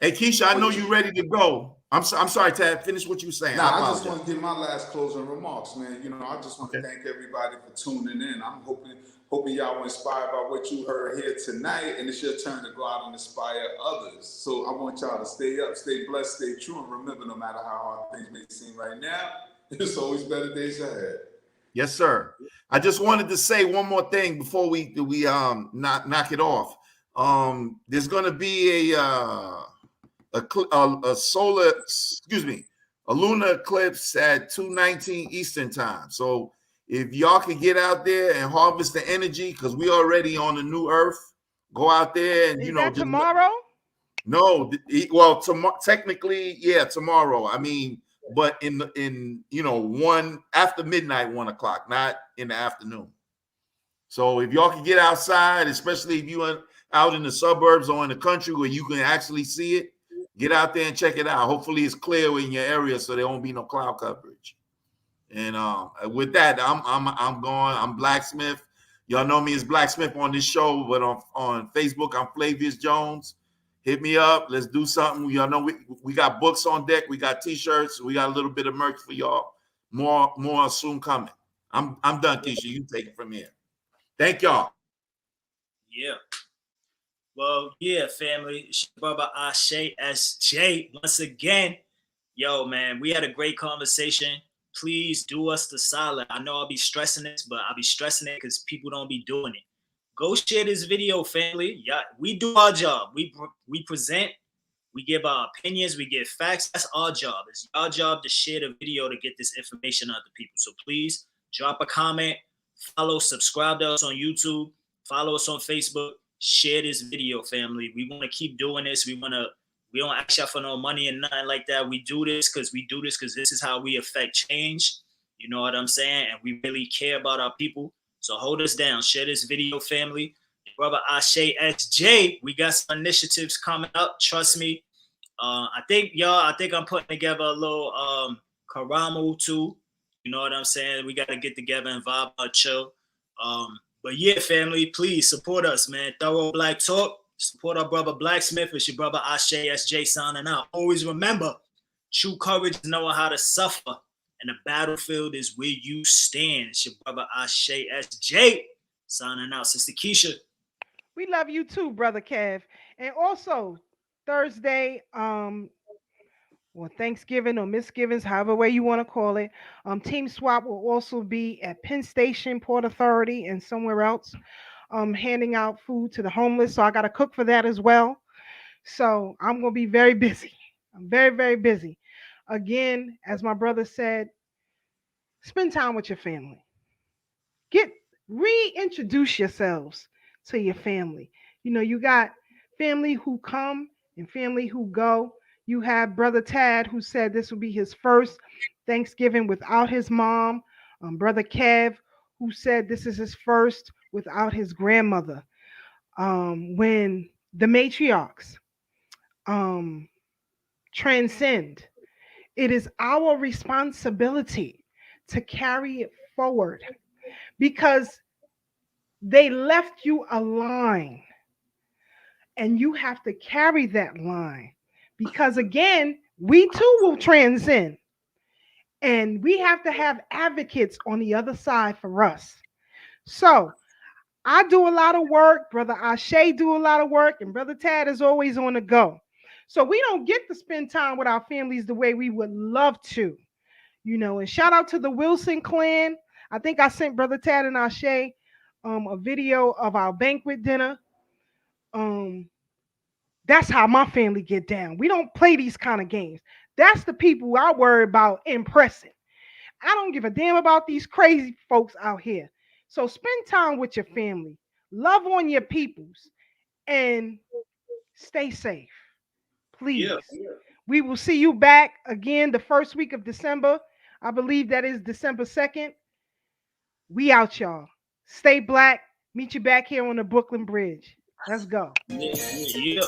hey Keisha, I know you ready to go. I'm sorry, Tad. Finish what you were saying. Nah, I just want to give my last closing remarks, man. You know, I just want to thank everybody for tuning in. I'm hoping y'all were inspired by what you heard here tonight, and it's your turn to go out and inspire others. So I want y'all to stay up, stay blessed, stay true, and remember, no matter how hard things may seem right now, it's always better days ahead. Yes, sir. I just wanted to say one more thing before we knock it off. There's going to be a lunar eclipse at 2:19 Eastern time. So if y'all can get out there and harvest the energy, because we already on the new Earth, go out there and Is that tomorrow? Technically, yeah, tomorrow. I mean, but in one after midnight, 1 o'clock, not in the afternoon. So if y'all can get outside, especially if you are out in the suburbs or in the country where you can actually see it, get out there and check it out. Hopefully it's clear in your area so there won't be no cloud coverage. And with that, I'm going. I'm Blacksmith. Y'all know me as Blacksmith on this show, but on Facebook, I'm Flavius Jones. Hit me up. Let's do something. Y'all know we got books on deck. We got T-shirts. We got a little bit of merch for y'all. More soon coming. I'm done, Keisha. You take it from here. Thank y'all. Yeah. Well, yeah, family. It's your brother OSHA SJ. Once again, yo, man, we had a great conversation. Please do us the solid. I know I'll be stressing this, but I'll be stressing it because people don't be doing it. Go share this video, family. Yeah, we do our job. We present, we give our opinions, we give facts. That's our job. It's our job to share the video to get this information out to people. So please drop a comment, follow, subscribe to us on YouTube, follow us on Facebook, share this video, family. We want to keep doing this. We don't ask y'all for no money and nothing like that. We do this because this is how we affect change. You know what I'm saying? And we really care about our people. So hold us down. Share this video, family. Your brother OSHA SJ. We got some initiatives coming up. Trust me. I think I'm putting together a little Karamu too. You know what I'm saying? We got to get together and vibe out, chill. But yeah, family, please support us, man. Thorough Black Talk. Support our brother Blacksmith. It's your brother OSHA SJ signing out. Always remember, true courage is knowing how to suffer. And the battlefield is where you stand. It's your brother OSHA SJ signing out. Sister Keisha. We love you too, Brother Kev. And also, Thursday, Thanksgiving or Misgivings, however way you want to call it, Team Swap will also be at Penn Station, Port Authority, and somewhere else, handing out food to the homeless. So I got to cook for that as well. So I'm going to be very busy. I'm very, very busy. Again, as my brother said, spend time with your family. Reintroduce yourselves to your family. You know, you got family who come and family who go. You have Brother Tad, who said this will be his first Thanksgiving without his mom. Brother Kev, who said this is his first without his grandmother. When the matriarchs transcend, it is our responsibility to carry it forward because they left you a line and you have to carry that line because, again, we too will transcend and we have to have advocates on the other side for us. So I do a lot of work, Brother Ashe do a lot of work, and Brother Tad is always on the go. So we don't get to spend time with our families the way we would love to, you know. And shout out to the Wilson clan. I think I sent Brother Tad and Ashe a video of our banquet dinner. That's how my family get down. We don't play these kind of games. That's the people I worry about impressing. I don't give a damn about these crazy folks out here. So spend time with your family, love on your peoples, and stay safe. Please. Yeah. We will see you back again the first week of December. I believe that is December 2nd. We out, y'all. Stay black. Meet you back here on the Brooklyn Bridge. Let's go. Yeah.